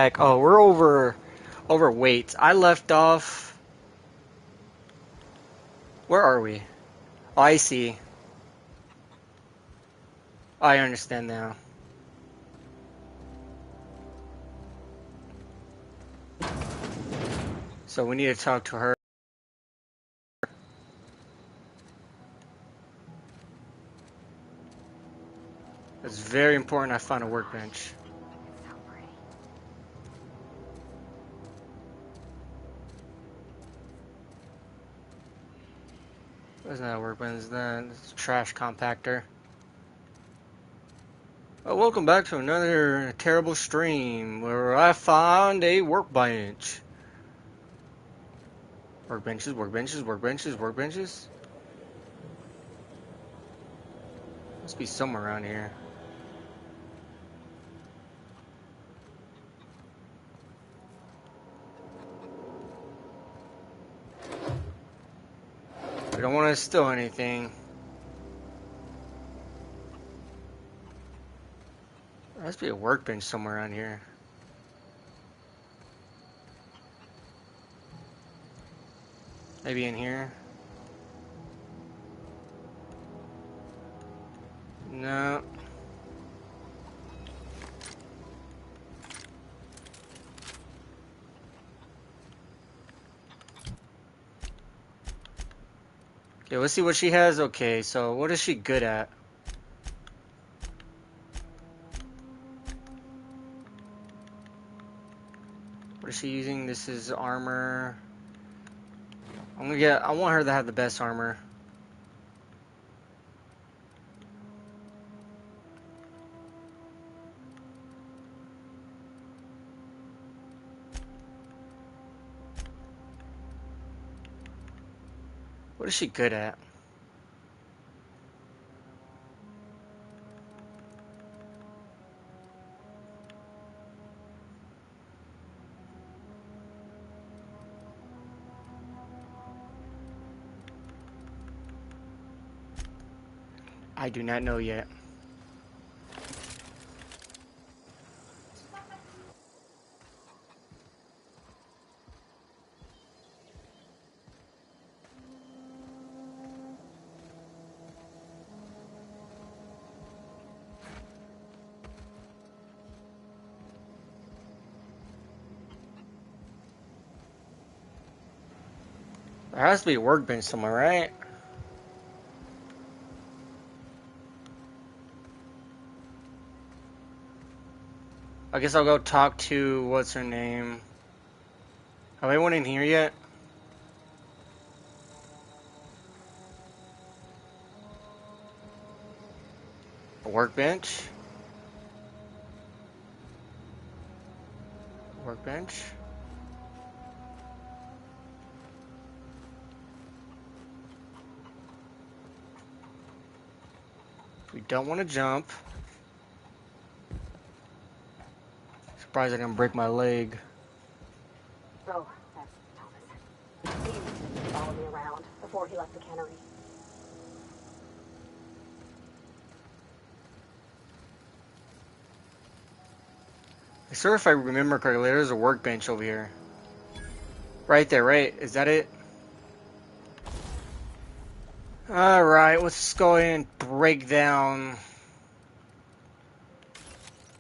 Oh, we're overweight. I left off. Where are we? Oh, I see. I understand now. So we need to talk to her. It's very important I find a workbench. Isn't that a workbench? It's a trash compactor. Oh, welcome back to another terrible stream where I found a workbench. Workbenches, workbenches, workbenches, workbenches. Must be somewhere around here. I don't want to steal anything. There must be a workbench somewhere around here. Maybe in here? No. Okay, let's see what she has. Okay, so what is she good at? What is she using? This is armor. I want her to have the best armor. What is she good at? I do not know yet. There has to be a workbench somewhere, right? I guess I'll go talk to, what's her name? Have anyone in here yet? A workbench? Workbench? We don't want to jump. Surprised I didn't break my leg. Oh, that's Thomas. He followed me around before he left the cannery. I swear if I remember correctly, there's a workbench over here. Right there, right? Is that it? Alright, let's go ahead and break down.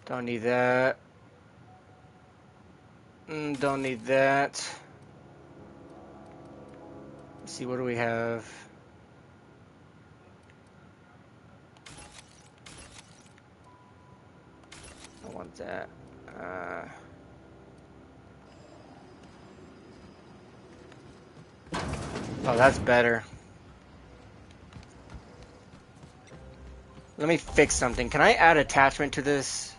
Don't need that. Don't need that. Let's see, what do we have? I want that. Oh, that's better. Let me fix something. Can I add attachment to this?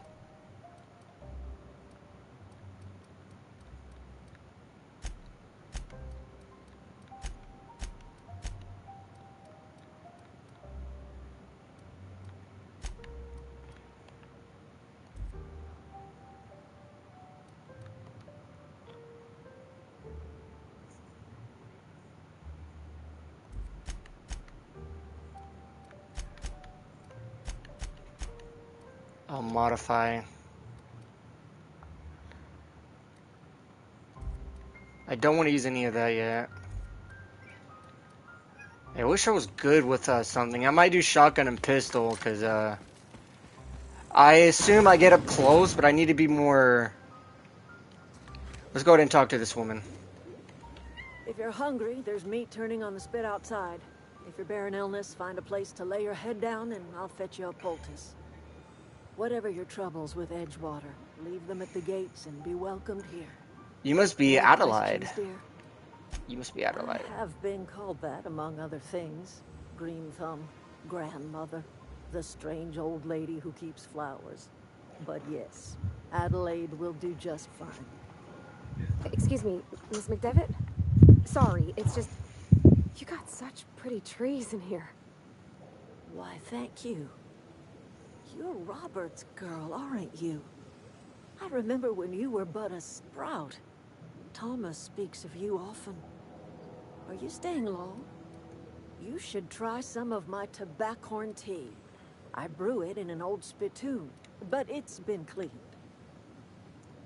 I'll modify. I don't want to use any of that yet. I wish I was good with something. I might do shotgun and pistol, because I assume I get up close, but I need to be more... Let's go ahead and talk to this woman. If you're hungry, there's meat turning on the spit outside. If you're bearing illness, find a place to lay your head down and I'll fetch you a poultice. Whatever your troubles with Edgewater, leave them at the gates and be welcomed here. You must be Any Adelaide. questions, dear? You must be Adelaide. I have been called that, among other things. Green Thumb, grandmother, the strange old lady who keeps flowers. But yes, Adelaide will do just fine. Excuse me, Miss McDevitt? Sorry, it's just... You got such pretty trees in here. Why, thank you. You're Robert's girl, aren't you? I remember when you were but a sprout. Thomas speaks of you often. Are you staying long? You should try some of my tobaccorn tea. I brew it in an old spittoon, but it's been cleaned.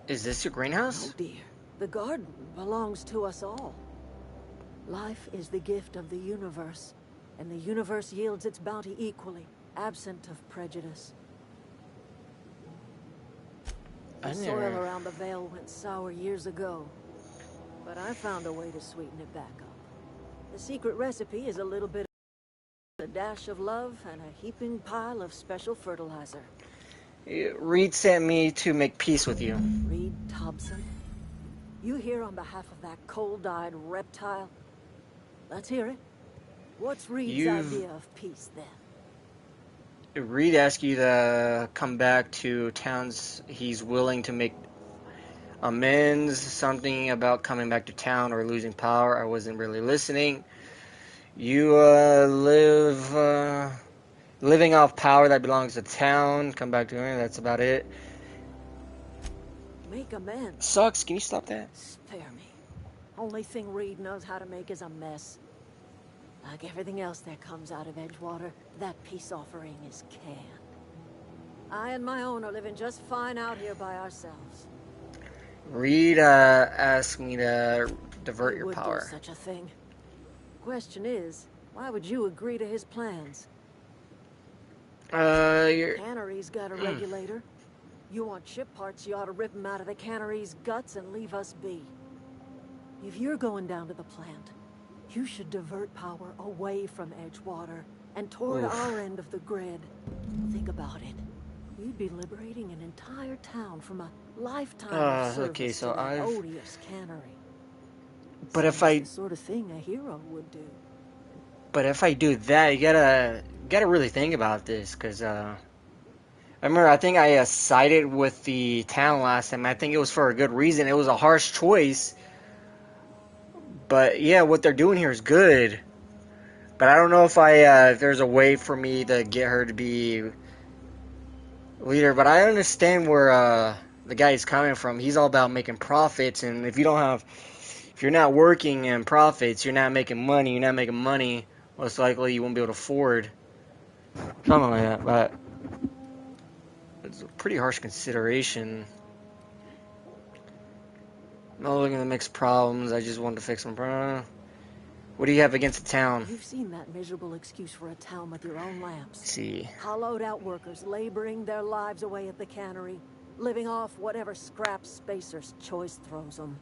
Is this your greenhouse? Oh dear, the garden belongs to us all. Life is the gift of the universe, and the universe yields its bounty equally, absent of prejudice. The soil around the Vale went sour years ago, but I found a way to sweeten it back up. The secret recipe is a little bit of a dash of love and a heaping pile of special fertilizer. Reed sent me to make peace with you. Reed Thompson? You here on behalf of that cold-eyed reptile? Let's hear it. What's Reed's idea of peace, then? Reed asked you to come back to towns. He's willing to make amends, something about coming back to town or losing power. I wasn't really listening. You living off power that belongs to town. Come back to him. That's about it. Make amends. Sucks. Can you stop that? Spare me. Only thing Reed knows how to make is a mess. Like everything else that comes out of Edgewater, that peace offering is canned. I and my own are living just fine out here by ourselves. Reed asked me to divert your would power. do such a thing. Question is, why would you agree to his plans? Your Cannery's got a regulator. You want ship parts, you ought to rip them out of the cannery's guts and leave us be. If you're going down to the plant, you should divert power away from Edgewater and toward our end of the grid. Think about it. You'd be liberating an entire town from a lifetime of service to that odious cannery. But if I... the sort of thing a hero would do. But if I do that, you gotta really think about this, because I remember, I think I sided with the town last time. I think it was for a good reason. It was a harsh choice. But yeah, what they're doing here is good. But I don't know if if there's a way for me to get her to be leader. But I understand where the guy is coming from. He's all about making profits, and if you're not working in profits, you're not making money. Most likely, you won't be able to afford something like that. But it's a pretty harsh consideration. Not looking to mix problems. I just wanted to fix them. What do you have against the town? You've seen that miserable excuse for a town with your own lamps. Let's see. Hollowed out workers laboring their lives away at the cannery, living off whatever scrap Spacer's choice throws them.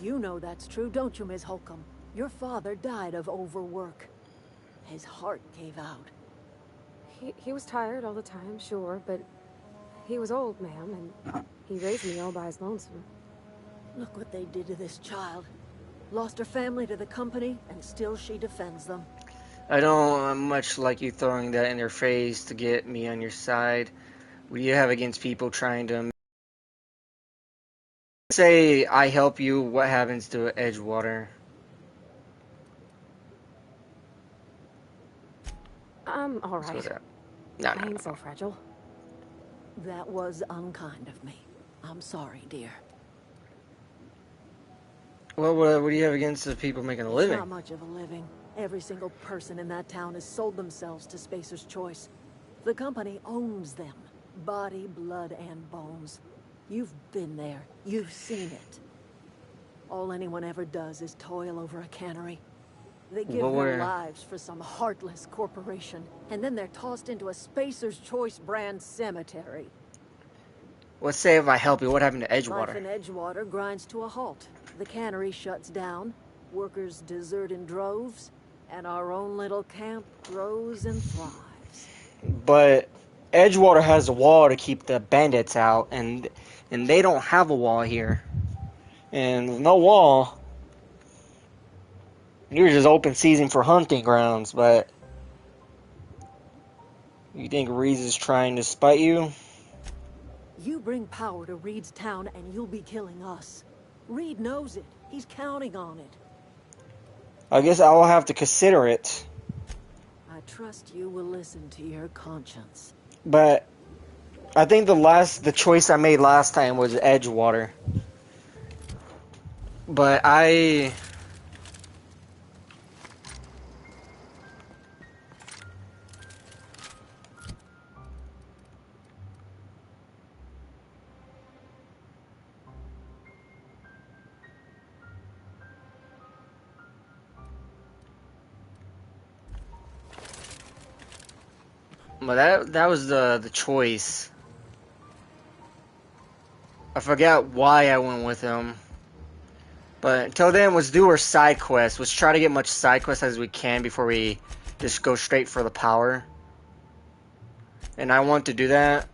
You know that's true, don't you, Ms. Holcomb? Your father died of overwork. His heart gave out. He was tired all the time, sure, but he was old, ma'am, and he raised me all by his lonesome. Look what they did to this child. Lost her family to the company, and still she defends them. I don't much like you throwing that in their face to get me on your side. What do you have against people trying to... Say I help you, what happens to Edgewater? All right. No. I ain't so fragile. That was unkind of me. I'm sorry, dear. Well, what do you have against the people making a living? It's not much of a living. Every single person in that town has sold themselves to Spacer's Choice. The company owns them. Body, blood, and bones. You've been there. You've seen it. All anyone ever does is toil over a cannery. They give But their we're lives for some heartless corporation, and then they're tossed into a Spacer's Choice brand cemetery. let's say if I help you, what happened to Life Edgewater? in Edgewater grinds to a halt. The cannery shuts down, workers desert in droves, and our own little camp grows and thrives. But Edgewater has a wall to keep the bandits out, and they don't have a wall here. And with no wall, you're just open season for hunting grounds. But you think Reese is trying to spite you? You bring power to Reed's town and you'll be killing us. Reed knows it. He's counting on it. I guess I will have to consider it. I trust you will listen to your conscience. But I think the choice I made last time was Edgewater. But that was the choice. I forgot why I went with him. But until then, let's do our side quest. Let's try to get much side quest as we can before we just go straight for the power. And I want to do that.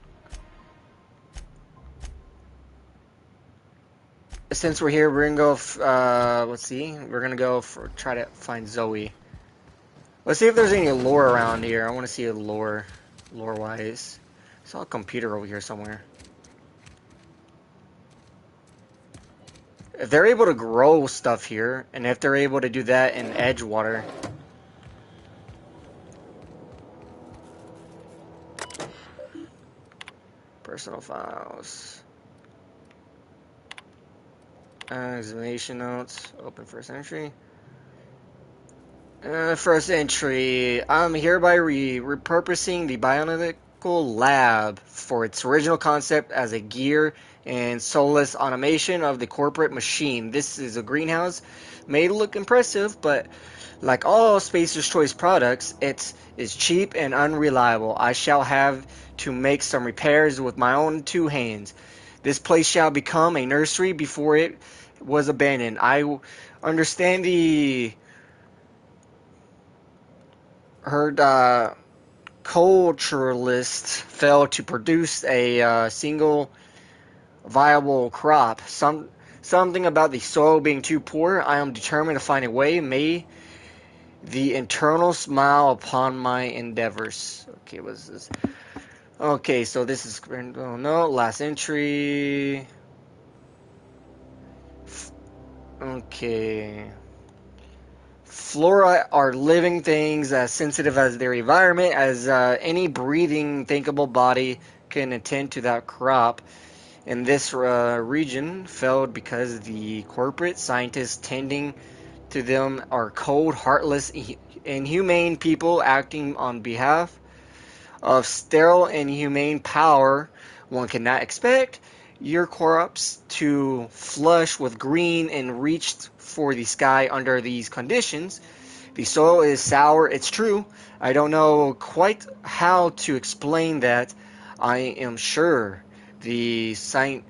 Since we're here, we're gonna go. Let's see. We're gonna go try to find Zoe. Let's see if there's any lore around here. I want to see a lore wise. I saw a computer over here somewhere. If they're able to grow stuff here, and if they're able to do that in Edgewater. Personal files. Examination notes. Open first entry. First entry. I'm hereby repurposing the bionical lab for its original concept as a gear and soulless automation of the corporate machine. This is a greenhouse. May look impressive, but like all Spacer's Choice products, it is cheap and unreliable. I shall have to make some repairs with my own two hands. This place shall become a nursery before it was abandoned. I understand the heard culturalists failed to produce a single viable crop. Something about the soil being too poor. I am determined to find a way. May the internal smile upon my endeavors. Okay, what's this? Okay, so this is oh no, last entry. Okay. Flora are living things as sensitive as their environment, as any breathing, thinkable body can attend to that crop. In this region, failed because the corporate scientists tending to them are cold, heartless, inhumane people acting on behalf of sterile and inhumane power. One cannot expect your crops to flush with green and reach for the sky under these conditions. The soil is sour, it's true. I don't know quite how to explain that. I am sure the scientists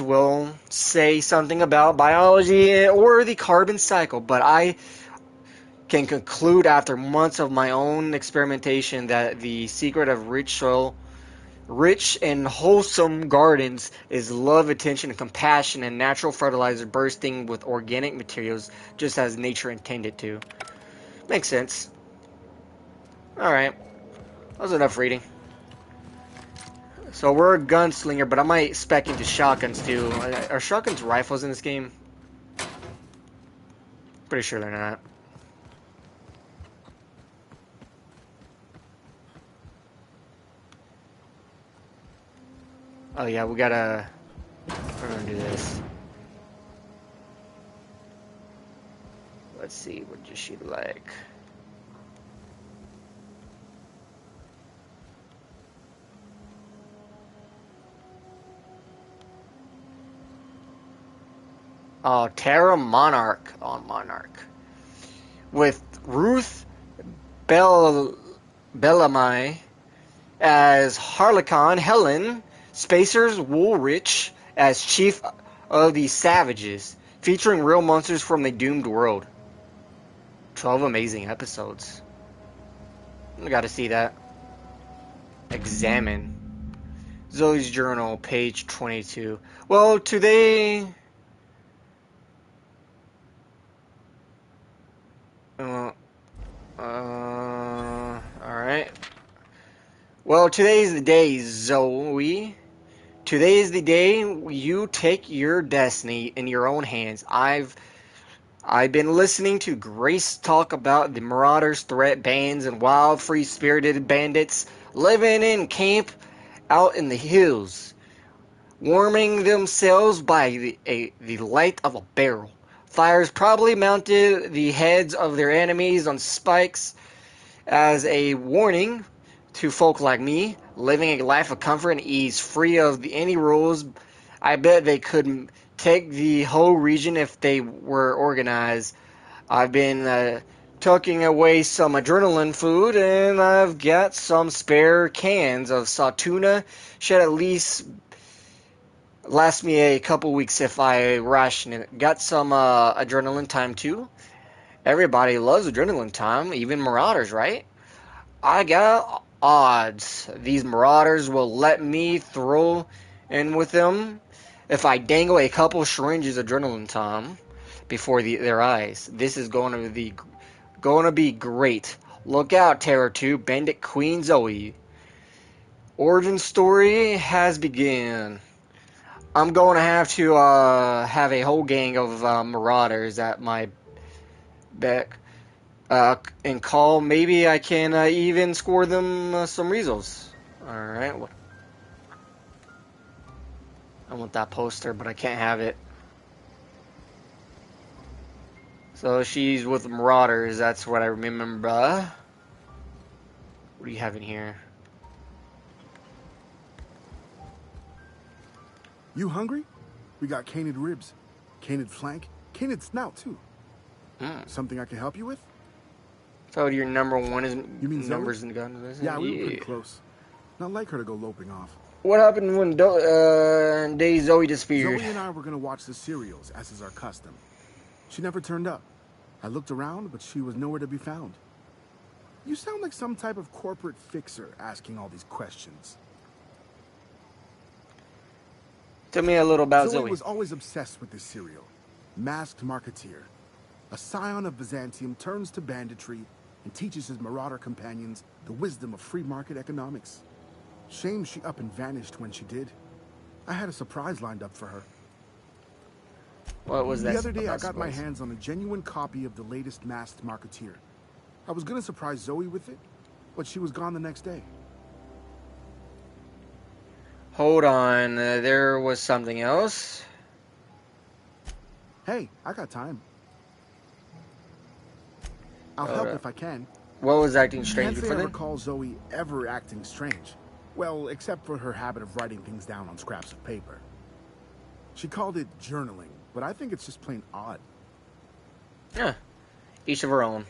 will say something about biology or the carbon cycle, but I can conclude after months of my own experimentation that the secret of rich soil, rich and wholesome gardens is love, attention, and compassion, and natural fertilizer bursting with organic materials just as nature intended to. Makes sense. Alright, that was enough reading. So we're a gunslinger, but I might spec into shotguns too. Are shotguns rifles in this game? Pretty sure they're not. Oh yeah, we're gonna do this. Let's see, what does she like? Terra Monarch on Monarch with Ruth Bell Bellamy as Harlequin, Helen Spacers Woolrich as Chief of the Savages, featuring real monsters from the doomed world. 12 amazing episodes. I gotta see that. Examine. Zoe's Journal, page 22. Well, today... alright. Well, today's the day, Zoe. Today is the day you take your destiny in your own hands. I've been listening to Grace talk about the Marauders, threat bands, and wild, free-spirited bandits living in camp out in the hills, warming themselves by the light of a barrel. Fires probably mounted the heads of their enemies on spikes as a warning to folk like me, living a life of comfort and ease, free of any rules. I bet they could take the whole region if they were organized. I've been tucking away some adrenaline food, and I've got some spare cans of saw tuna. Should at least last me a couple weeks if I ration it. Got some adrenaline time too. Everybody loves adrenaline time, even Marauders, right? I got odds. These Marauders will let me throw in with them if I dangle a couple syringes of adrenaline time before their eyes. This is going to be great. Look out, Terror 2, Bandit Queen Zoe. Origin story has begun. I'm going to have a whole gang of Marauders at my back. And call. Maybe I can even score them some results. Alright. I want that poster, but I can't have it. So she's with Marauders. That's what I remember. What do you have in here? You hungry? We got canid ribs, canid flank, canid snout too. Something I can help you with? So your number one is you mean numbers Zoe? in the gun. Yeah, we were pretty close. Not like her to go loping off. What happened when day Zoe disappeared? Zoe and I were gonna watch the serials, as is our custom. She never turned up. I looked around, but she was nowhere to be found. You sound like some type of corporate fixer asking all these questions. Tell me a little about Zoe. Zoe was always obsessed with this serial. Masked Marketeer. A scion of Byzantium turns to banditry and teaches his marauder companions the wisdom of free market economics. Shame she up and vanished when she did. I had a surprise lined up for her. What was that? The other day I got my hands on a genuine copy of the latest Masked Marketeer. I was gonna surprise Zoe with it, but she was gone the next day. Hold on, there was something else. Hey, I got time. I'll help if I can. What was acting strange Can't say for I them? recall Zoe ever acting strange. Well, except for her habit of writing things down on scraps of paper. She called it journaling, but I think it's just plain odd. Yeah, each of her own.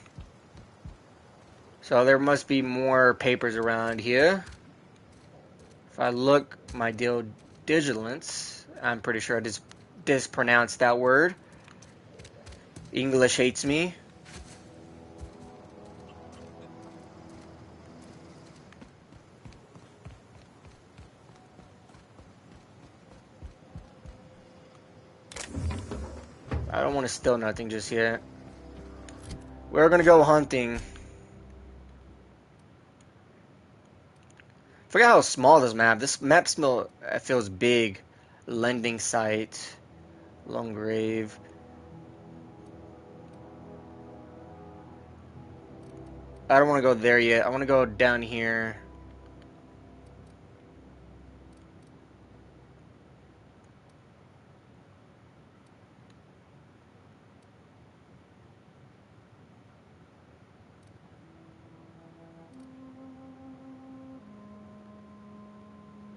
So there must be more papers around here. If I look my deal vigilance, I'm pretty sure I just mispronounced that word. English hates me. I don't want to steal nothing just yet. We're gonna go hunting. Forget how small this map. This map feels big. Lending site, Long Grave. I don't want to go there yet. I want to go down here.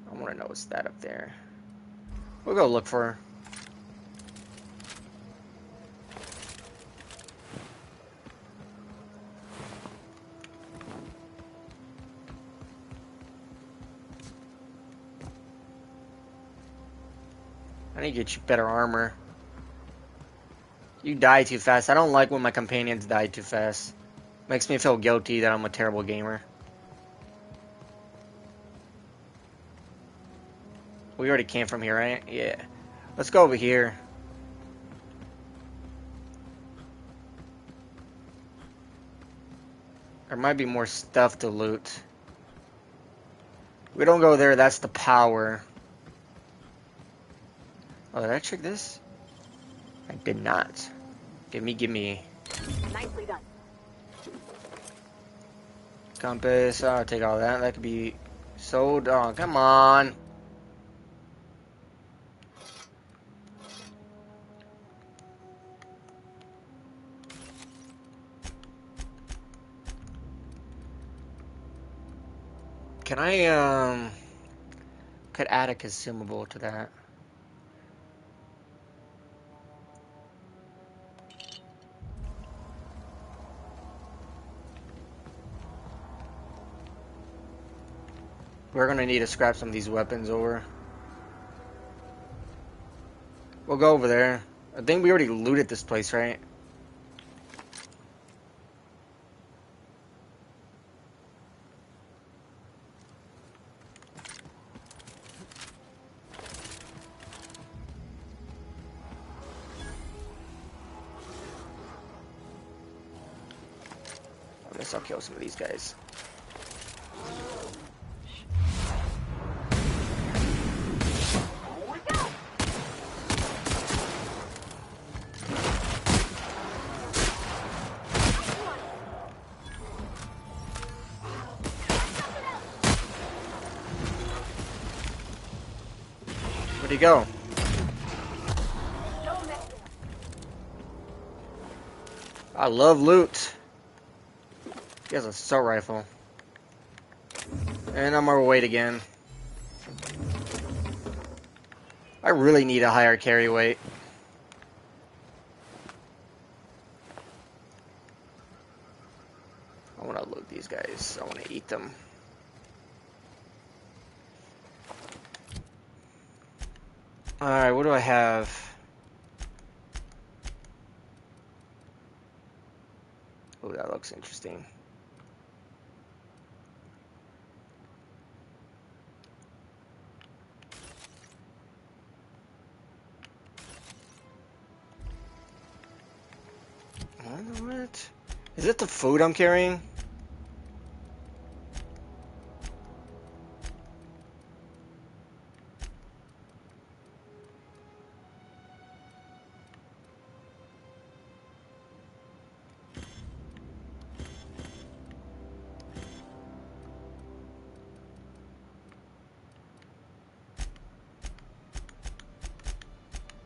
I want to know what's that up there. We'll go look for her. I need to get you better armor. You die too fast. I don't like when my companions die too fast. Makes me feel guilty that I'm a terrible gamer. We already came from here, right? Yeah. Let's go over here. There might be more stuff to loot. We don't go there, that's the power. Oh, did I check this? I did not. Gimme. Nicely done. Compass, I'll take all that. That could be sold. Oh, come on. Can I, could add a consumable to that. We're gonna need to scrap some of these weapons over. We'll go over there. I think we already looted this place, right? I guess I'll kill some of these guys. Where'd he go? I love loot. He has an assault rifle. And I'm overweight again. I really need a higher carry weight. I want to loot these guys. I want to eat them. Alright, what do I have? Oh, that looks interesting. What? Is it the food I'm carrying?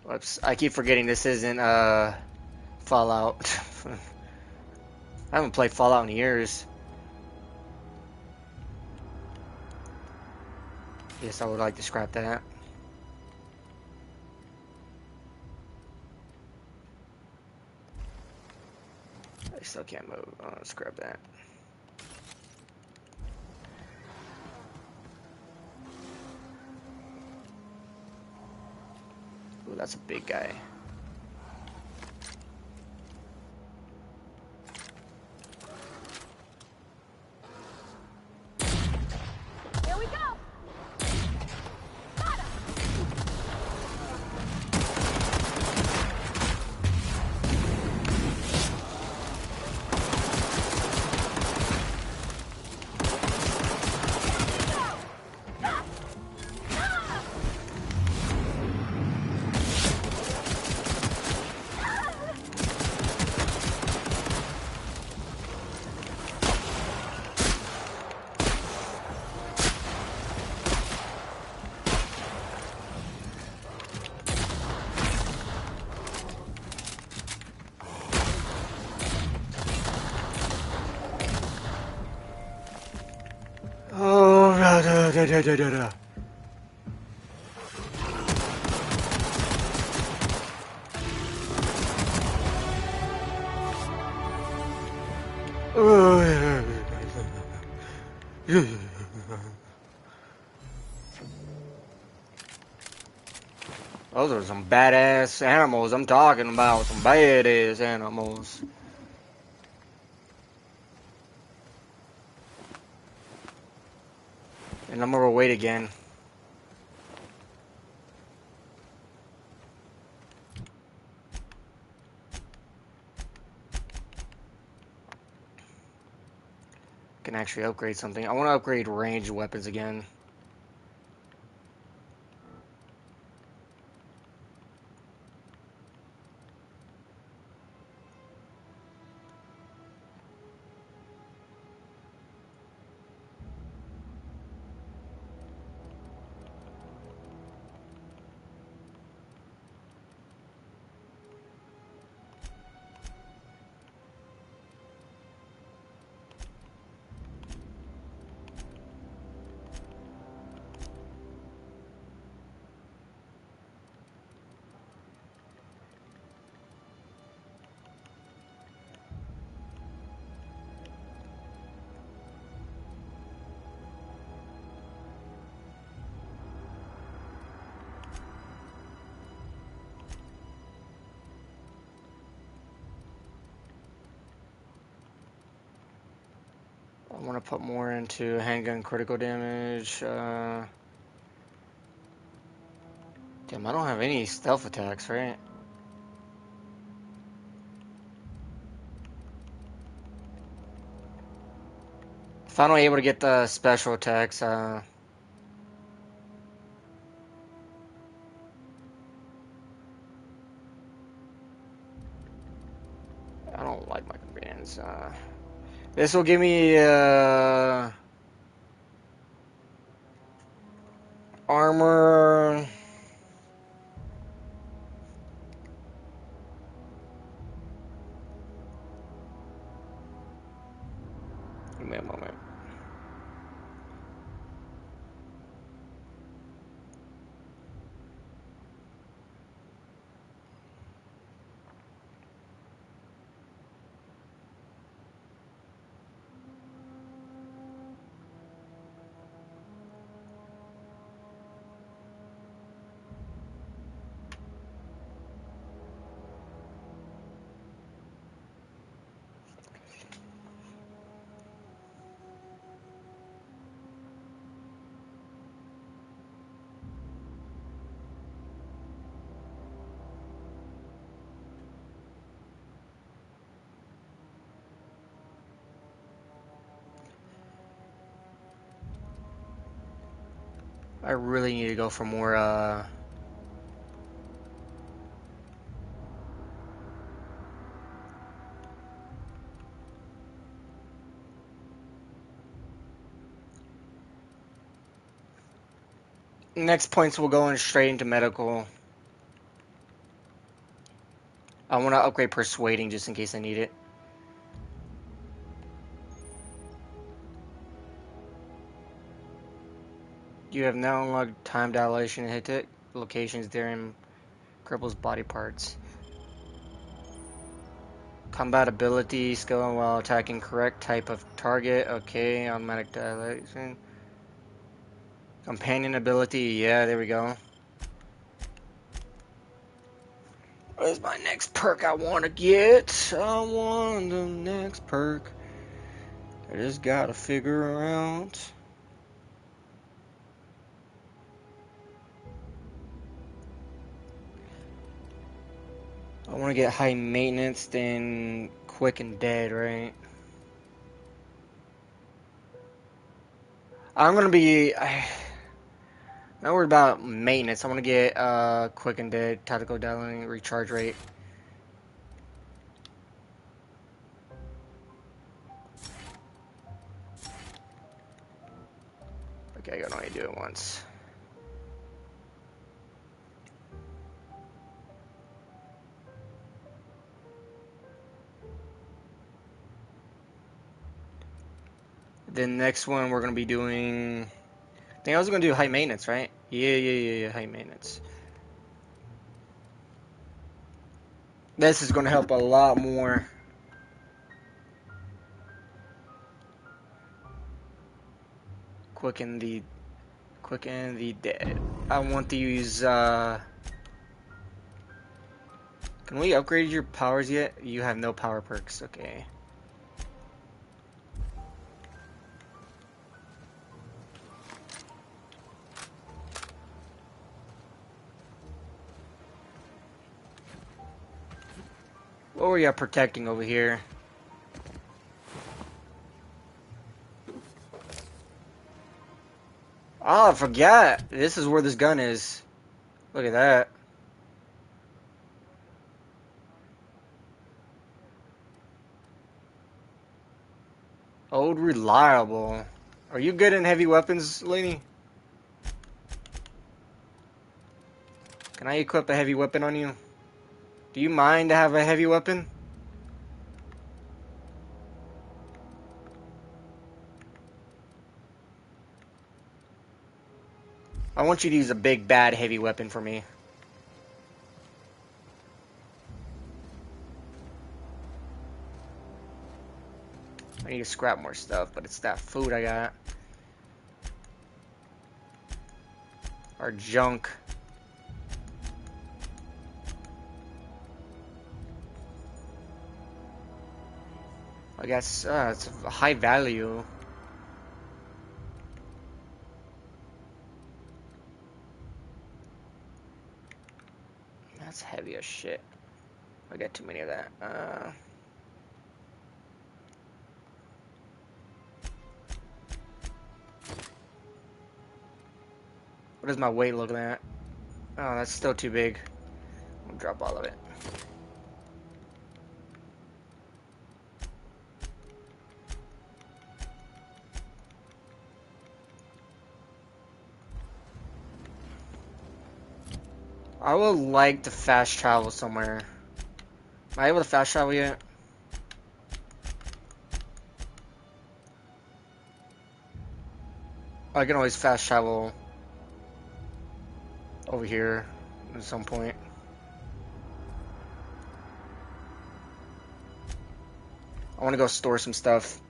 Whoops, I keep forgetting this isn't Fallout. I haven't played Fallout in years. Yes, I would like to scrap that. I still can't move. Let's grab that. Ooh, that's a big guy. Here we go! Oh, da. Those are some badass animals. I'm talking about some badass animals. And I'm overweight again. Can actually upgrade something. I want to upgrade ranged weapons again. I want to put more into handgun critical damage. Damn, I don't have any stealth attacks, right? Finally able to get the special attacks. I don't like my commands. This will give me armor. Give me a moment. I really need to go for more next points will go in straight into medical. I want to upgrade persuading just in case I need it. You have now unlocked time dilation and hit locations therein cripples body parts. Combat ability, skill while attacking correct type of target. Okay, automatic dilation. Companion ability, yeah, there we go. Where's my next perk I want to get? I want the next perk. I just gotta figure out. I want to get high maintenance, then quick and dead, right? I'm gonna be. Not worried about maintenance. I want to get quick and dead, tactical dialing, recharge rate. Okay, I can only do it once. The next one we're gonna be doing. I think I was gonna do high maintenance, right? Yeah, high maintenance. This is gonna help a lot more. Quicken the dead. I want to use Can we upgrade your powers yet? You have no power perks. Okay. What were you protecting over here? Oh, I forgot. This is where this gun is. Look at that. Old reliable. Are you good in heavy weapons, lady? Can I equip a heavy weapon on you? Do you mind to have a heavy weapon? I want you to use a big, bad, heavy weapon for me. I need to scrap more stuff, but it's that food I got. Or junk. I guess it's a high value. That's heavy as shit. I got too many of that. What is my weight looking at? Oh, that's still too big. I'll drop all of it. I would like to fast travel somewhere. Am I able to fast travel yet? I can always fast travel over here at some point. I want to go store some stuff.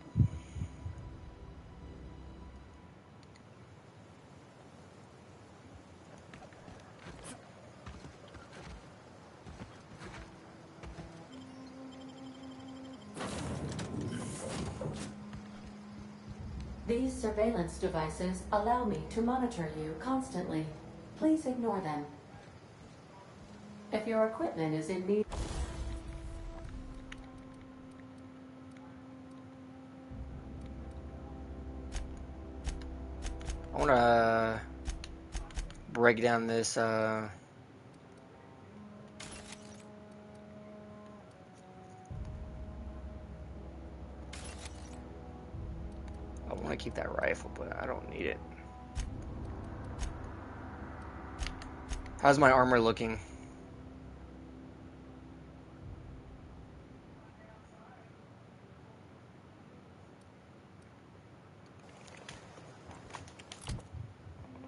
These surveillance devices allow me to monitor you constantly. Please ignore them. If your equipment is in need... I want to break down this I want to keep that rifle, but I don't need it. How's my armor looking?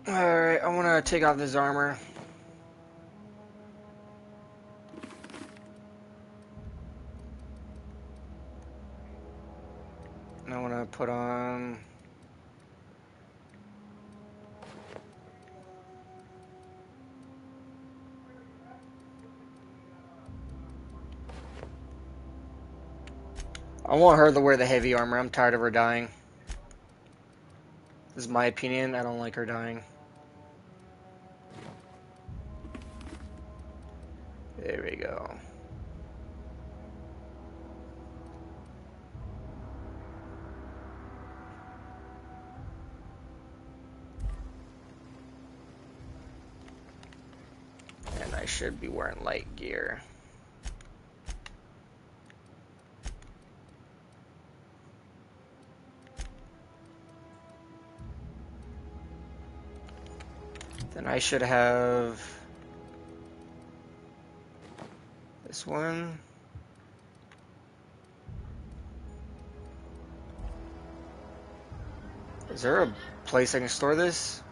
Alright, I want to take off this armor. And I want to put on... I want her to wear the heavy armor. I'm tired of her dying. This is my opinion. I don't like her dying. There we go. And I should be wearing light gear. Then I should have this one. Is there a place I can store this?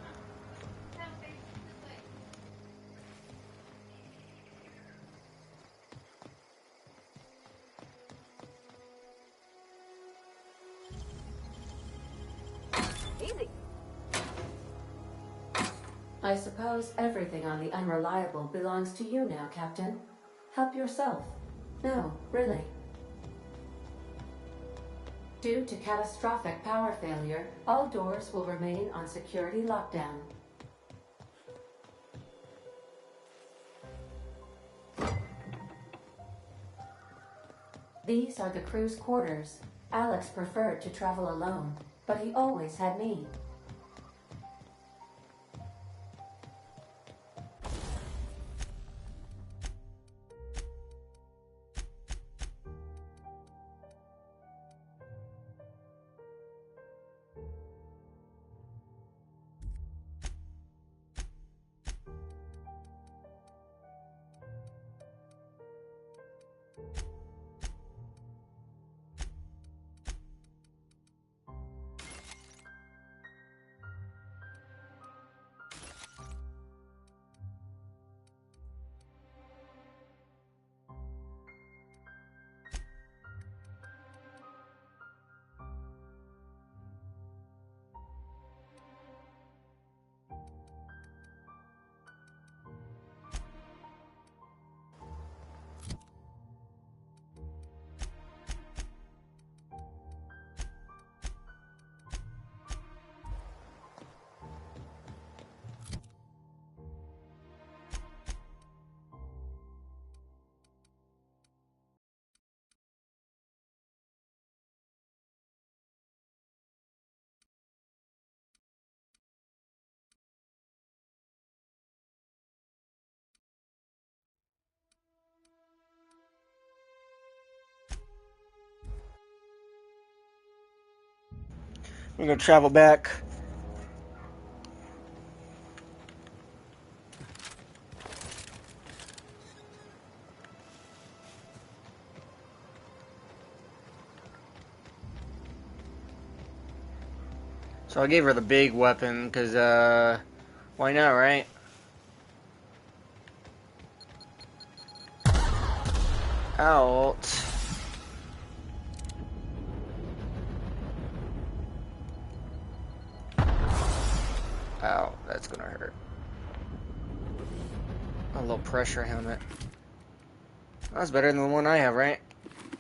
Easy. I suppose everything on the Unreliable belongs to you now, Captain. Help yourself. No, really. Due to catastrophic power failure, all doors will remain on security lockdown. These are the crew's quarters. Alex preferred to travel alone, but he always had me. We're gonna travel back. So I gave her the big weapon because, why not, right? Out. Ow, that's gonna hurt. A low pressure helmet. That's better than the one I have, right?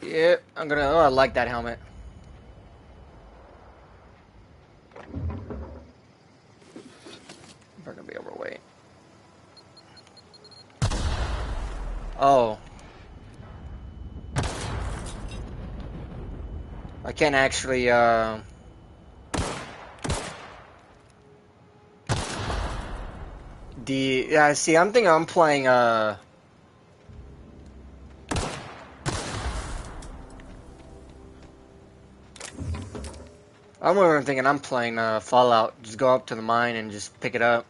Yep, I'm gonna, oh, I like that helmet. We're gonna be overweight. Oh. I can't actually, yeah, see, I'm thinking I'm playing, I'm even thinking I'm playing, Fallout. Just go up to the mine and just pick it up.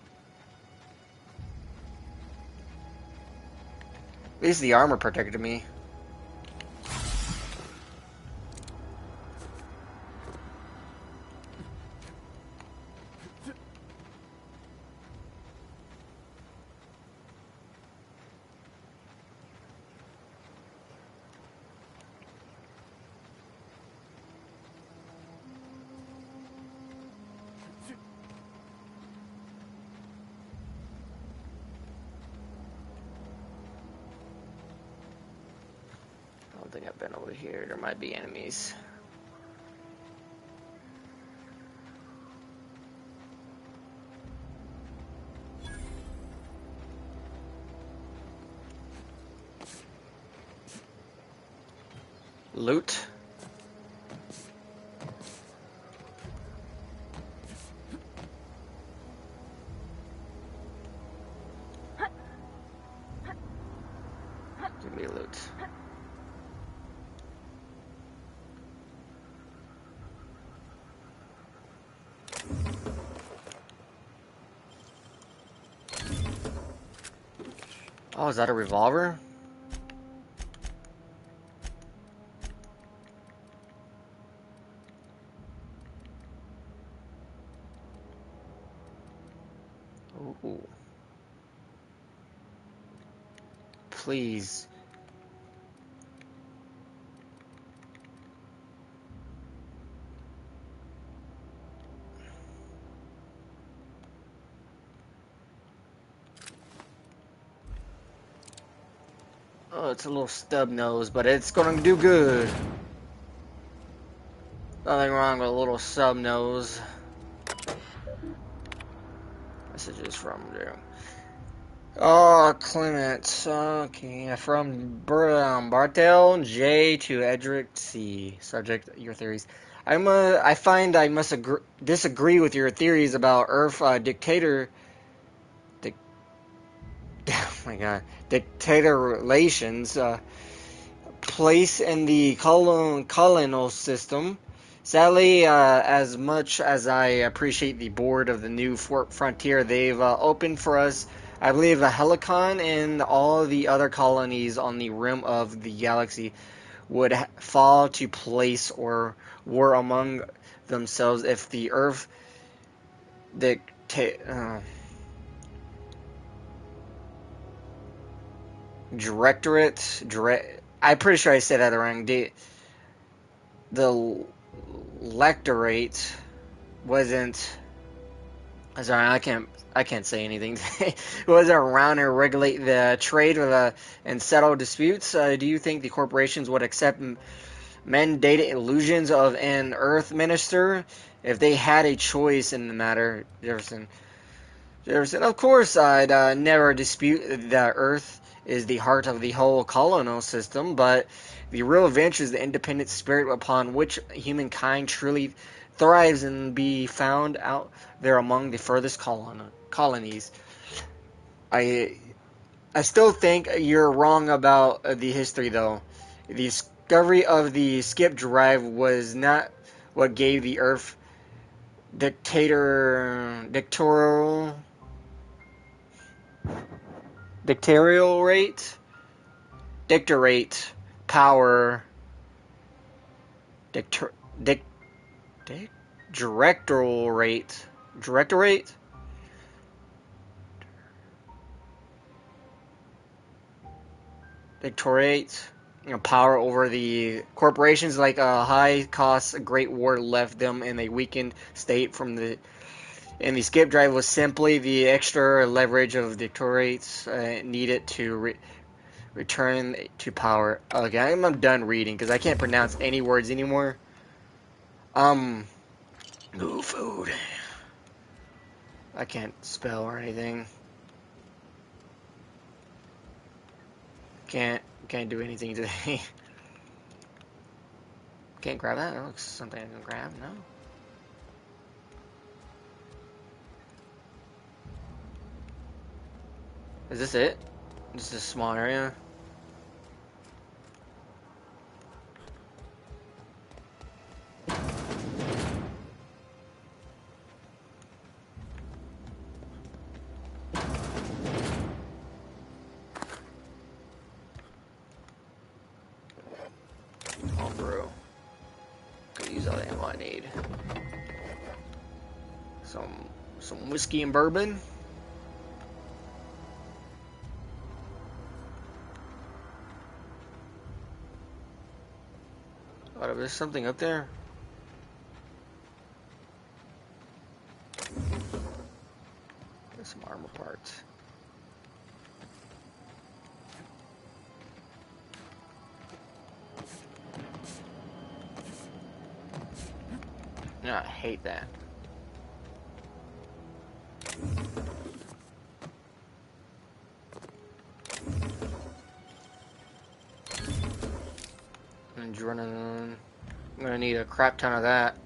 At least the armor protected me. I don't think I've been over here. There might be enemies. Loot. Give me loot. Oh, is that a revolver? Ooh. Please. Oh, it's a little stub nose, but it's gonna do good. Nothing wrong with a little sub nose. Messages from there. Oh, Clement. Okay, from Bartel J to Edric C. Subject: your theories. I find I must disagree with your theories about Earth dictator. Dic- oh my God, dictator relations. Place in the colonial system. Sadly, as much as I appreciate the board of the new frontier they've opened for us, I believe Helicon and all the other colonies on the rim of the galaxy would fall to place or war among themselves if the Earth dictate. Directorate. I'm pretty sure I said that wrong. The lectorate wasn't. Sorry, I can't say anything today. Wasn't around to regulate the trade and settle disputes. Do you think the corporations would accept mandated illusions of an Earth minister if they had a choice in the matter, Jefferson? Jefferson, of course, I'd never dispute that Earth is the heart of the whole colonial system, but the real adventure is the independent spirit upon which humankind truly thrives and be found out there among the furthest colonies. I I still think you're wrong about the history, though. The discovery of the skip drive was not what gave the Earth dictatorial dictatorate dictorate power dictor dic, dic, directorate dictorate power over the corporations like a high cost great war left them in a weakened state from the and the skip drive was simply the extra leverage of dictorates needed to return to power. Okay, I'm done reading because I can't pronounce any words anymore. Um, Ooh, food. I can't spell or anything. Can't do anything today. Can't grab that. That looks something I can grab. No. Is this it? This is a small area. Oh, bro. Could use all the ammo I need. Some whiskey and bourbon. Oh, there's something up there. There's some armor parts. No, I hate that. Adrenaline. I'm gonna need a crap ton of that.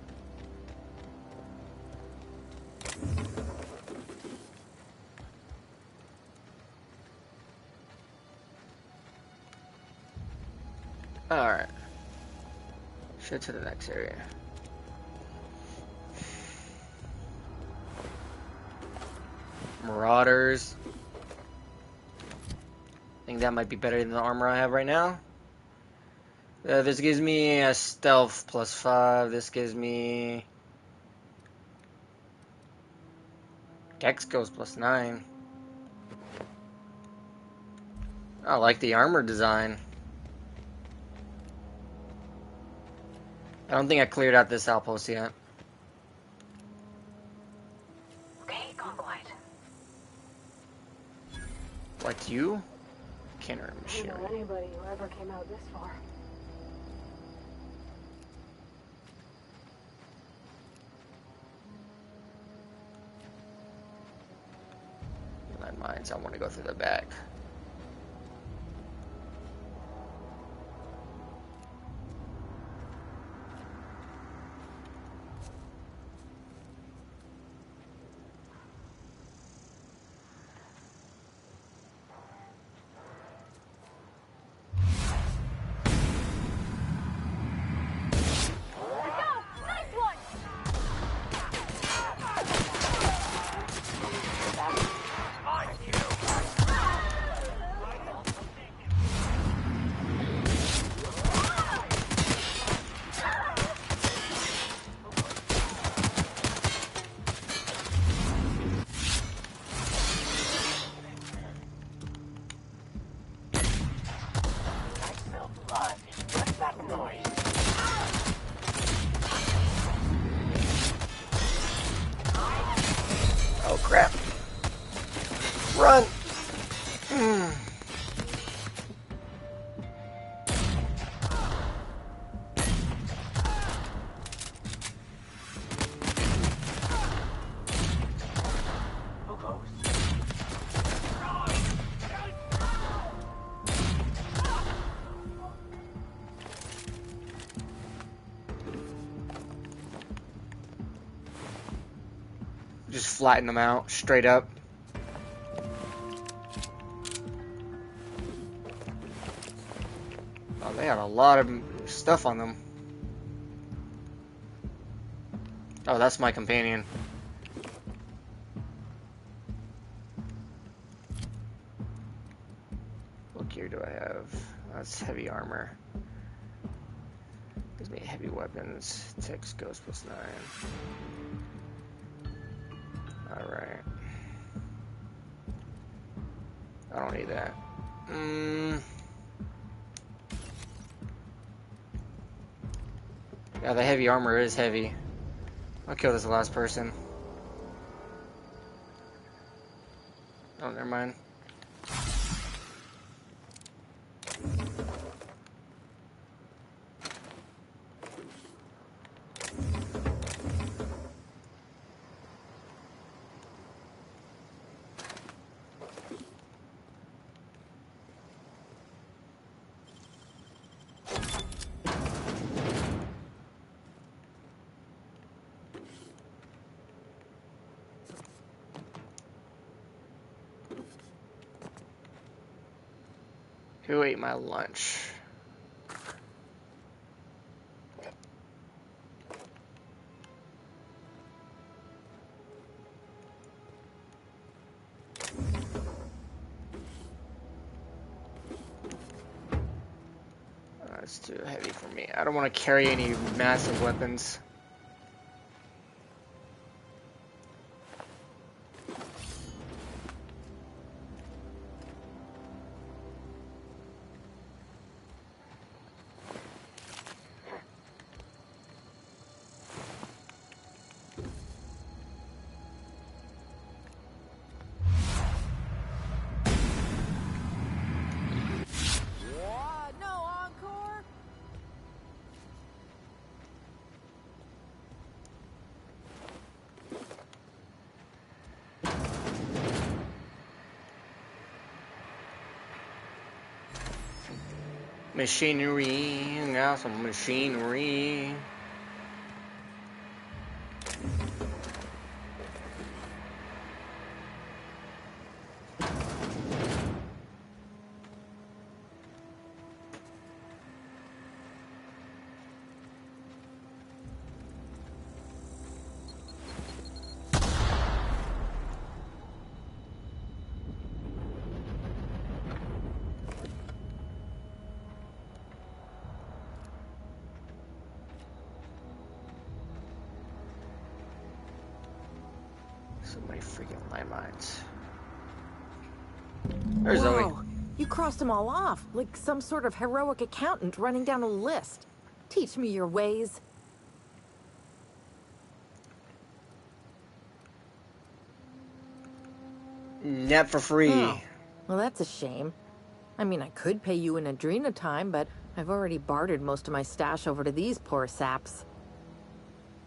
Alright. Shit to the next area. Marauders. I think that might be better than the armor I have right now. This gives me a stealth +5. This gives me dex goes +9. I like the armor design. I don't think I cleared out this outpost yet. Okay, gone quiet. What, you? Kenner I don't machinery. know anybody who ever came out this far. Landmines. I want to go through the back. Oh crap! Run! Just flatten them out straight up. Oh, they had a lot of stuff on them. Oh, that's my companion. What gear do I have? That's heavy armor. Gives me heavy weapons. Text goes +9. Alright. I don't need that. Yeah, the heavy armor is heavy. I'll kill this last person. Oh, never mind. Who ate my lunch? That's too heavy for me. I don't want to carry any massive weapons. What? No encore? Machinery. Got some machinery. So many freaking landmines. There's Zoe. Wow, you crossed them all off, like some sort of heroic accountant running down a list. Teach me your ways. Net for free. Oh, well, that's a shame. I mean, I could pay you in Adrena time, but I've already bartered most of my stash over to these poor saps.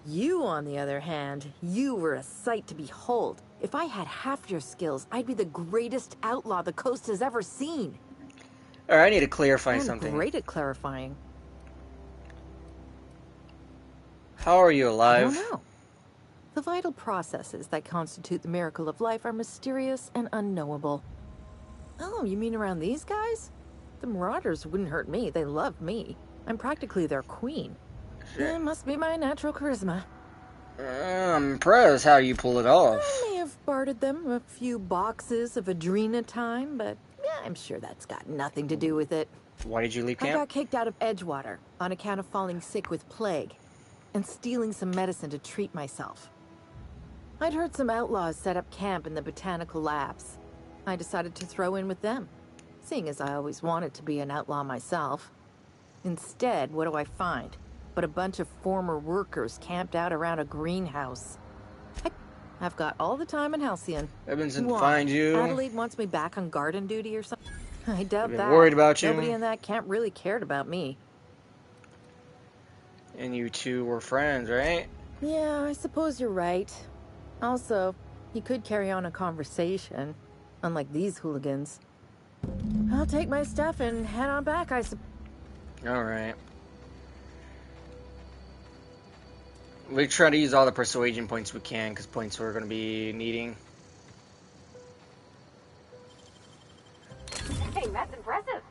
You, on the other hand, you were a sight to behold. If I had half your skills, I'd be the greatest outlaw the coast has ever seen. Alright, I need to clarify And something. great at clarifying. How are you I don't alive? know. The vital processes that constitute the miracle of life are mysterious and unknowable. Oh, you mean around these guys? The Marauders wouldn't hurt me. They love me. I'm practically their queen. It must be my natural charisma. I'm impressed how you pull it I off. may have bartered them a few boxes of Adrena time, but yeah, I'm sure that's got nothing to do with it. Why did you leave I camp? got kicked out of Edgewater on account of falling sick with plague and stealing some medicine to treat myself. I'd heard some outlaws set up camp in the botanical labs. I decided to throw in with them, seeing as I always wanted to be an outlaw myself. Instead, what do I find but a bunch of former workers camped out around a greenhouse? Heck, I've got all the time in Halcyon. Edmondson Why? find you. Adelaide wants me back on garden duty or something? I I've doubt been that. worried about you. Nobody in that camp really cared about me. And you two were friends, right? Yeah, I suppose you're right. Also, he could carry on a conversation, unlike these hooligans. I'll take my stuff and head on back, I suppose. Alright. We try to use all the persuasion points we can, because points we're going to be needing. Hey, that's impressive.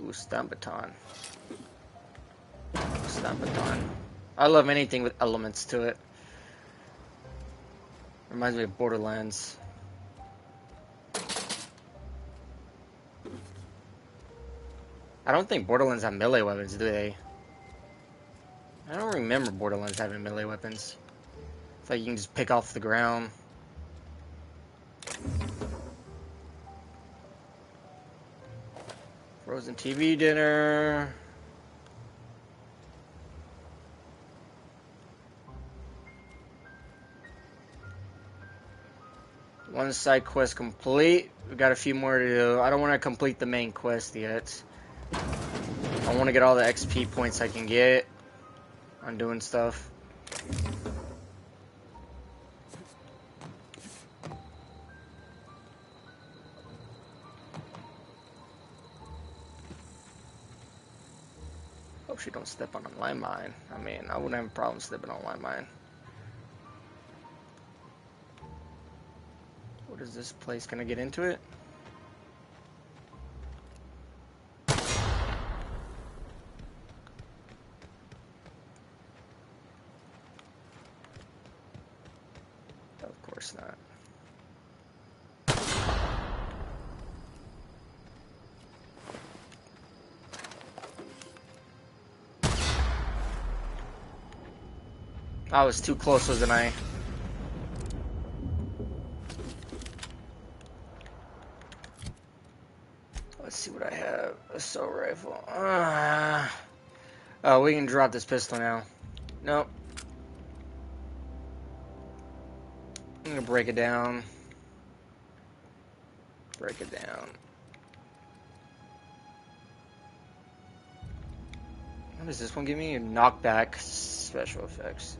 Ooh, Stun Baton. Stun Baton. I love anything with elements to it. Reminds me of Borderlands. I don't think Borderlands have melee weapons, do they? I don't remember Borderlands having melee weapons. It's like you can just pick off the ground. Frozen TV dinner. One side quest complete. We got a few more to do. I don't want to complete the main quest yet. I want to get all the XP points I can get on doing stuff. Hope she don't step on a landmine. I mean, I wouldn't have a problem stepping on a landmine. What is this place? Can I get into it? Of course not. I was too close, wasn't I? Let's see what I have. Assault rifle. Oh, we can drop this pistol now. Nope. I'm gonna break it down. Break it down. What does this one give me? Knockback special effects.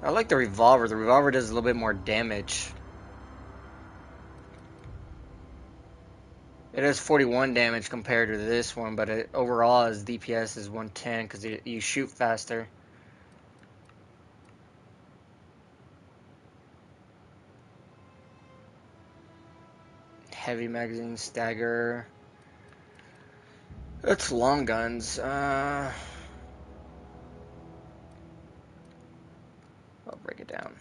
I like the revolver. The revolver does a little bit more damage. It does 41 damage compared to this one, but overall his DPS is 110 because you shoot faster. Heavy magazine, stagger. That's long guns. I'll break it down.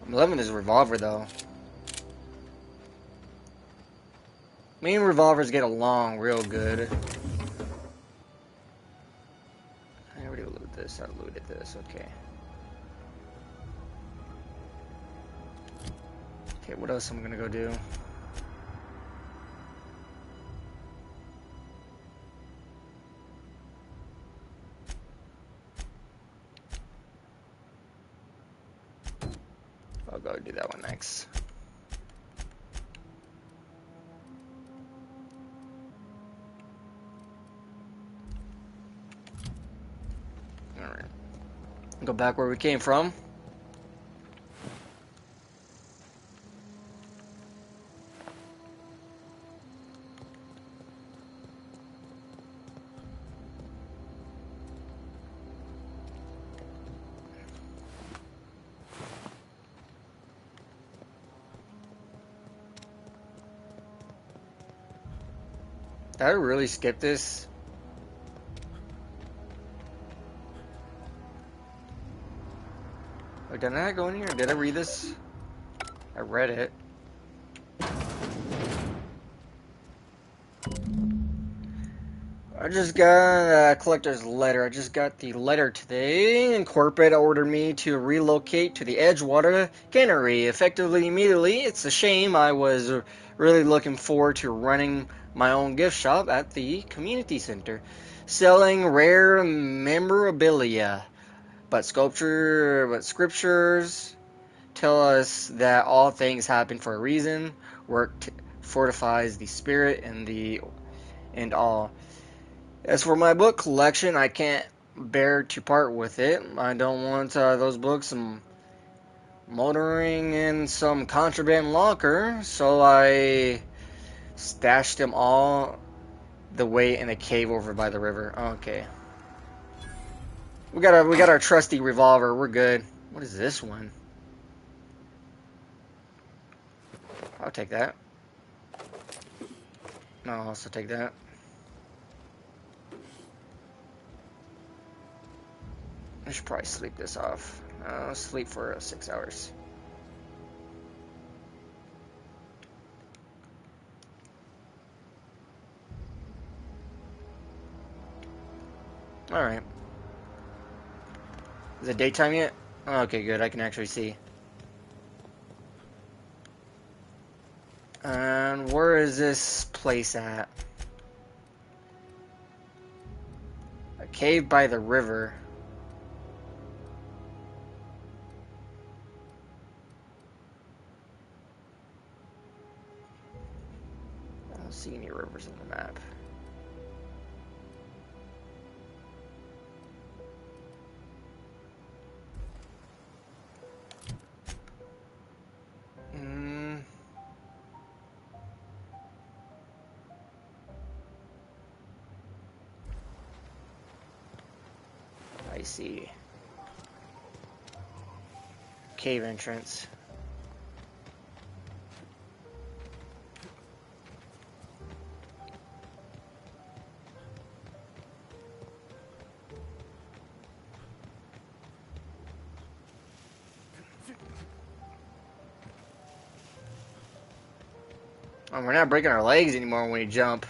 I'm loving this revolver though. Me and revolvers get along real good. I already looted this. I looted this. Okay. Okay, what else am I gonna go do? I'll go do that one next. Alright. Go back where we came from. Did I really skip this? Or did I not go in here? Did I read this? I read it. I just got a collector's letter. I just got the letter today, and corporate ordered me to relocate to the Edgewater Cannery effectively immediately. It's a shame. I was really looking forward to running my own gift shop at the community center, selling rare memorabilia. But scriptures tell us that all things happen for a reason. Work fortifies the spirit and all. As for my book collection, I can't bear to part with it. I don't want those books motoring in some contraband locker, so I stashed them all the way in a cave over by the river. Okay. We got our trusty revolver. We're good. What is this one? I'll take that. No, I'll also take that. I should probably sleep this off. I'll sleep for 6 hours. Alright. Is it daytime yet? Okay, good. I can actually see. And where is this place at? A cave by the river. I don't see any rivers on the map. I see. Cave entrance. Oh, we're not breaking our legs anymore when we jump.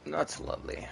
That's lovely.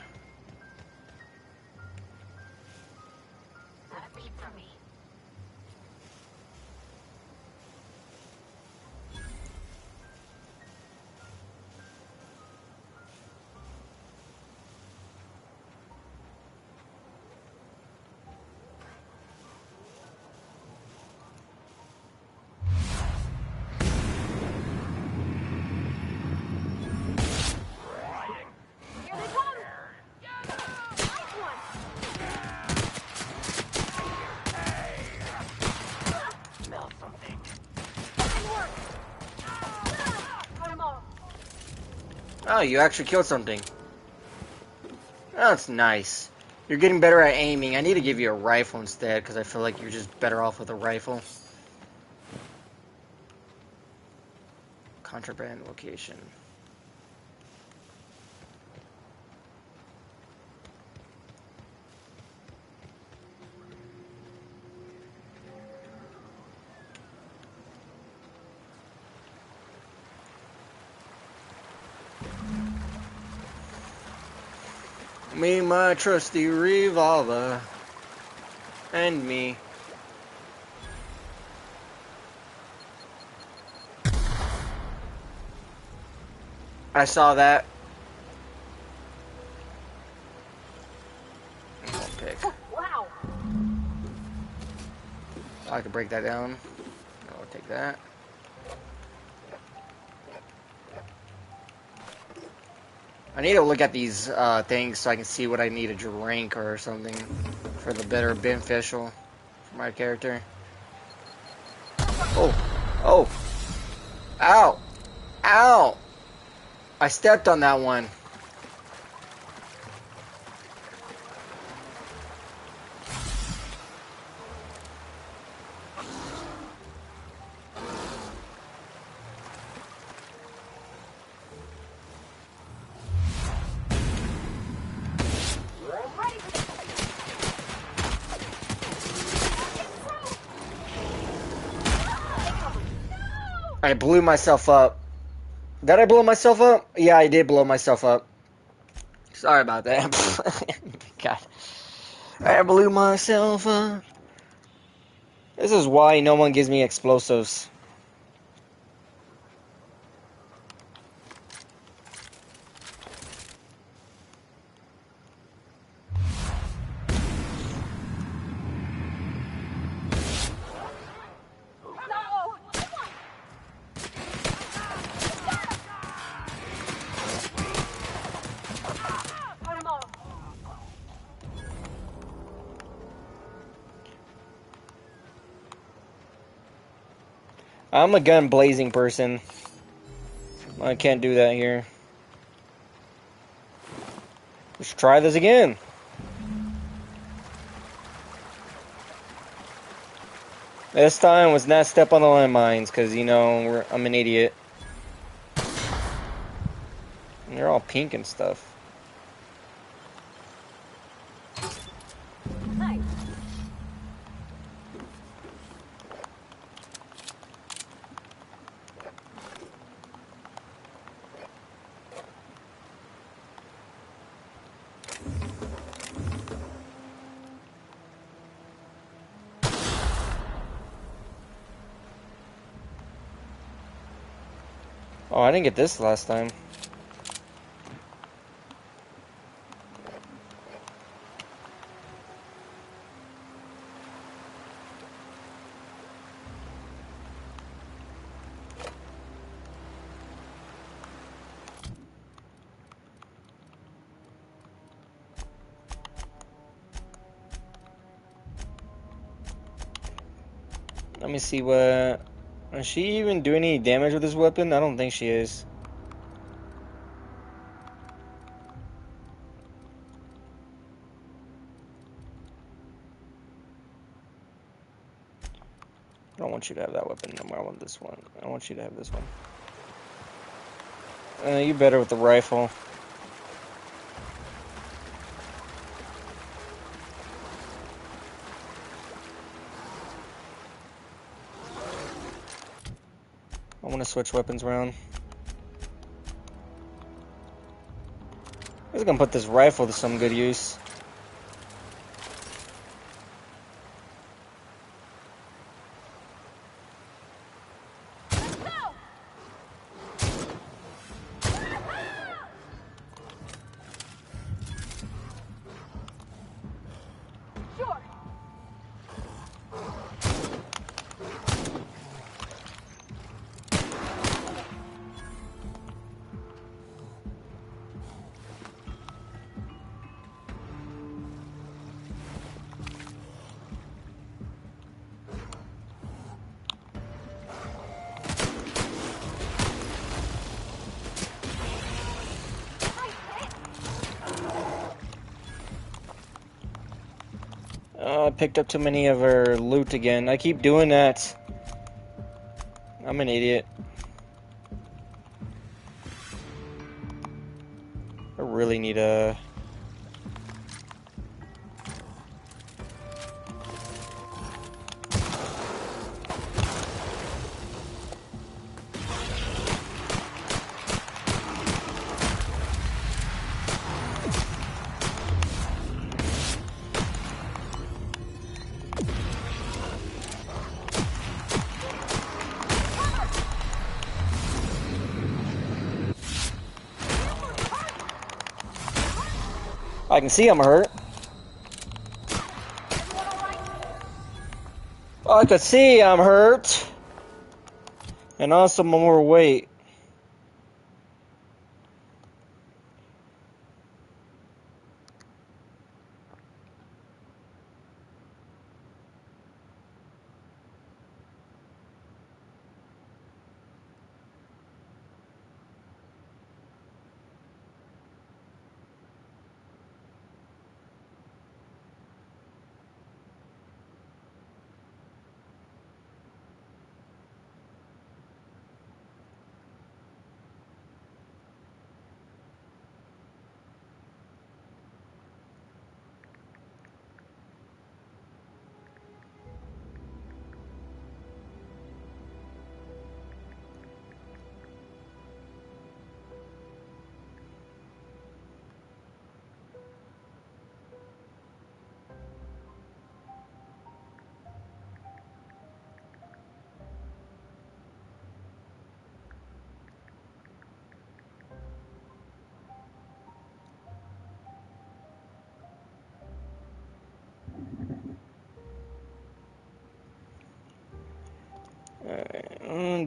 Oh, you actually killed something. That's nice. You're getting better at aiming. I need to give you a rifle instead, because I feel like you're just better off with a rifle. Contraband location. Me, my trusty revolver. And me. I saw that. Pick. Wow. I can break that down. I'll take that. I need to look at these things so I can see what I need to drink or something for the better beneficial for my character. Oh, oh, ow, ow! I stepped on that one. I blew myself up. Did I blow myself up? Yeah, I did blow myself up. Sorry about that. God. I blew myself up. This is why no one gives me explosives. I'm a gun blazing person. I can't do that here. Let's try this again. This time was not step on the landmines because, you know, I'm an idiot. And they're all pink and stuff. Hi. Oh, I didn't get this last time. Let me see what... Is she even doing any damage with this weapon? I don't think she is. I don't want you to have that weapon no more. I want this one. I want you to have this one. You better with the rifle. I want to switch weapons around. I was gonna put this rifle to some good use. I picked up too many of her loot again. I keep doing that. I'm an idiot. I really need a... I can see I'm hurt. Oh, I could see I'm hurt. And also more weight.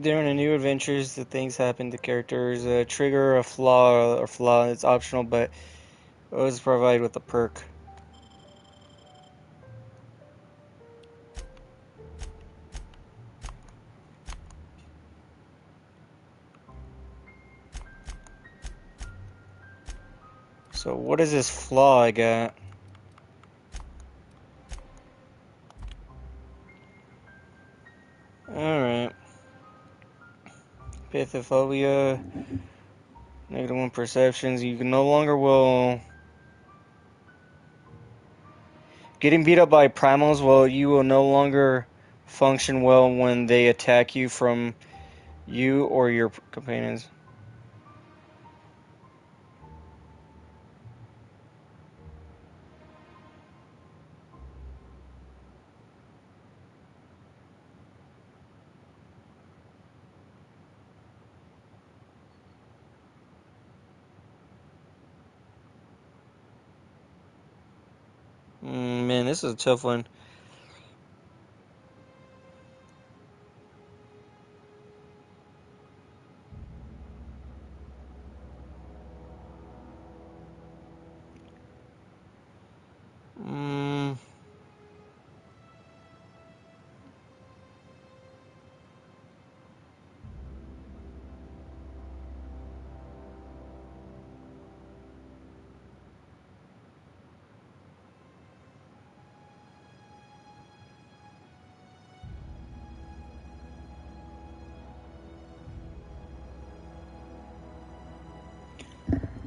During the new adventures, the things happen to characters. Trigger a flaw or flaw. It's optional, but always provide with a perk. So what is this flaw I got? Alright. Pithophobia. -1 perceptions. You can no longer will... Getting beat up by primals, well, you will no longer function well when they attack you from you or your companions. Man, this is a tough one. Mm,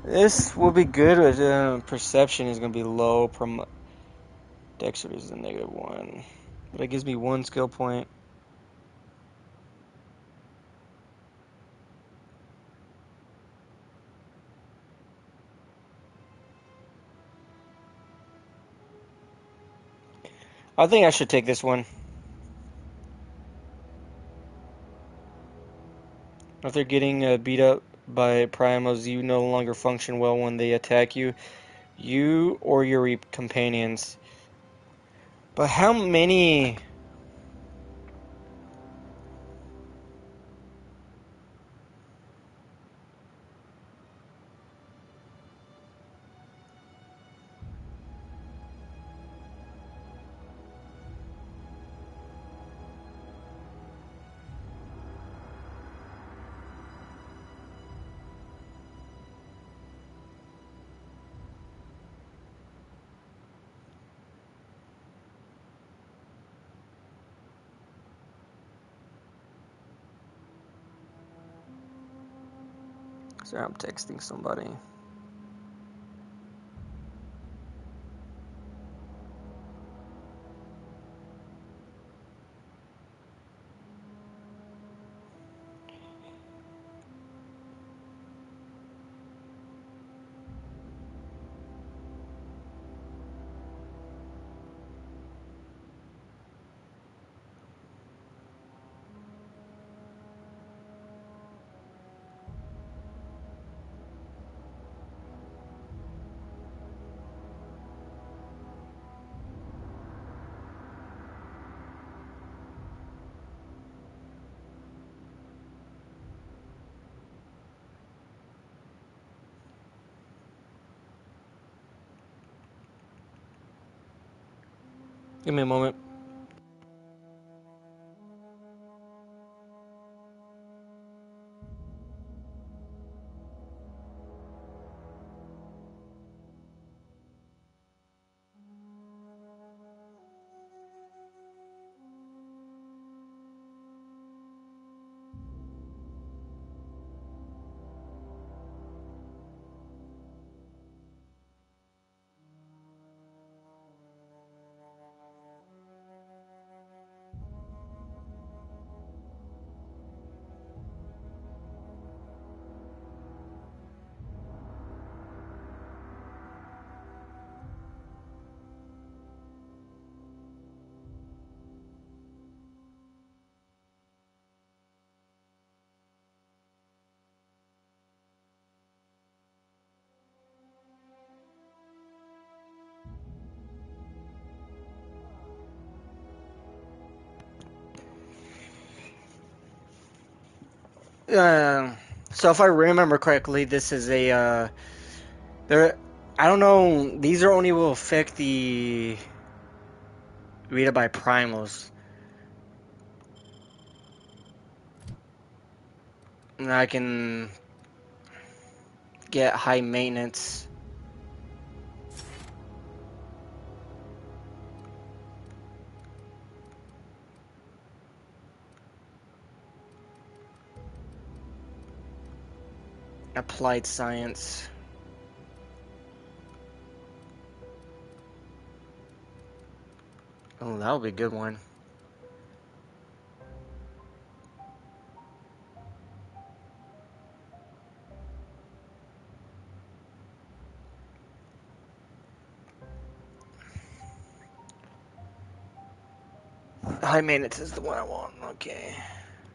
this will be good, but perception is going to be low. Dexterity is a -1. But it gives me 1 skill point. I think I should take this one. After getting beat up by primals, you no longer function well when they attack you. You or your companions. But how many... Sorry, I'm texting somebody. Give me a moment. Uh, so if I remember correctly, this is a there. I don't know. These are only will affect the Rita by primals. And I can get high maintenance. Applied science. Oh, that would be a good one. High maintenance is the one I want. Okay.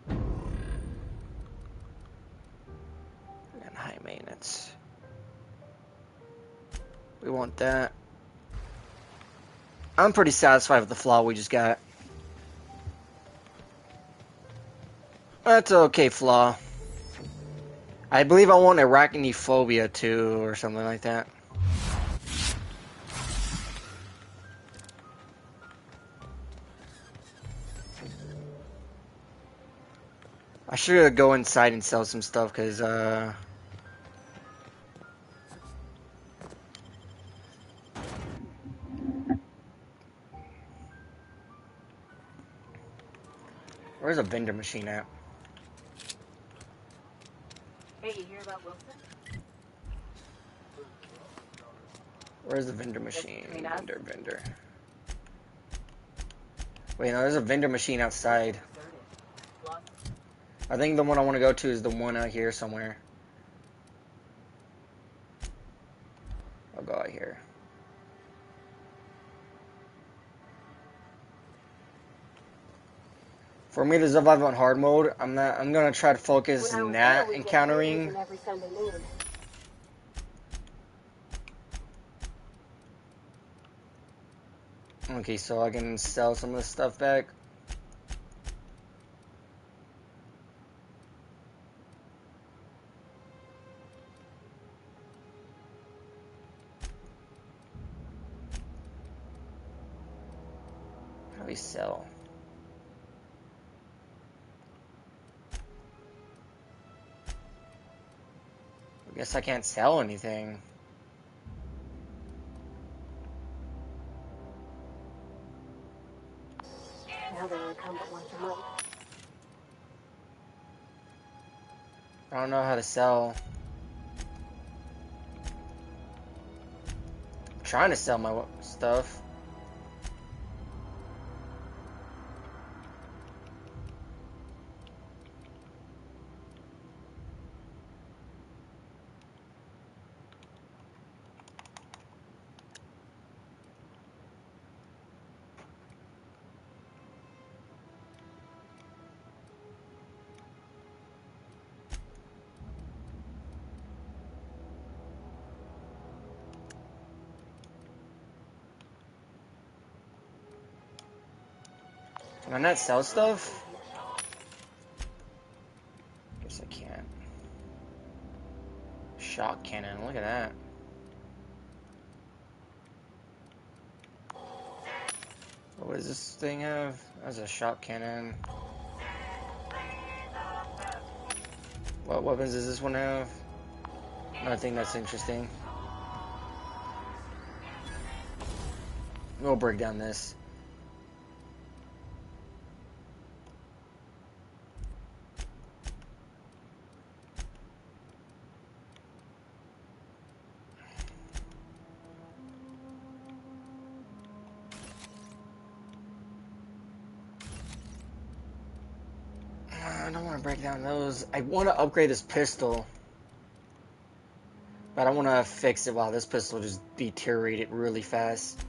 And high maintenance. We want that. I'm pretty satisfied with the flaw we just got. That's an okay flaw. I believe I want arachnophobia too, or something like that. I should go inside and sell some stuff, because, where's a vendor machine at? Hey, you hear about Wilson? Where's the vendor Just machine? between us. Vendor. Wait, no, there's a vendor machine outside. I think the one I want to go to is the one out here somewhere. I'll go out here. For me to survive on hard mode, I'm gonna try to focus When I on was there, that we'd get encountering. television every Sunday noon. Okay, so I can sell some of this stuff back. How do we sell? I guess I can't sell anything. Now they only come but once a month. I don't know how to sell. I'm trying to sell my stuff. Can I not sell stuff? Guess I can't. Shock cannon, look at that. What does this thing have? That's a shot cannon. What weapons does this one have? Nothing that's interesting. We'll break down this. I don't want to break down those. I want to upgrade this pistol. But I want to fix it while this pistol just deteriorated really fast.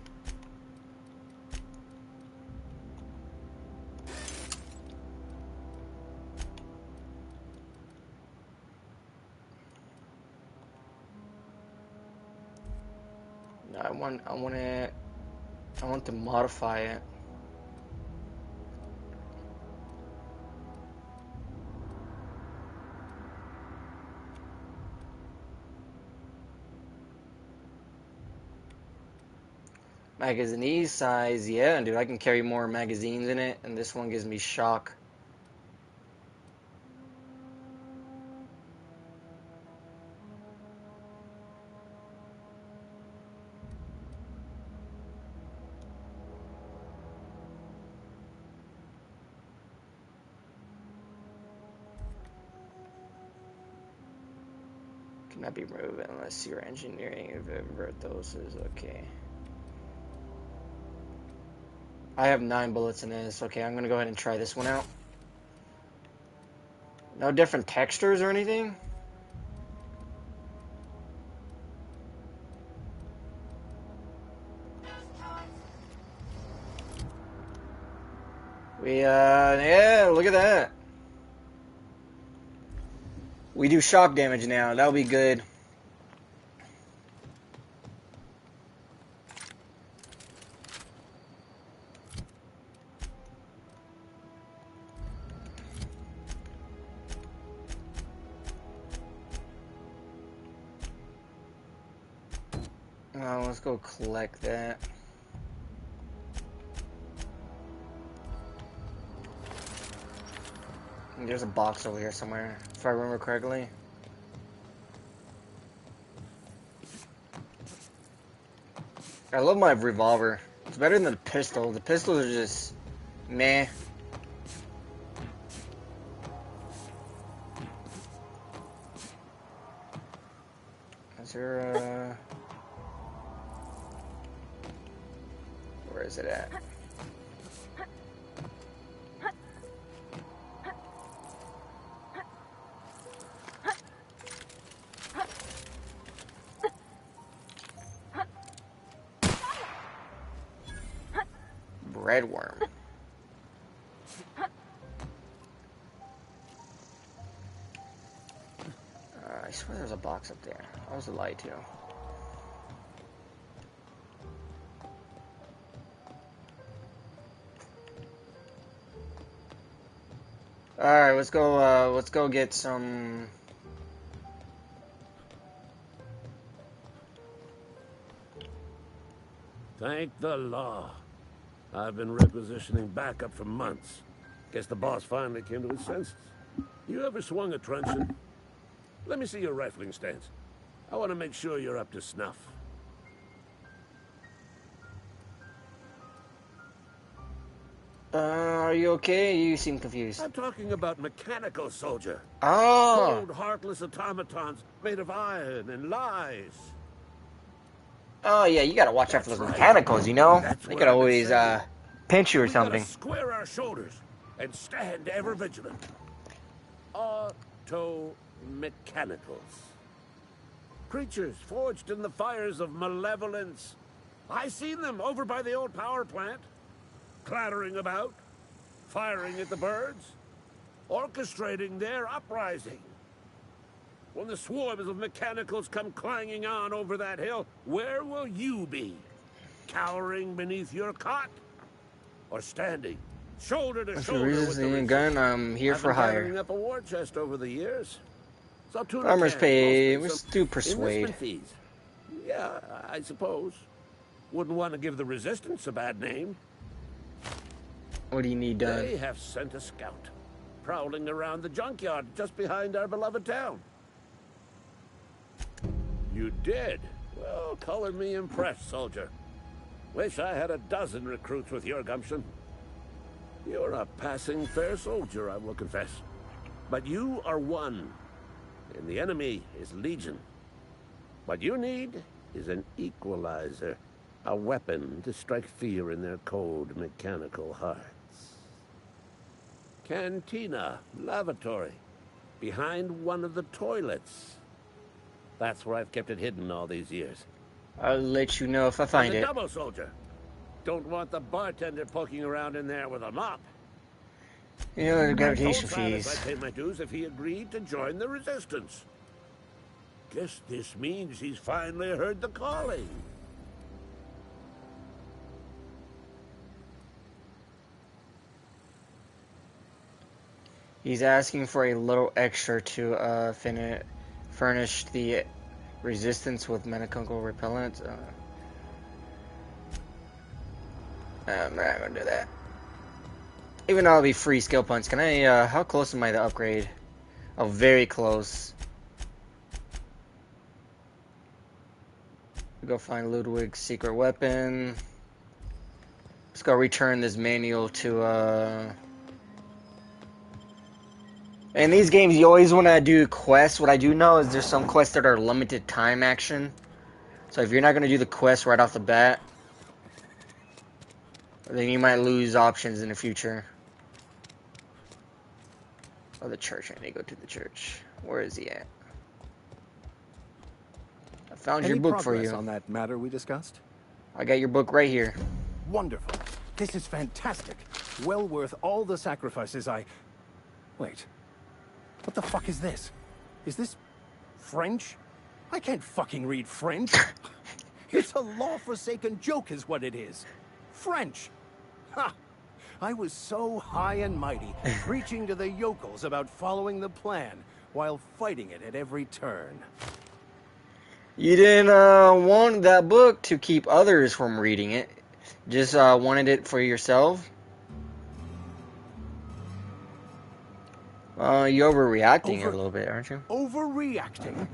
No, I want to modify it. Magazine size, yeah, dude, I can carry more magazines in it, and this one gives me shock. Cannot be removed unless your engineering invert those is okay. I have 9 bullets in this. Okay, I'm gonna go ahead and try this one out. No different textures or anything? Yeah, look at that. We do shock damage now. That'll be good. Let's go collect that. There's a box over here somewhere, if I remember correctly. I love my revolver. It's better than the pistol. The pistols are just meh. Is there where is it at? Breadworm. I swear there's a box up there. I was lied to. Alright, let's go get some. Thank the law. I've been requisitioning backup for months. Guess the boss finally came to his senses. You ever swung a truncheon? Let me see your rifling stance. I want to make sure you're up to snuff. Are you okay? You seem confused. I'm talking about mechanical soldier. Oh! Cold, heartless automatons made of iron and lies. Oh yeah, you gotta watch out for those mechanicals, you know? They could always pinch you or We something. gotta square our shoulders and stand ever vigilant. Auto-mechanicals. Creatures forged in the fires of malevolence. I seen them over by the old power plant. Clattering about, firing at the birds, orchestrating their uprising. When the swarms of mechanicals come clanging on over that hill, where will you be? Cowering beneath your cot? Or standing, shoulder to If shoulder you're with the resisting a gun, I'm here for I've been hire. gathering up a war chest over the years. So tuna Farmers cans, pay. mostly Let's some do persuade. enlistment fees. Yeah, I suppose. Wouldn't want to give the resistance a bad name. What do you need done? They have sent a scout, prowling around the junkyard just behind our beloved town. You did? Well, color me impressed, soldier. Wish I had a dozen recruits with your gumption. You're a passing fair soldier, I will confess. But you are one, and the enemy is legion. What you need is an equalizer, a weapon to strike fear in their cold, mechanical hearts. Cantina, lavatory, behind one of the toilets. That's where I've kept it hidden all these years. I'll let you know if I find And it. a double soldier. Don't want the bartender poking around in there with a mop. You know, the I gravitation told Silas fees. I'd pay my dues if he agreed to join the resistance. Guess this means he's finally heard the calling. He's asking for a little extra to furnish the resistance with mechanical repellent. I'm not gonna do that. Even though I'll be free skill points. Can I, how close am I to upgrade? Oh, very close. Go find Ludwig's secret weapon. Let's go return this manual to, in these games, you always want to do quests. What I do know is there's some quests that are limited time action. So if you're not going to do the quest right off the bat, then you might lose options in the future. Oh, the church. I need to go to the church. Where is he at? I found your book for you. On that matter we discussed? I got your book right here. Wonderful. This is fantastic. Well worth all the sacrifices I... Wait. What the fuck is this? Is this French? I can't fucking read French. It's a law-forsaken joke is what it is. French. Ha! I was so high and mighty, preaching to the yokels about following the plan, while fighting it at every turn. You didn't want that book to keep others from reading it. Just wanted it for yourself. You're overreacting a little bit, aren't you? Overreacting?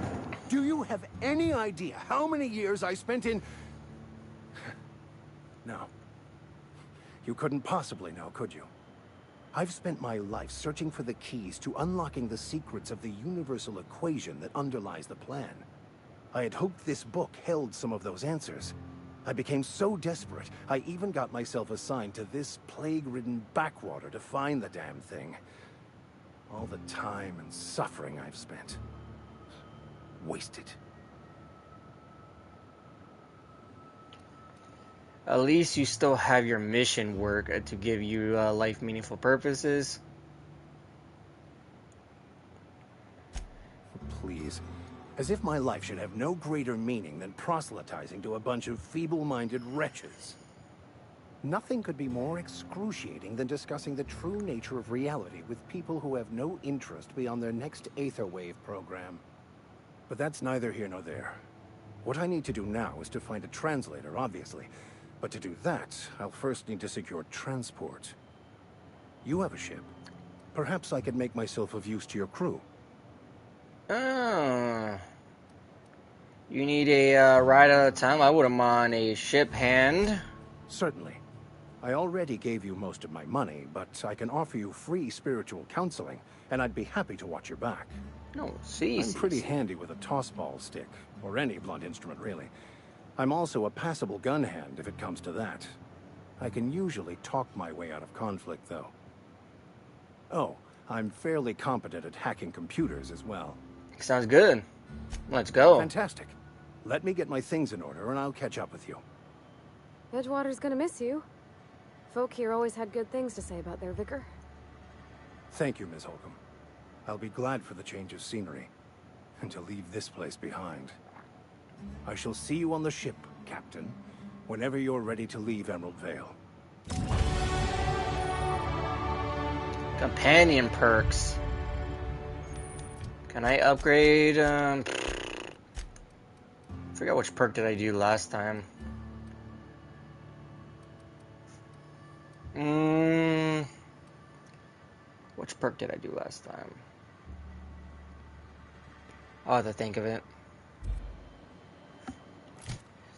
Do you have any idea how many years I spent in... No. You couldn't possibly know, could you? I've spent my life searching for the keys to unlocking the secrets of the universal equation that underlies the plan. I had hoped this book held some of those answers. I became so desperate, I even got myself assigned to this plague-ridden backwater to find the damn thing. All the time and suffering I've spent. Wasted. At least you still have your mission work to give you life meaningful purposes. Please. As if my life should have no greater meaning than proselytizing to a bunch of feeble-minded wretches. Nothing could be more excruciating than discussing the true nature of reality with people who have no interest beyond their next Aetherwave program. But that's neither here nor there. What I need to do now is to find a translator, obviously. But to do that, I'll first need to secure transport. You have a ship. Perhaps I could make myself of use to your crew. Oh. You need a ride at a time? I wouldn't mind a ship hand. Certainly. I already gave you most of my money, but I can offer you free spiritual counseling, and I'd be happy to watch your back. No, see. I'm pretty handy with a toss-ball stick, or any blunt instrument, really. I'm also a passable gun hand, if it comes to that. I can usually talk my way out of conflict, though. Oh, I'm fairly competent at hacking computers as well. Sounds good. Let's go. Fantastic. Let me get my things in order, and I'll catch up with you. Edgewater's gonna miss you. Folk here always had good things to say about their vicar. Thank you, Ms. Holcomb. I'll be glad for the change of scenery, and to leave this place behind. I shall see you on the ship, Captain, whenever you're ready to leave Emerald Vale. Companion perks. Can I upgrade? Forget which perk did I do last time. Which perk did I do last time? Oh, I have to think of it.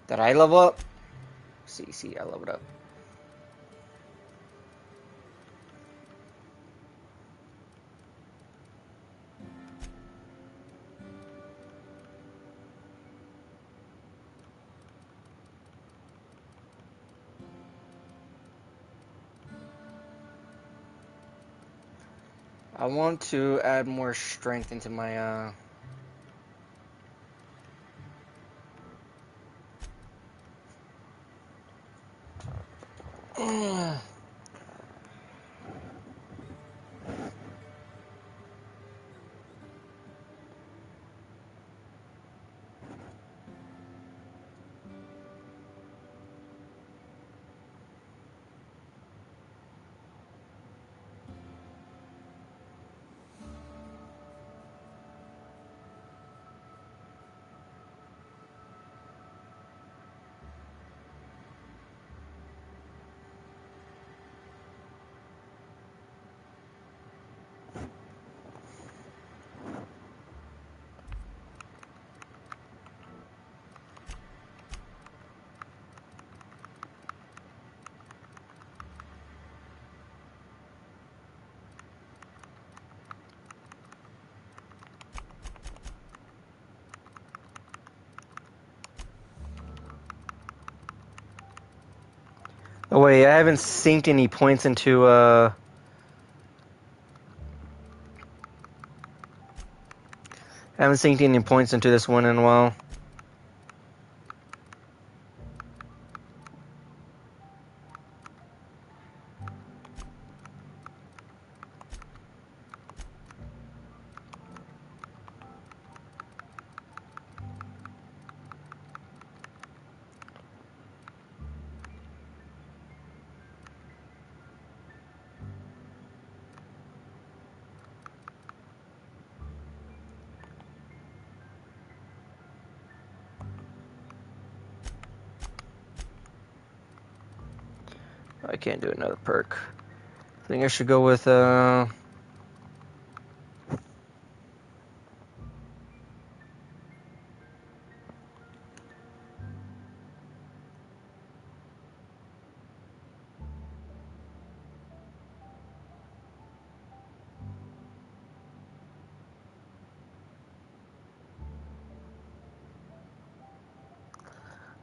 Did I level up? See, I leveled up. I want to add more strength into my Oh wait, I haven't synced any points into I haven't synced any points into this one in a while. I can't do another perk. I think I should go with I'm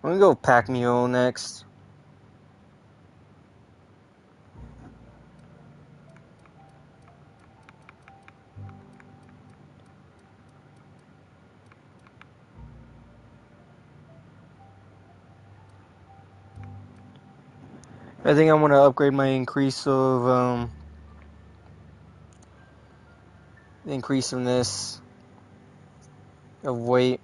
gonna go with Pack Mule next. I think I want to upgrade my increase of increase in this of weight.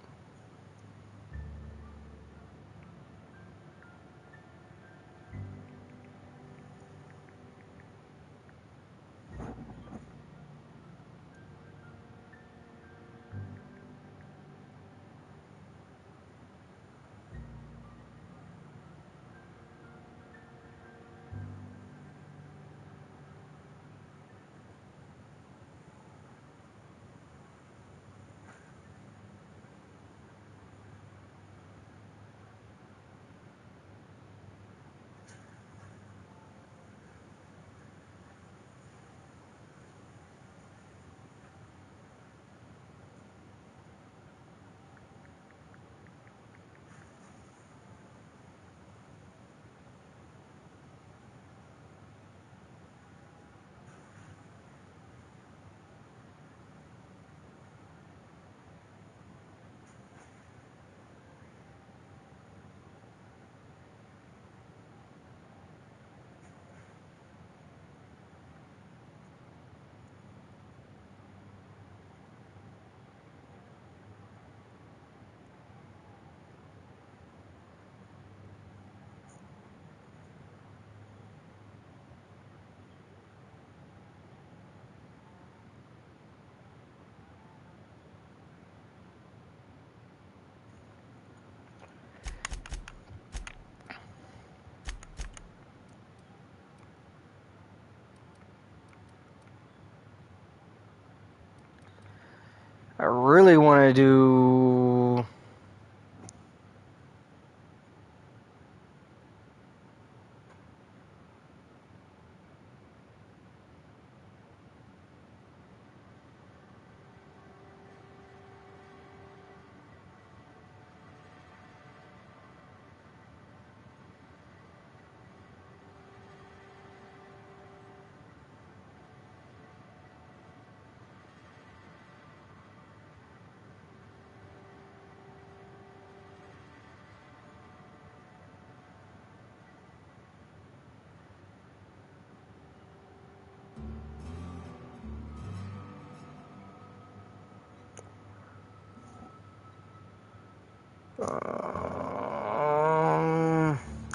I really want to do...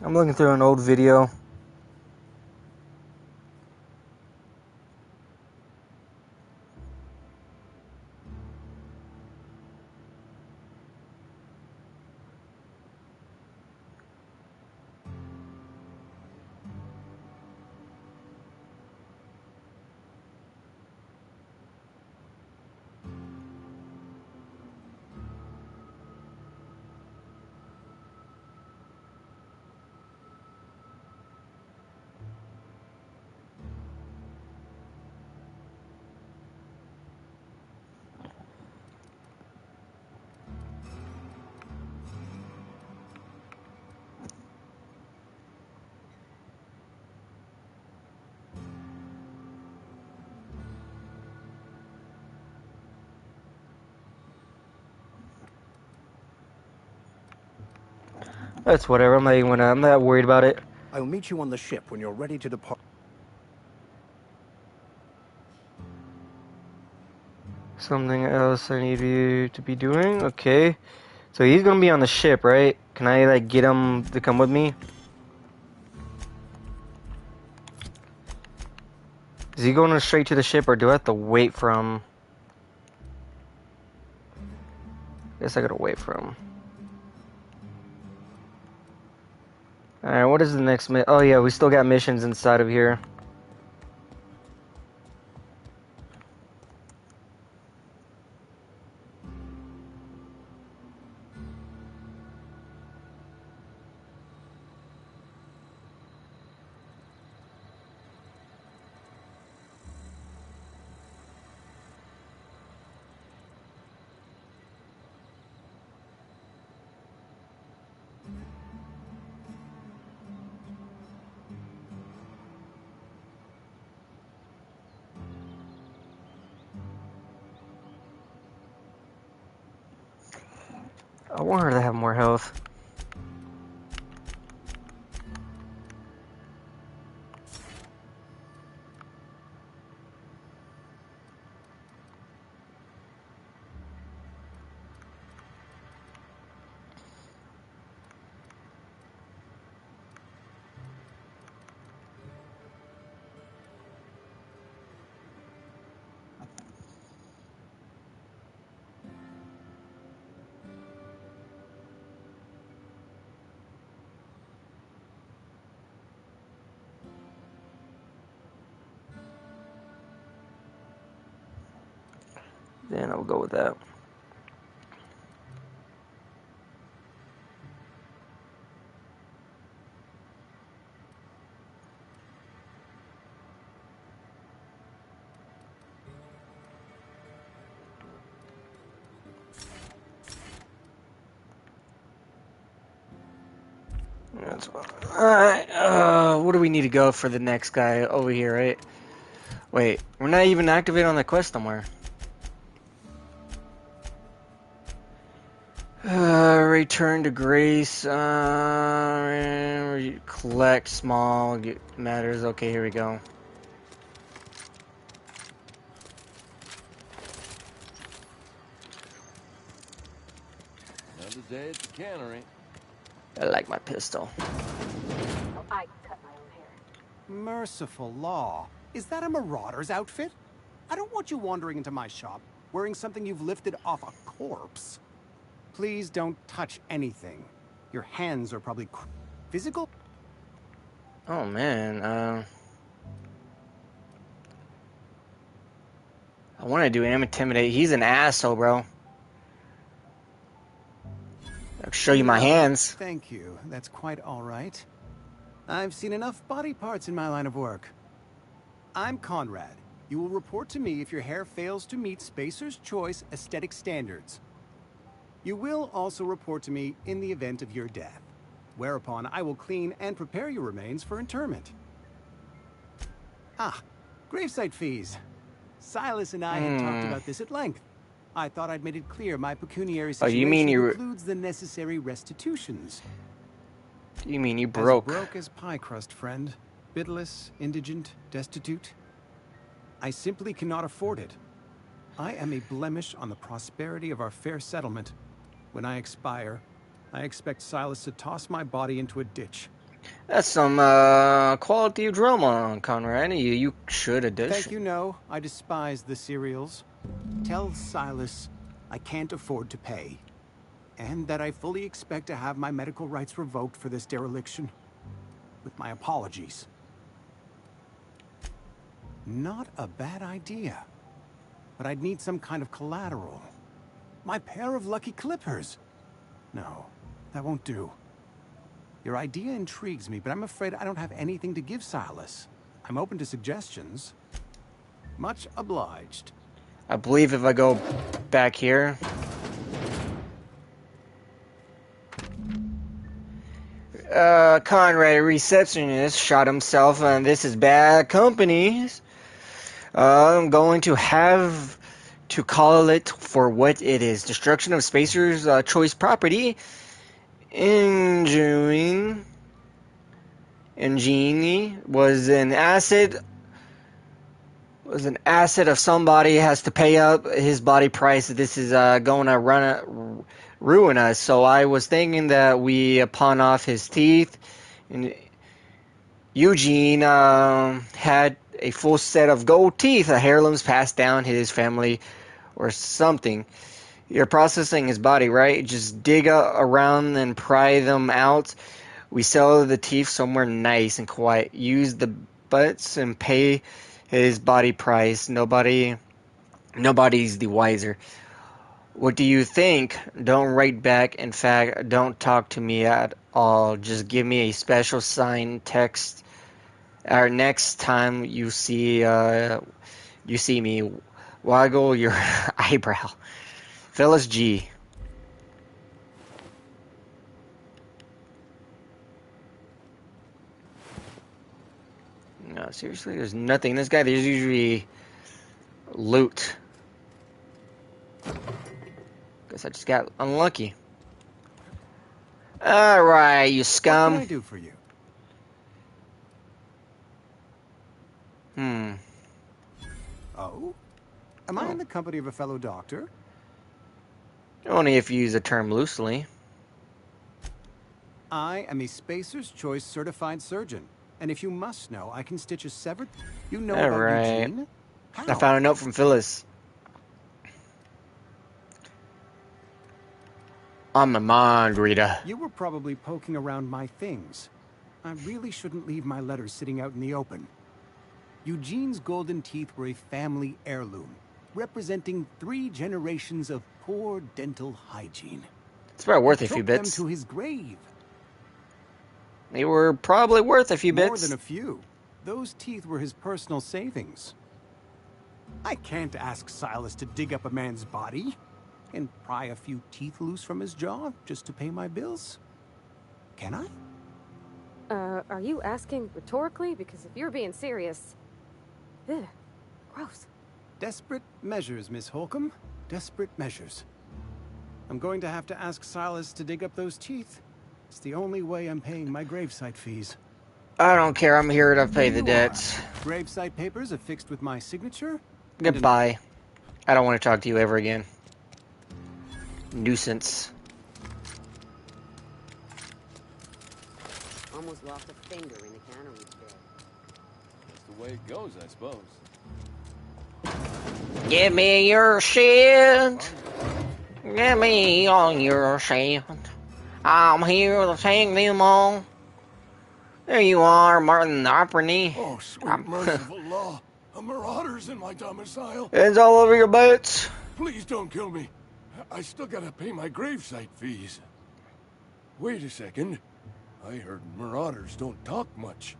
I'm looking through an old video. That's whatever. I'm not worried about it. I'll meet you on the ship when you're ready to depart. Something else I need you to be doing? Okay. So he's gonna be on the ship, right? Can I, like, get him to come with me? Is he going straight to the ship, or do I have to wait for him? Guess I gotta wait for him. Alright, what is the next oh yeah, we still got missions inside of here. I want her to have more health. Then I'll go with that. That's fine. Alright, what do we need to go for the next guy over here, right? Wait, we're not even activated on the quest somewhere. Return to Grace. Collect small matters. Okay, here we go. Another day at the cannery. I like my pistol. I cut my own hair. Merciful law. Is that a marauder's outfit? I don't want you wandering into my shop wearing something you've lifted off a corpse. Please don't touch anything. Your hands are probably physical. Oh man, I want to do him intimidate. He's an asshole, bro. I'll show you my No, hands. thank you. That's quite all right. I've seen enough body parts in my line of work. I'm Conrad. You will report to me if your hair fails to meet Spacer's Choice aesthetic standards. You will also report to me in the event of your death, whereupon I will clean and prepare your remains for interment. Ah, gravesite fees. Silas and I had talked about this at length. I thought I'd made it clear my pecuniary Oh, situation you mean you includes the necessary restitutions. broke? As broke as pie crust, friend. Bitless, indigent, destitute. I simply cannot afford it. I am a blemish on the prosperity of our fair settlement. When I expire, I expect Silas to toss my body into a ditch. That's some quality drama, Conrad. You should audition. Thank you, no. I despise the serials. Tell Silas I can't afford to pay. And that I fully expect to have my medical rights revoked for this dereliction. With my apologies. Not a bad idea. But I'd need some kind of collateral. My pair of lucky clippers. No, that won't do. Your idea intrigues me, but I'm afraid I don't have anything to give Silas. I'm open to suggestions. Much obliged. I believe if I go back here. Conrad, receptionist, shot himself, and this is bad company. I'm going to have to call it for what it is. Destruction of Spacer's choice property. Injuring was an asset of somebody has to pay up his body price. This is going to ruin us. So I was thinking that we pawn off his teeth. And Eugene had a full set of gold teeth, heirlooms passed down his family or something. You're processing his body, right? Just dig around and pry them out. We sell the teeth somewhere nice and quiet. Use the butts and pay his body price. Nobody's the wiser. What do you think? Don't write back. In fact, don't talk to me at all. Just give me a special signed text. Or next time you see me, waggle your eyebrow. Phyllis G. No, seriously, there's nothing. This guy, there's usually loot. Guess I just got unlucky. Alright, you scum. What can I do for you? Oh? Am I in the company of a fellow doctor? Only if you use the term loosely. I am a Spacer's Choice certified surgeon. And if you must know, I can stitch a severed... You know about Eugene? How? I found a note from Phyllis. On my mind, Rita. You were probably poking around my things. I really shouldn't leave my letters sitting out in the open. Eugene's golden teeth were a family heirloom, representing 3 generations of poor dental hygiene. It's probably worth a few bits. Took them to his grave. They were probably worth a few bits. More than a few. Those teeth were his personal savings. I can't ask Silas to dig up a man's body and pry a few teeth loose from his jaw just to pay my bills. Can I? Are you asking rhetorically? Because if you're being serious... Ugh, gross. Desperate measures, Miss Holcomb. Desperate measures. I'm going to have to ask Silas to dig up those teeth. It's the only way I'm paying my gravesite fees. I don't care. I'm here to pay the debts. Gravesite papers affixed with my signature? Goodbye. I don't want to talk to you ever again. Nuisance. Almost lost a finger in the cannery today. That's the way it goes, I suppose. Give me your shit. Give me all your shit. I'm here to take them all. There you are, Martin the Operney. Oh, sweet merciful law. A marauder's in my domicile. Hands all over your butts. Please don't kill me. I still gotta pay my gravesite fees. Wait a second. I heard marauders don't talk much.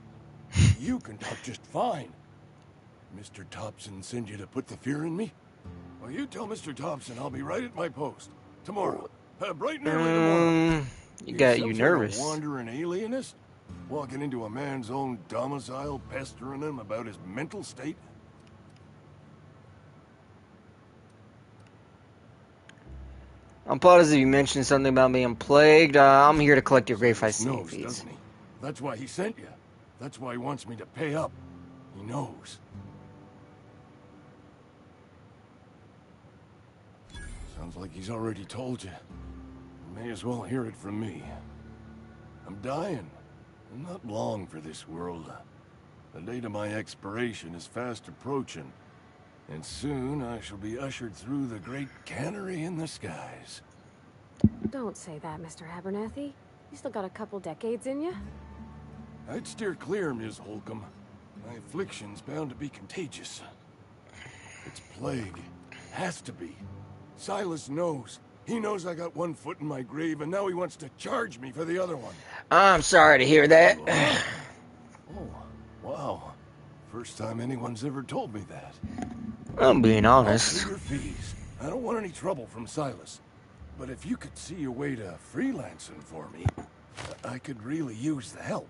You can talk just fine. Mr. Thompson send you to put the fear in me? Well, you tell Mr. Thompson I'll be right at my post. Tomorrow. Bright and early tomorrow. You got you Some nervous. Sort of wandering alienist? Walking into a man's own domicile, pestering him about his mental state? I'm positive you mentioned something about being plagued. I'm here to collect your gravesite Knows, fees. doesn't he? That's why he sent you. That's why he wants me to pay up. He knows. Sounds like he's already told you. May as well hear it from me. I'm dying. I'm not long for this world. The date of my expiration is fast approaching. And soon I shall be ushered through the great cannery in the skies. Don't say that, Mr. Abernathy. You still got a couple decades in you. I'd steer clear, Ms. Holcomb. My affliction's bound to be contagious. It's plague. Has to be. Silas knows. He knows I got one foot in my grave, and now he wants to charge me for the other one. I'm sorry to hear that. Oh, wow. First time anyone's ever told me that. I'm being I'll honest. pay your fees. I don't want any trouble from Silas. But if you could see your way to freelancing for me, I could really use the help.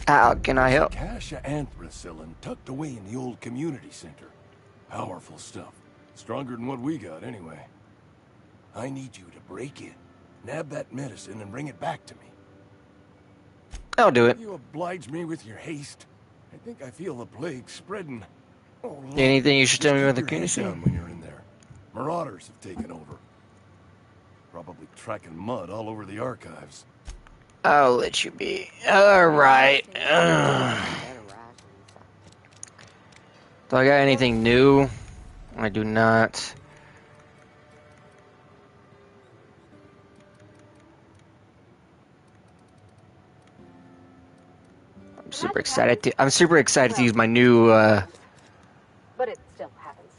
How can I help? Cache of anthracillin tucked away in the old community center. Powerful stuff. Stronger than what we got, anyway. I need you to break in, nab that medicine, and bring it back to me. I'll do it. You oblige me with your haste. I think I feel the plague spreading. Oh, Lord. Anything you should tell me Just about the keep your head community? down when you're in there. Marauders have taken over. Probably tracking mud all over the archives. I'll let you be. Alright. Do I got anything new? I do not. I'm super excited to use my new But it still happens.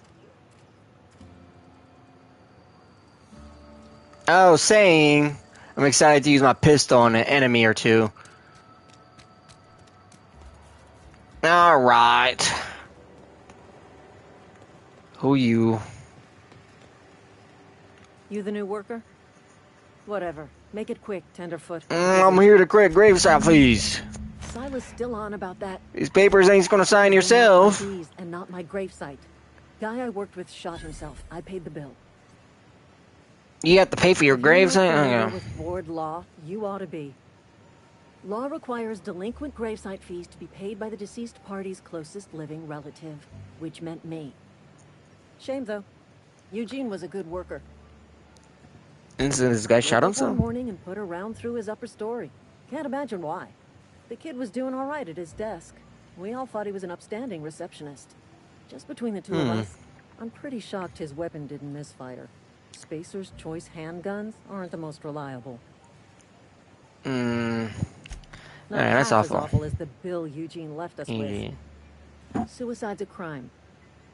oh, saying I'm excited to use my pistol on an enemy or two. Alright. Who you? You the new worker? Whatever. Make it quick, Tenderfoot. I'm here to collect gravesite fees. Silas still on about that. These papers ain't gonna sign yourself. And not my gravesite. Guy I worked with shot himself. I paid the bill. You have to pay for your gravesite? Familiar Okay. with board law, you ought to be. Law requires delinquent gravesite fees to be paid by the deceased party's closest living relative, which meant me. Shame though. Eugene was a good worker. And so this guy shot Woke up one himself? morning and put a round through his upper story. Can't imagine why. The kid was doing all right at his desk. We all thought he was an upstanding receptionist. Just between the two of us, I'm pretty shocked his weapon didn't misfire. Spacer's Choice handguns aren't the most reliable. Alright, Not that's half as awful. awful as the bill Eugene left us Eugene. with. Suicide's a crime.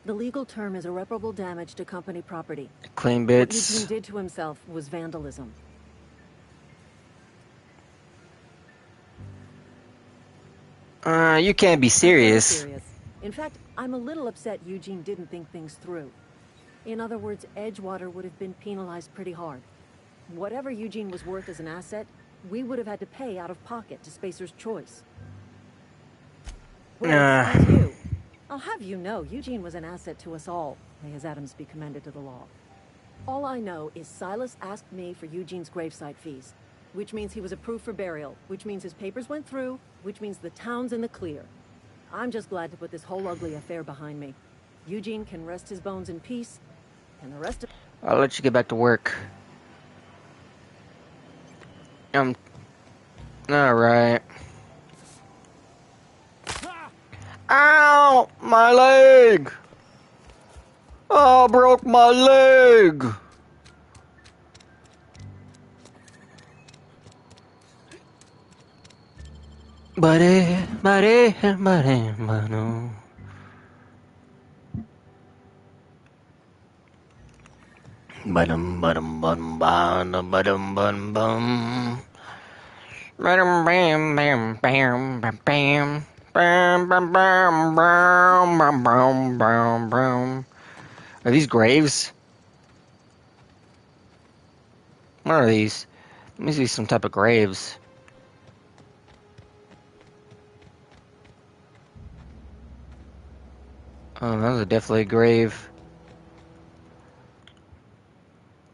The legal term is irreparable damage to company property. Clean What bits. Eugene did to himself was vandalism. You can't be I'm serious. serious. In fact, I'm a little upset Eugene didn't think things through. In other words, Edgewater would have been penalized pretty hard. Whatever Eugene was worth as an asset, we would have had to pay out of pocket to Spacer's Choice. Well, excuse you. I'll have you know, Eugene was an asset to us all. May his atoms be commended to the law. All I know is Silas asked me for Eugene's gravesite fees, which means he was approved for burial, which means his papers went through, which means the town's in the clear. I'm just glad to put this whole ugly affair behind me. Eugene can rest his bones in peace, and the rest of... I'll let you get back to work. Alright. Ow! My leg! Oh, I broke my leg! Buddy. Ba-dum, ba-dum, bum, ba-dum, ba-dum, bum, bum. Ba-dum, bam, bam, bam, bam, bam. Bam, bam, bam, bam, bam, bam, bam, bam. Are these graves? What are these? Let me see some type of graves. Oh, that was definitely a grave.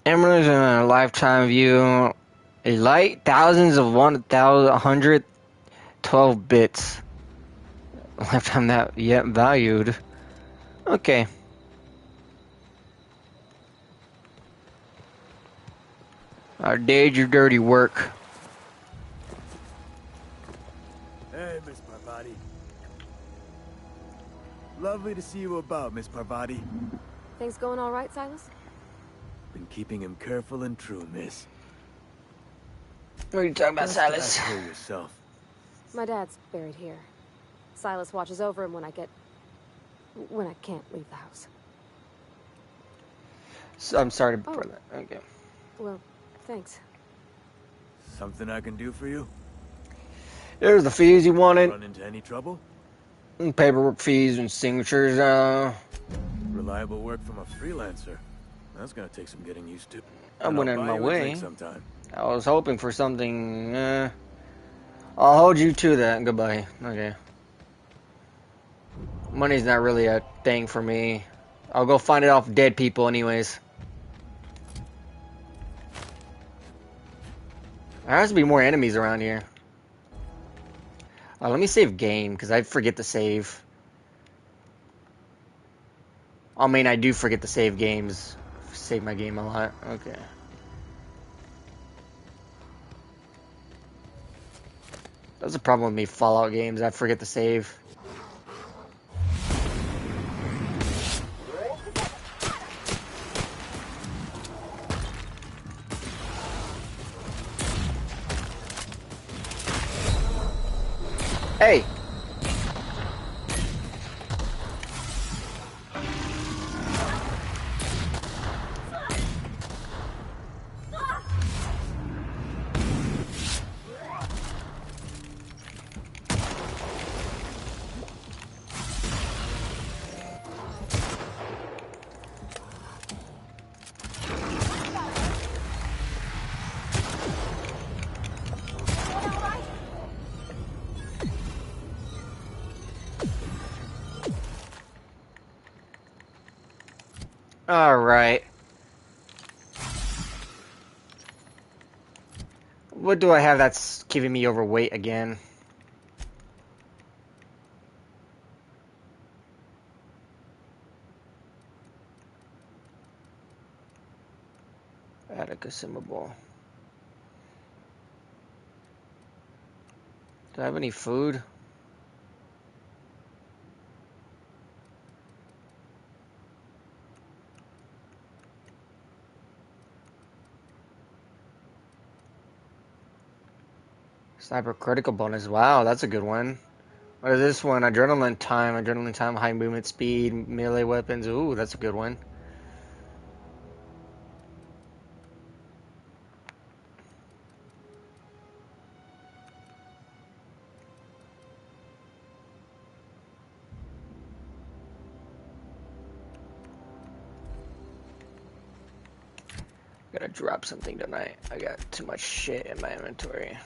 Emeralds in a lifetime view. A light, thousands of 1,112 bits. Lifetime that yet valued. Okay. I did your dirty work. Hey, Miss Parvati. Lovely to see you about, Miss Parvati. Things going all right, Silas? Been keeping him careful and true, miss. What are you talking about, Best to Silas? ask her yourself. My dad's buried here. Silas watches over him when I can't leave the house. So, I'm sorry to Oh. brother. Okay. Well, thanks. Something I can do for you? There's the fees you wanted. Run into any trouble? Paperwork fees and signatures. Reliable work from a freelancer. That's gonna take some getting used to. I And went I'll in buy my you a drink way. sometime. I was hoping for something. I'll hold you to that. Goodbye. Okay. Money's not really a thing for me. I'll go find it off dead people anyways. There has to be more enemies around here. Let me save game, because I forget to save. I mean, I do forget to save games. Save my game a lot. Okay. That's a problem with me Fallout games. I forget to save. Hey! Alright. What do I have that's keeping me overweight again? Add a consumable. Do I have any food? Sniper critical bonus. Wow, that's a good one. What is this one? Adrenaline time, high movement speed, melee weapons. Ooh, that's a good one. Gotta drop something tonight. I got too much shit in my inventory.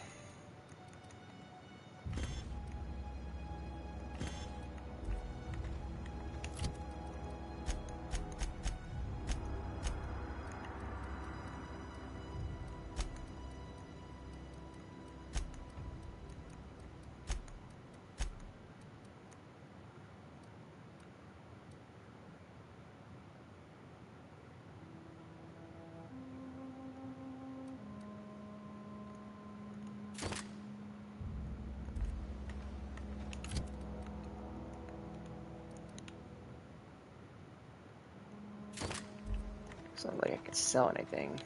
It's not like I can sell anything.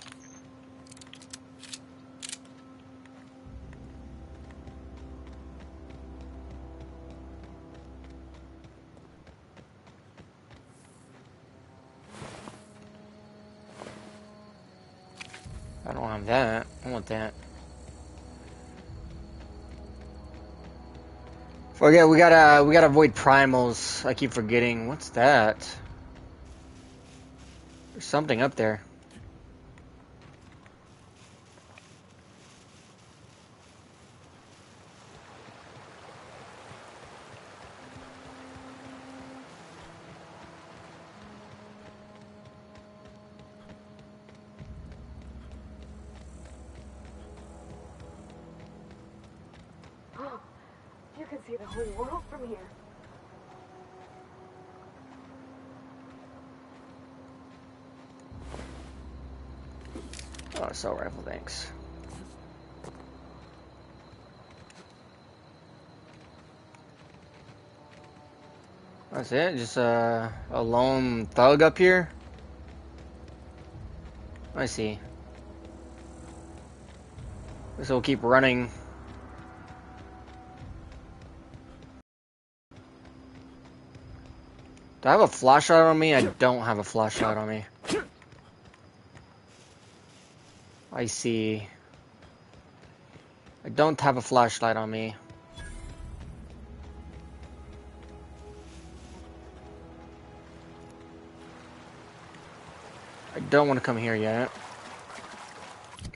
don't have that. I want that. Forget, we gotta avoid primals. I keep forgetting. What's that? There's something up there. Oh, you can see the whole world from here. Oh, assault rifle, thanks. That's it? Just a lone thug up here? I see. Guess we'll keep running. Do I have a flashlight on me? I don't have a flashlight on me. I see. I don't have a flashlight on me. I don't want to come here yet.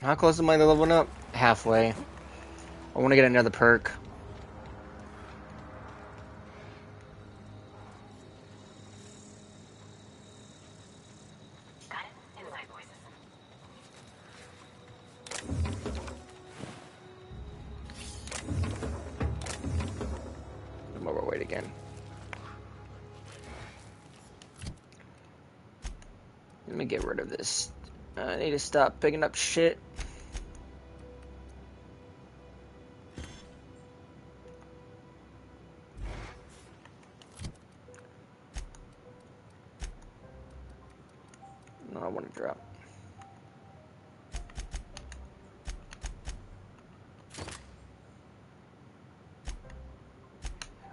How close am I to leveling up? Halfway. I want to get another perk. Got it? Inside voices. I'm overweight again. Let me get rid of this. I need to stop picking up shit. No, I want to drop.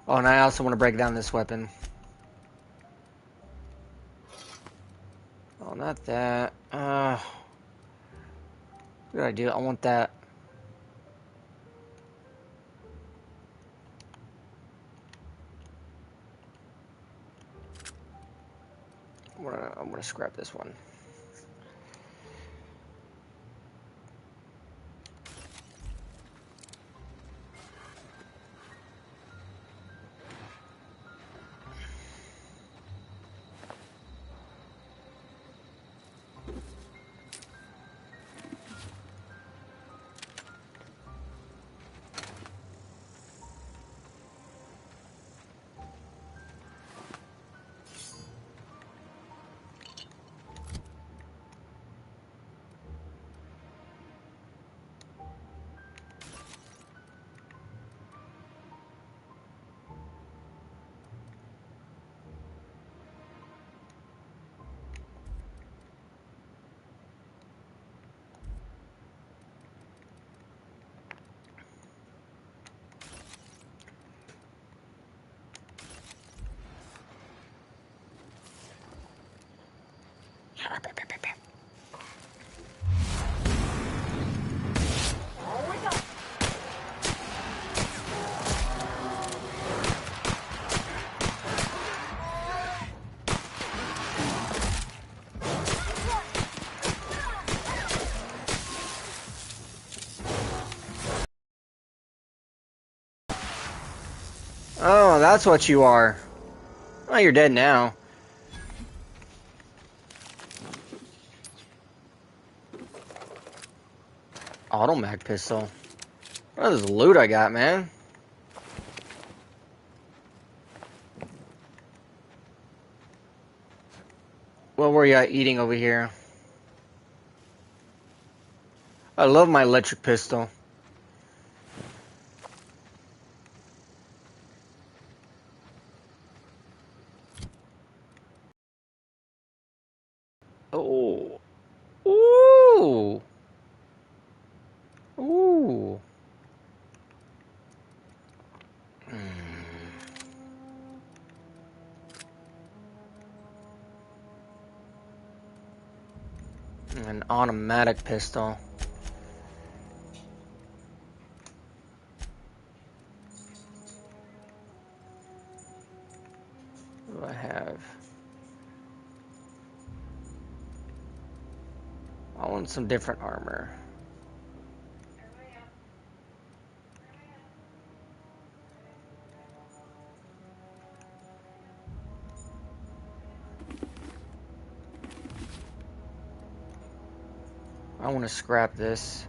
Oh, and I also want to break down this weapon. Oh, not that. What did I do? I want that. I'm gonna scrap this one. Oh, that's what you are. Oh, you're dead now. Automatic pistol. What is this loot I got, man? What were you eating over here? I love my electric pistol. Oh. Ooh. Ooh. An automatic pistol. I want some different armor. I want to scrap this.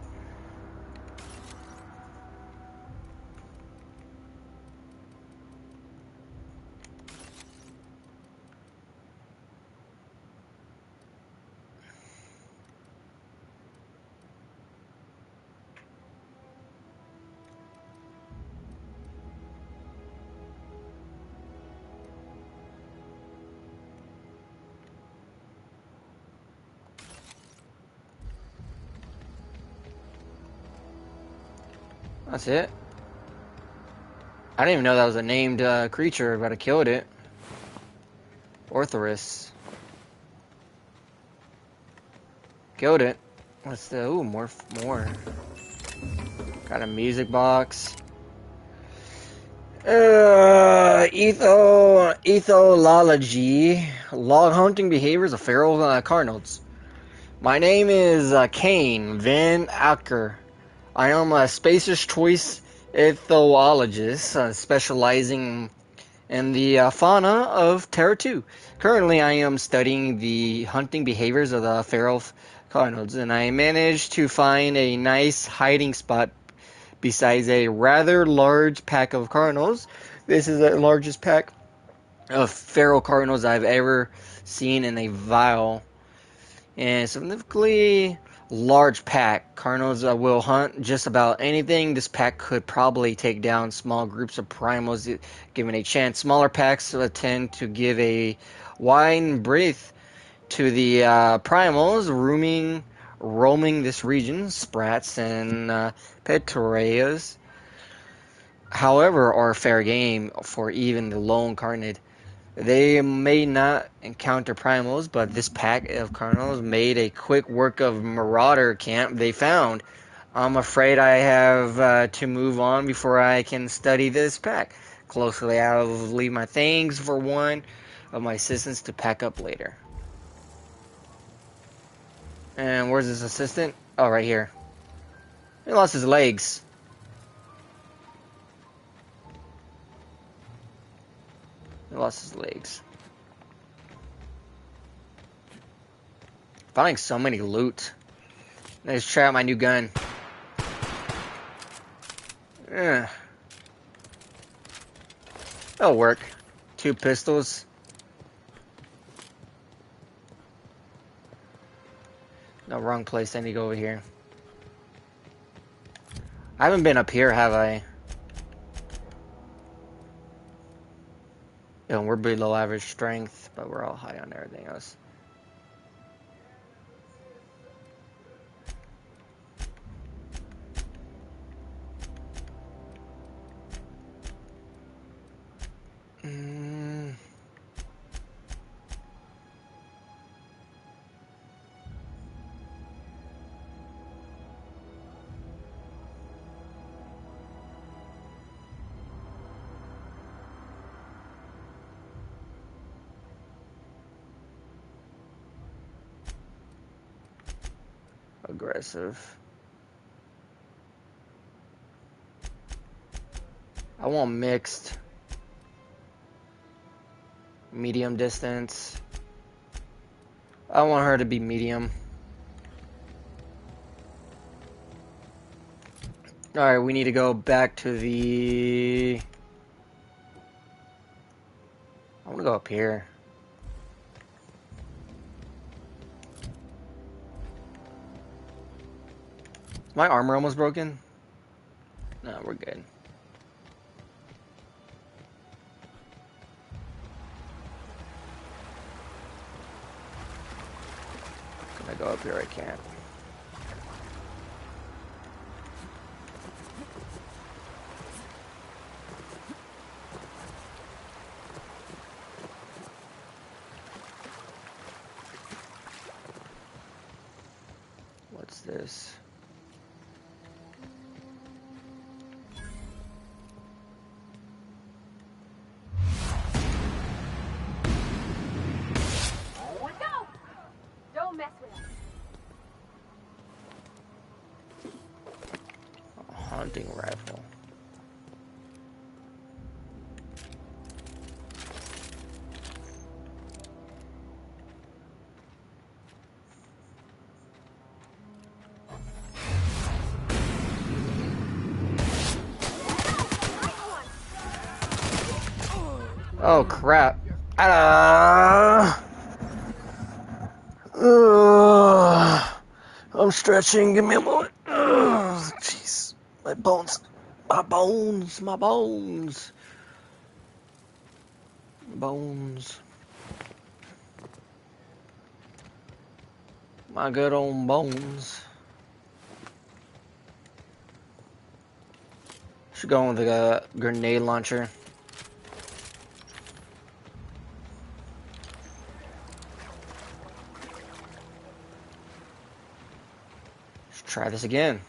That's it. I didn't even know that was a named creature, but I killed it. Orthoris. Killed it. What's the... Ooh, more. Got a music box. Ethology. Log hunting behaviors of feral cardinals. My name is Kane Van Acker. I am a Spacer's Choice ethologist, specializing in the fauna of Terra 2. Currently, I am studying the hunting behaviors of the feral cardinals, and I managed to find a nice hiding spot besides a rather large pack of cardinals. This is the largest pack of feral cardinals I've ever seen in a vial. And significantly large pack. Cardinals will hunt just about anything. This pack could probably take down small groups of primals given a chance. Smaller packs tend to give a wide breadth to the primals roaming this region. Sprats and Petorias, however, are fair game for even the lone carnid. They may not encounter primals, but this pack of cardinals made a quick work of marauder camp they found. I'm afraid I have to move on before I can study this pack closely. I'll leave my things for one of my assistants to pack up later. And where's his assistant? Oh, right here. He lost his legs. He lost his legs. Finding so many loot. Let's try out my new gun. That'll work. 2 pistols. No, wrong place. I need to go over here. I haven't been up here, have I? You know, we're below average strength, but we're all high on everything else. Aggressive. I want mixed. Medium distance. I want her to be medium. Alright, we need to go back to the... I want to go up here. Is my armor almost broken? No, we're good. Can I go up here? I can't. What's this? Go! Don't mess with us. Hunting rifle. Oh crap. I'm stretching. Give me a moment. Jeez. My bones. My bones. My bones. Bones. My good old bones. Should go with a grenade launcher. Let's try this again.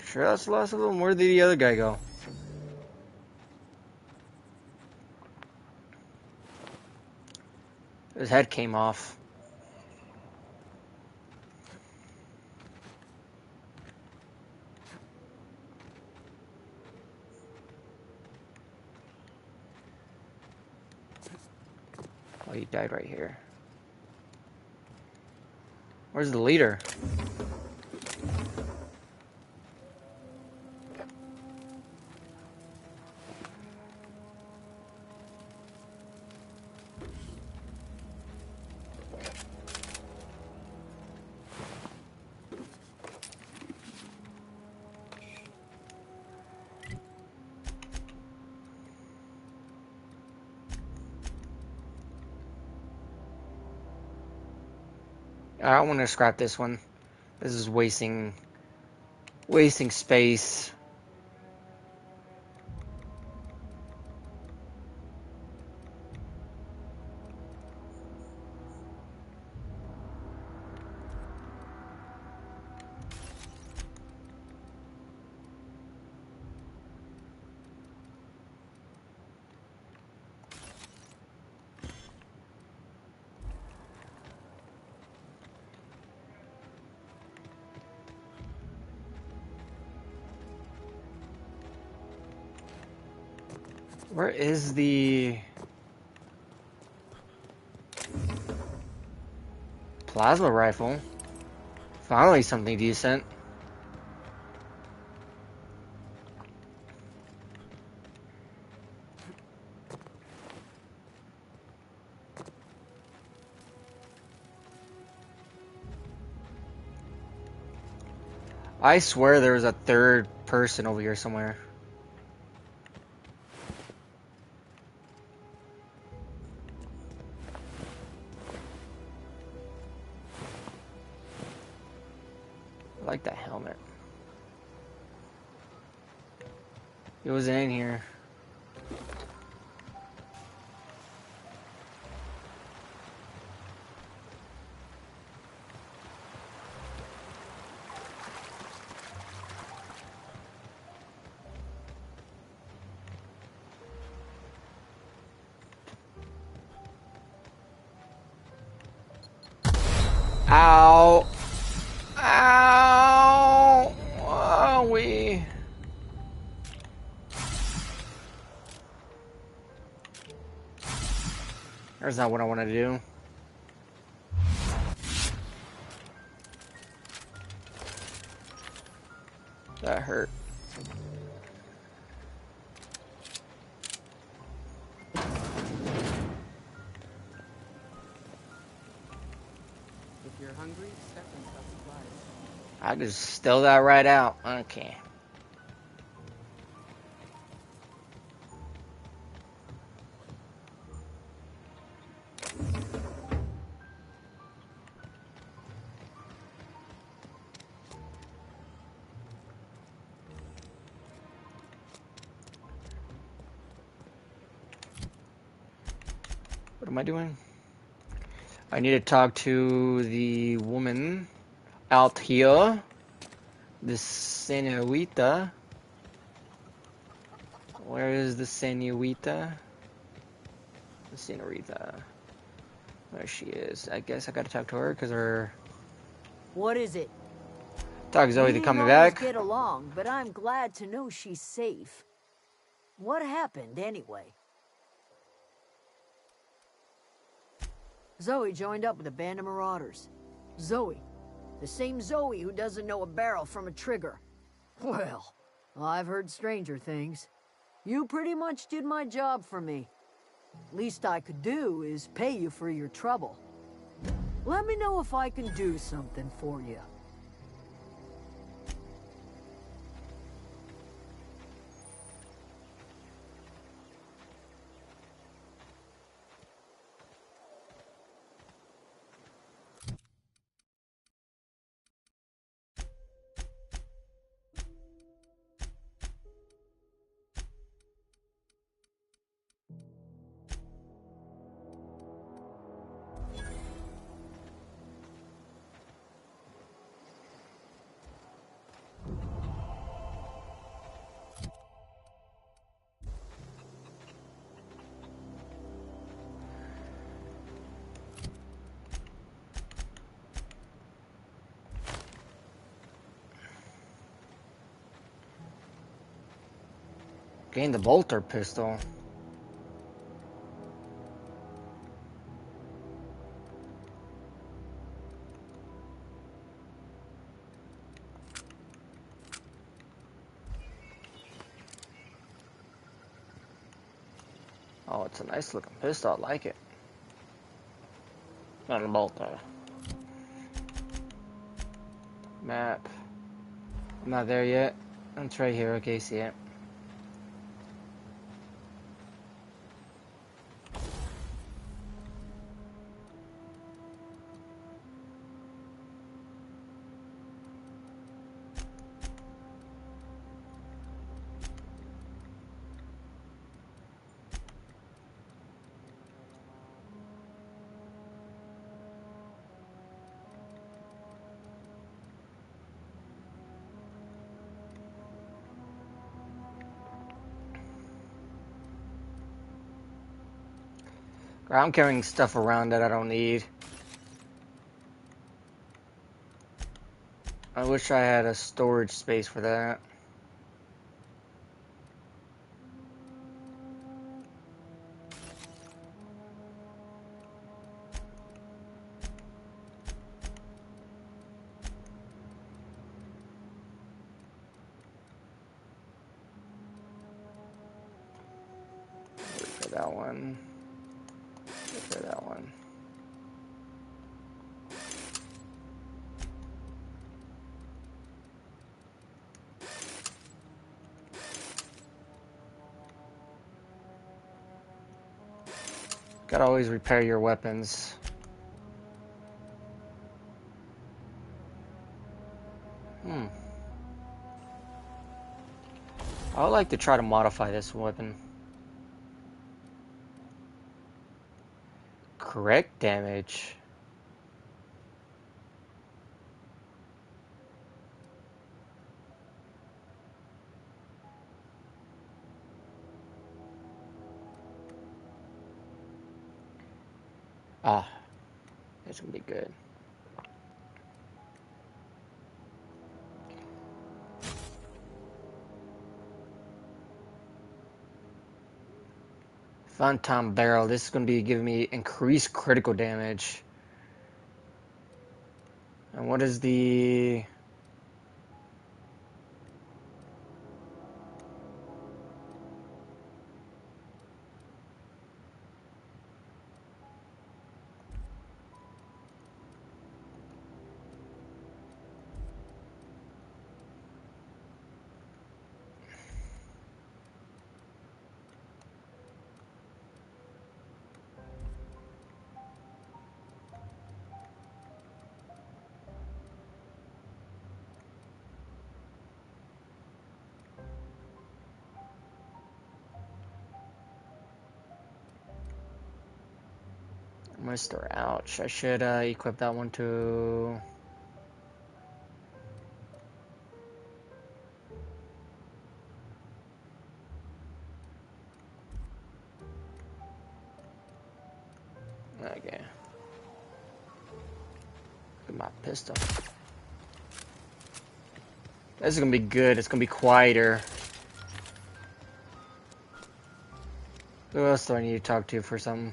Sure, that's the last of them. Where did the other guy go? His head came off. Oh, he died right here. Where's the leader? I want to scrap this one. This is wasting space. Where is the plasma rifle? Finally something decent. I swear there was a third person over here somewhere. I like that helmet. It wasn't in here. Ow! Ow! Owie! That's not what I want to do. you're hungry, Stefan's got supplies. I just steal that right out. Okay. What am I doing? I need to talk to the woman out here. The senorita. Where is the senorita? The senorita. There she is. I guess I gotta talk to her because her What is it? dog We Zoe to didn't coming always back. get along, but I'm glad to know she's safe. What happened, anyway? Zoe joined up with a band of marauders. Zoe. The same Zoe who doesn't know a barrel from a trigger. Well, I've heard stranger things. You pretty much did my job for me. Least I could do is pay you for your trouble. Let me know if I can do something for you. Gain the bolter pistol. Oh, it's a nice looking pistol. I like it. Not a bolter. Map. I'm not there yet. It's right here. Okay, see it. I'm carrying stuff around that I don't need. I wish I had a storage space for that. Wait for that one. Wait for that one. Gotta always repair your weapons. I would like to try to modify this weapon. Correct damage. Ah, that's gonna be good. Phantom barrel. This is gonna be giving me increased critical damage. And what is the... Mr. Ouch. I should equip that one too. Okay. Look at my pistol. This is gonna be good. It's gonna be quieter. Who else do I need to talk to for something?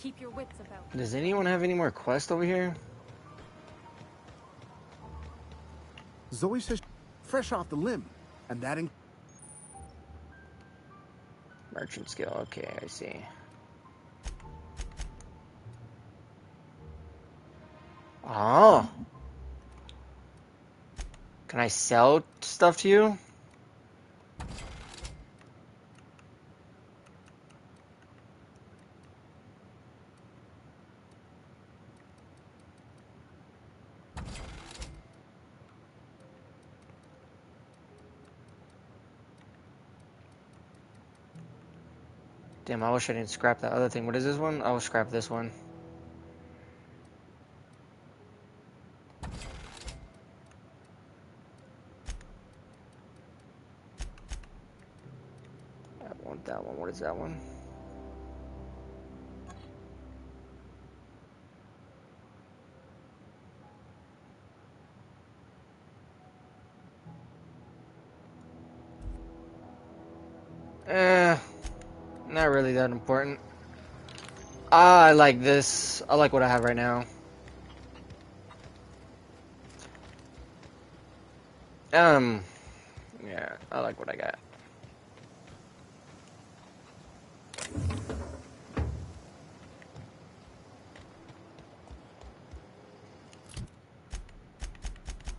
Keep your wits about. Does anyone have any more quests over here? Zoe says fresh off the limb, and that Merchant skill. Okay, I see. Oh. Can I sell stuff to you? Damn, I wish I didn't scrap that other thing. What is this one? I will scrap this one. I want that one. What is that one? Not really that important. I like this. I like what I have right now. Yeah, I like what I got.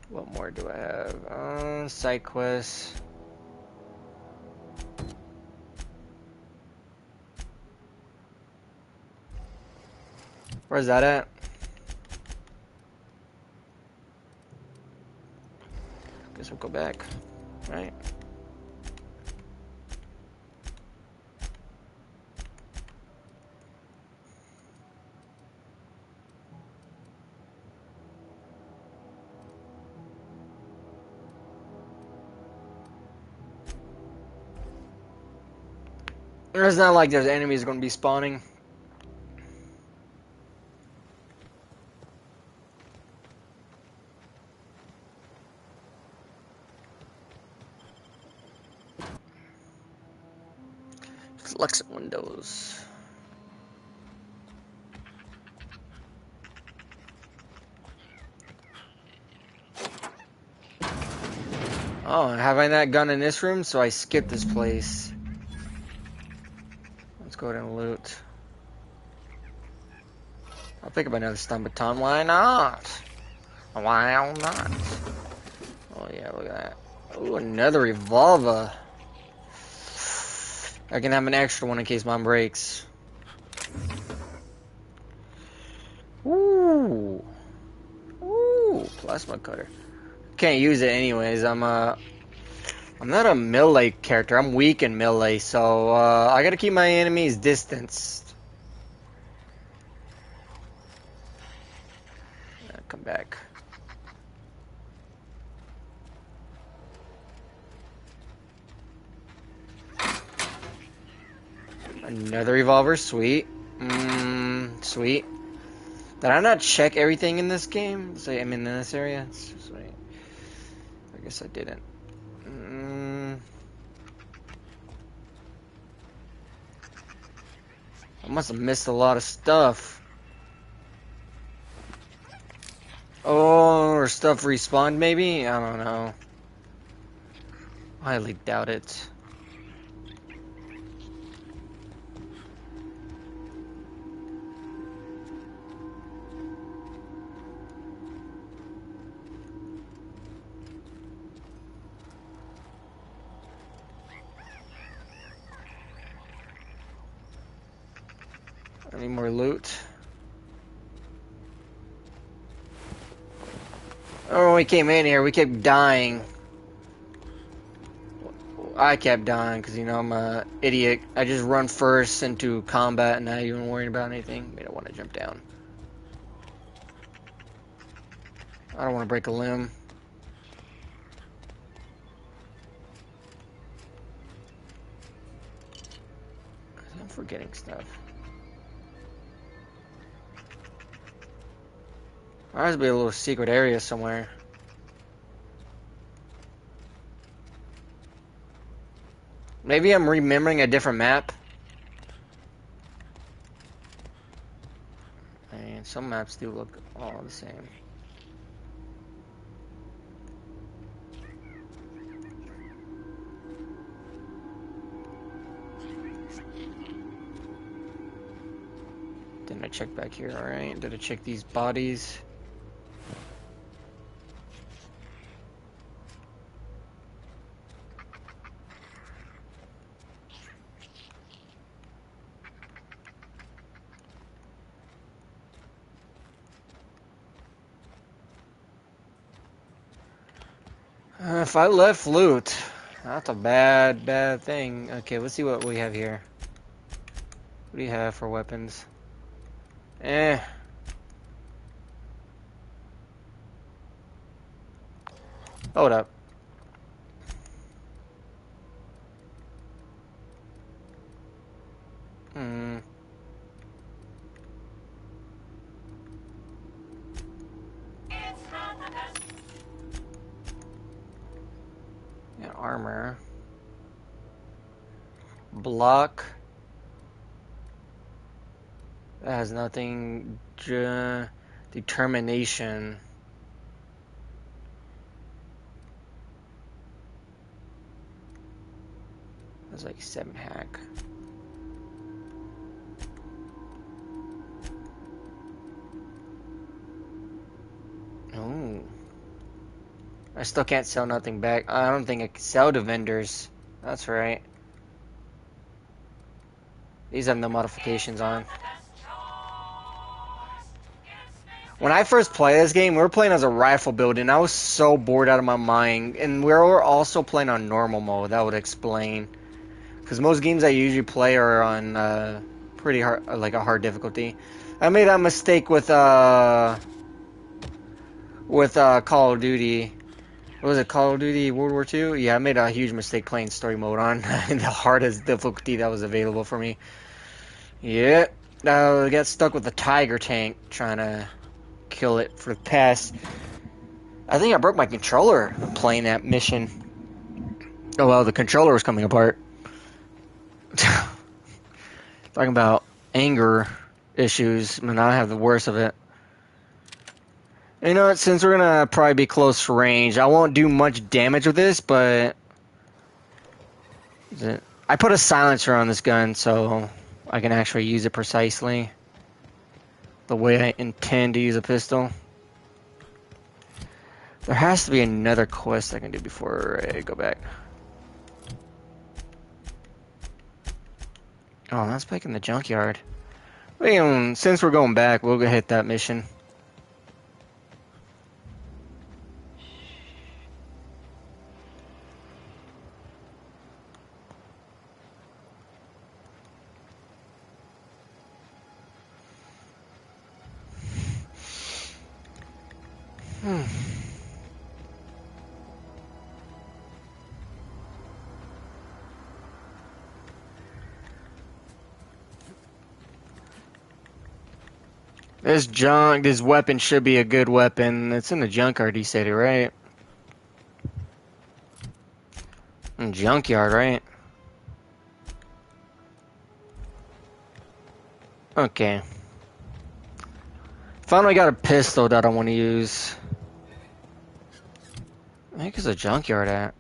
What more do I have? Side quests. Where's that at? Guess we'll go back, right? It's not like there's enemies going to be spawning. Flex windows. Oh, have I not gone in this room? So I skipped this place. Let's go ahead and loot. I'll pick up another stun baton. Why not? Why not? Oh yeah, look at that. Ooh, another revolver. I can have an extra one in case mine breaks. Ooh. Ooh, plasma cutter. Can't use it anyways. I'm not a melee character. I'm weak in melee, so I gotta keep my enemies distanced. Come back. Another revolver, sweet. Sweet. Did I not check everything in this game? Say I'm in this area. Sweet. I guess I didn't. I must have missed a lot of stuff. Oh, or stuff respawned maybe? I don't know. Highly doubt it. Any more loot? Oh, when we came in here, we kept dying. I kept dying because, you know, I'm a idiot. I just run first into combat and not even worrying about anything. I don't want to jump down. I don't want to break a limb. I'm forgetting stuff. There has to be a little secret area somewhere. Maybe I'm remembering a different map. And some maps do look all the same. Didn't I check back here? Alright. Did I check these bodies? If I left loot, that's a bad thing. Okay, let's see what we have here. What do you have for weapons? Hold up. Yeah, armor. Block. That has nothing. Determination. That's like 7 hack. Oh. I still can't sell nothing back. I don't think I can sell to vendors. That's right. These have no modifications on. When I first played this game, we were playing as a rifle build, and I was so bored out of my mind. And we were also playing on normal mode. That would explain. Because most games I usually play are on pretty hard, like a hard difficulty. I made that mistake with Call of Duty. What was it, Call of Duty World War II? Yeah, I made a huge mistake playing story mode on the hardest difficulty that was available for me. Yeah, I got stuck with the Tiger tank trying to kill it for the past. I think I broke my controller playing that mission. Oh well, the controller was coming apart. Talking about anger issues, I mean, I have the worst of it. You know what, since we're gonna probably be close range, I won't do much damage with this, but I put a silencer on this gun so I can actually use it precisely the way I intend to use a pistol. There has to be another quest I can do before I go back. Oh, that's back in the junkyard. Wait, since we're going back, we'll go hit that mission. This weapon should be a good weapon. It's in the junkyard, you said it, right? Junkyard, right? Okay. Finally got a pistol that I want to use. I think it's a junkyard at.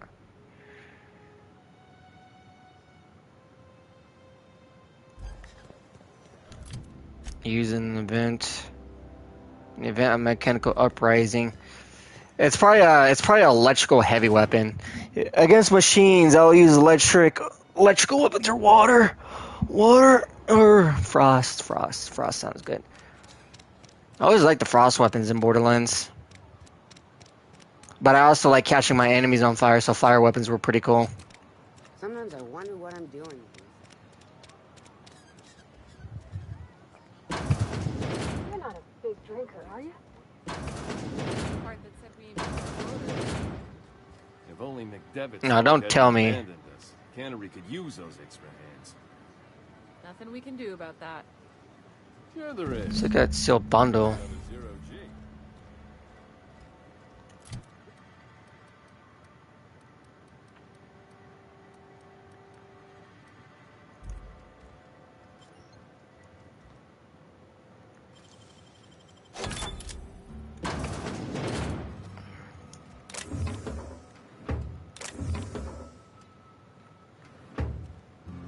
Using an event of mechanical uprising. It's probably an electrical heavy weapon. Against machines, I'll use electrical weapons or water or frost. Frost sounds good. I always like the frost weapons in Borderlands. But I also like catching my enemies on fire, so fire weapons were pretty cool. Sometimes I wonder what I'm doing. You're not a big drinker, are you? Part that said we needed If only McDevitt No, don't hadn't tell me. abandoned us. Cannery could use those extra hands. nothing we can do about that. Sure there is. Look at that sealed bundle. Another zero G.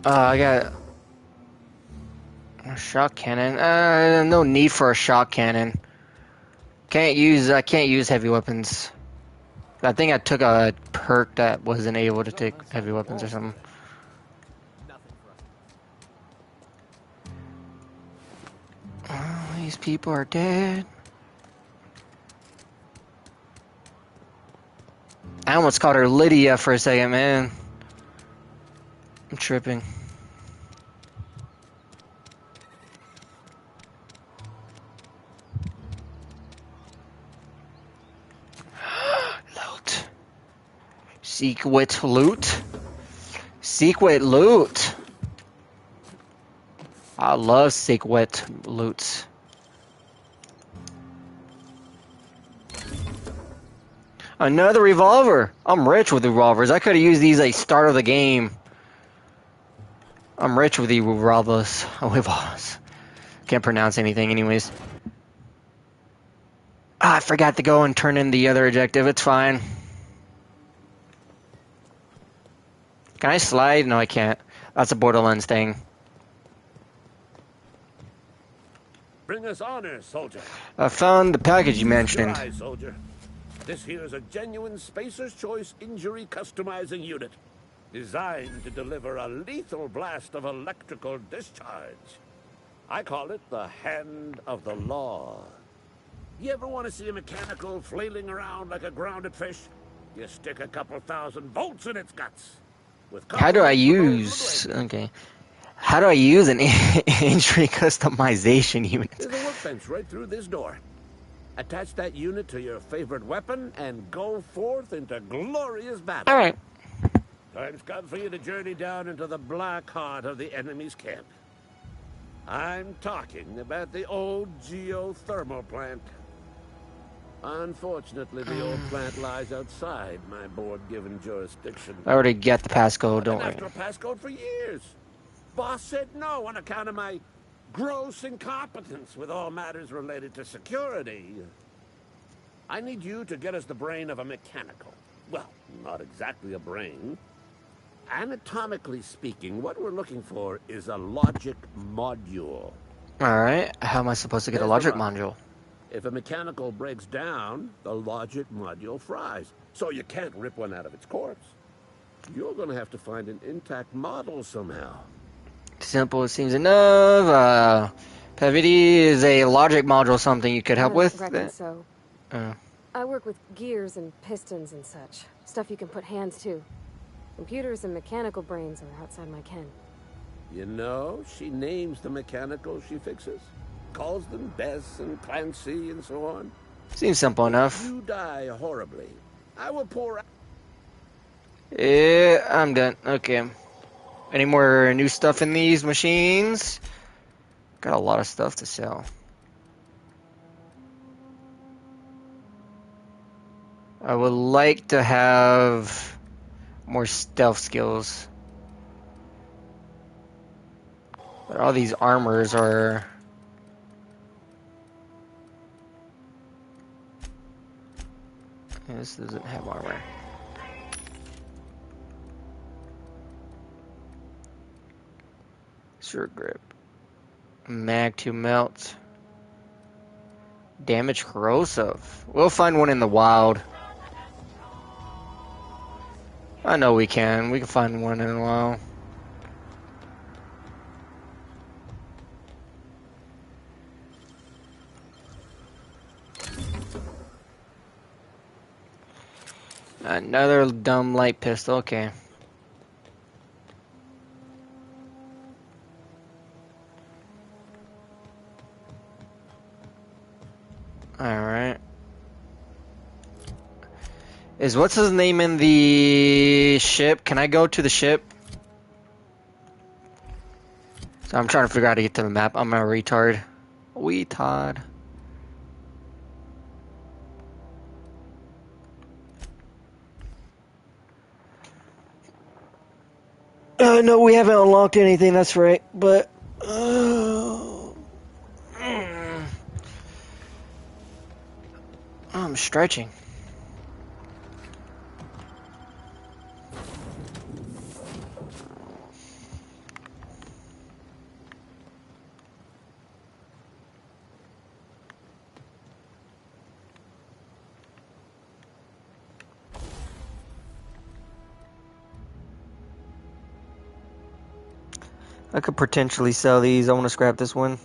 I got a shock cannon. No need for a shock cannon. I can't use heavy weapons. I think I took a perk that wasn't able to take heavy weapons or something. Oh, these people are dead. I almost called her Lydia for a second, man. I'm tripping. Loot. Secret loot. Secret loot. I love secret loots. Another revolver. I'm rich with revolvers. I could have used these like start of the game. I'm rich with the revolvers. Can't pronounce anything anyways. I forgot to go and turn in the other objective. It's fine. Can I slide? No, I can't. That's a Borderlands thing. Bring us honor, soldier. I found the package you Your mentioned. eye, soldier. This here is a genuine Spacer's Choice injury customizing unit, designed to deliver a lethal blast of electrical discharge. I call it the Hand of the Law. You ever want to see a mechanical flailing around like a grounded fish? You stick a couple thousand volts in its guts. How do I use... Okay. How do I use an injury customization unit? There's a workbench right through this door. Attach that unit to your favorite weapon and go forth into glorious battle. All right. Time's come for you to journey down into the black heart of the enemy's camp. I'm talking about the old geothermal plant. Unfortunately, the old plant lies outside my board-given jurisdiction. I already get the passcode, I've don't been worry. after a passcode for years. Boss said no on account of my gross incompetence with all matters related to security. I need you to get us the brain of a mechanical. Well, not exactly a brain. Anatomically speaking, what we're looking for is a logic module. Alright, how am I supposed to get a logic module? If a mechanical breaks down, the logic module fries. So you can't rip one out of its corpse. You're going to have to find an intact model somehow. Simple, it seems enough. Pavity is a logic module something you could help with? I reckon so. Oh. I work with gears and pistons and such. Stuff you can put hands to. Computers and mechanical brains are outside my ken. You know, she names the mechanicals she fixes. Calls them Bess and Clancy and so on. Seems simple enough. If you die horribly, I will pour out... Yeah, I'm done. Okay. Any more new stuff in these machines? Got a lot of stuff to sell. I would like to have more stealth skills. But all these armors are... Yeah, this doesn't have armor. Sure grip. Mag to melt. Damage corrosive. We'll find one in the wild. I know we can. We can find one in a while. Another dumb light pistol. Okay. Alright. Is what's his name in the ship? Can I go to the ship? So I'm trying to figure out how to get to the map. I'm a retard. Retard. No, we haven't unlocked anything, that's right. But I'm stretching. I could potentially sell these. I want to scrap this one.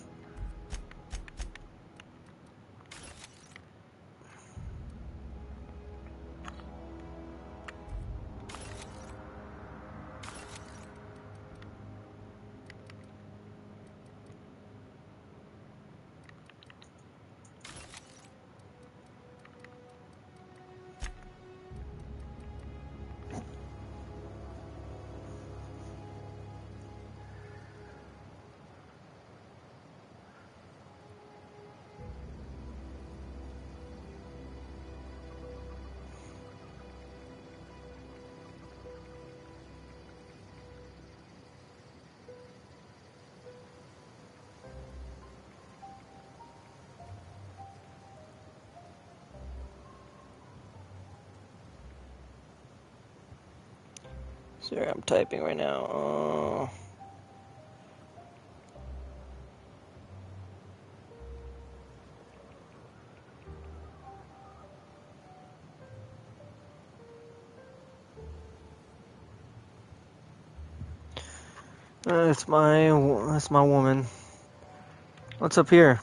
Sorry, I'm typing right now. That's my woman. What's up here?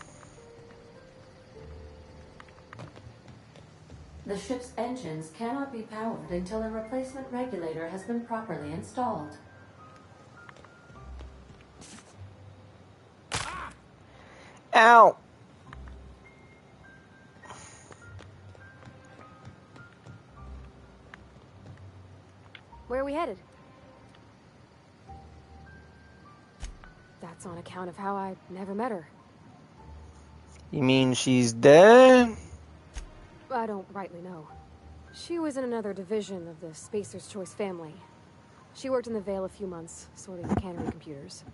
The ship's engines cannot be powered until a replacement regulator has been properly installed. Ow! Where are we headed? That's on account of how I never met her. You mean she's dead? I don't rightly know. She was in another division of the Spacer's Choice family. She worked in the Vale a few months, sorting cannery computers.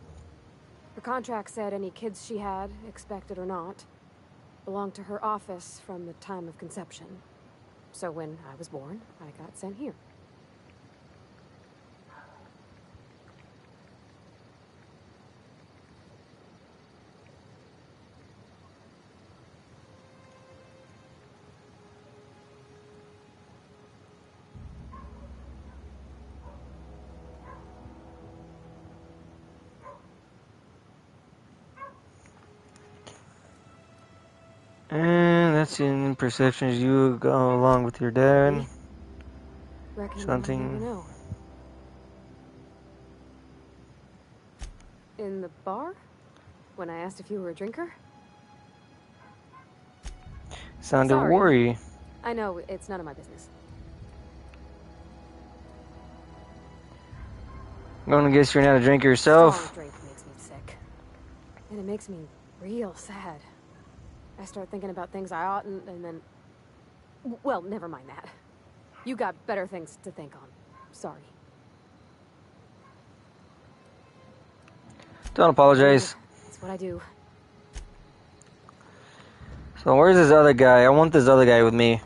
Her contract said any kids she had, expected or not, belonged to her office from the time of conception. So when I was born, I got sent here. And that's in perceptions you go along with your dad. Reckon Something. I'll never know. In the bar? When I asked if you were a drinker? Sounded Sorry. worried. I know, it's none of my business. I'm gonna guess you're not a drinker yourself. Strong drink makes me sick. And it makes me real sad. I start thinking about things I oughtn't, and then... Well, never mind that. You got better things to think on. Sorry. Don't apologize. That's what I do. So where's this other guy? I want this other guy with me.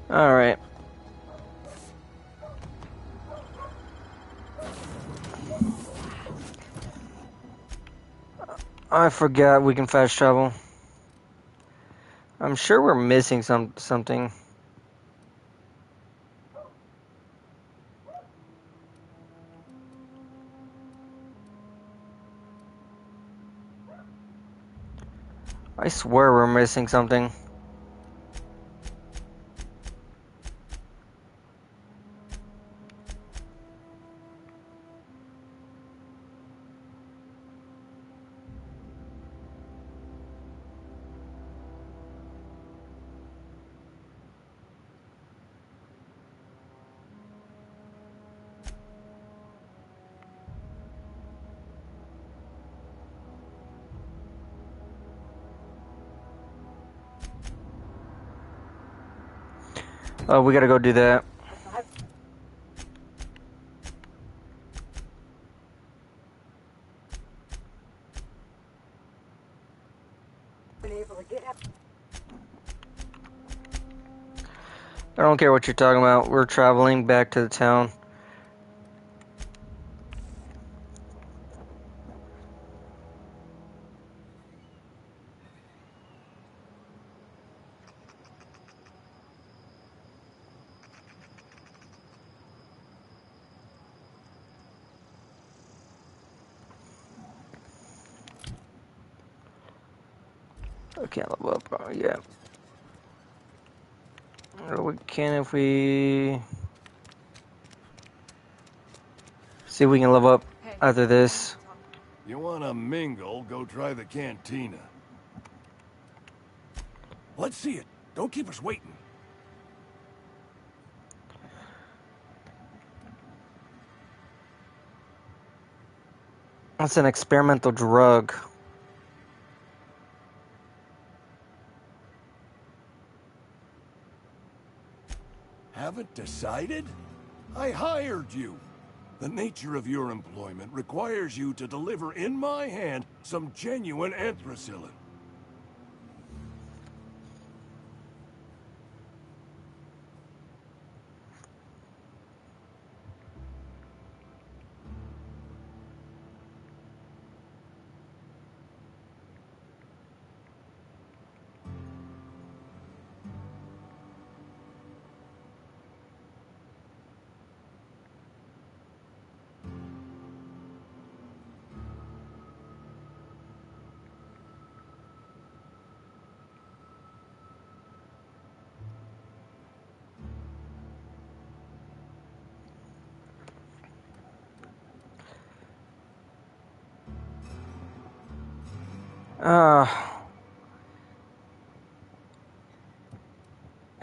All right. I forgot we can fast travel. I'm sure we're missing something. I swear we're missing something. Oh, we gotta go do that. I don't care what you're talking about. We're traveling back to the town. I can't level up. Yeah. We can if we see if we can level up after this. You wanna mingle, go try the cantina. Let's see it. Don't keep us waiting. That's an experimental drug. Haven't decided? I hired you. The nature of your employment requires you to deliver in my hand some genuine anthracillin.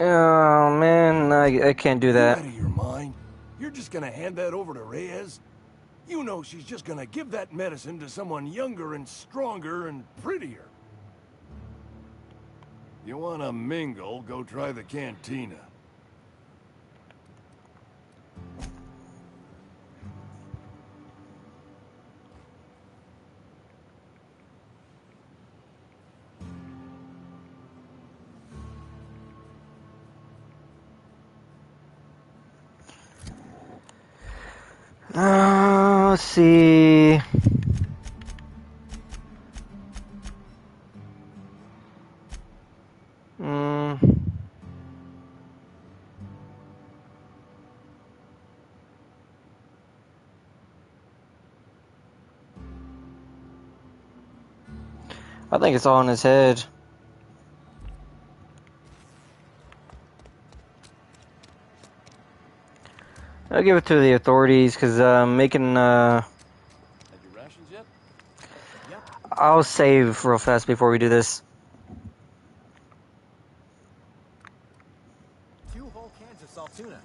Oh man, I can't do You that. out of your mind? You're just gonna hand that over to Reyes? You know she's just gonna give that medicine to someone younger and stronger and prettier. You wanna mingle, go try the cantina. Let's see. I think it's all in his head. I'll give it to the authorities because making. Had your rations yet? Yep. I'll save real fast before we do this. 2 whole cans of salt tuna.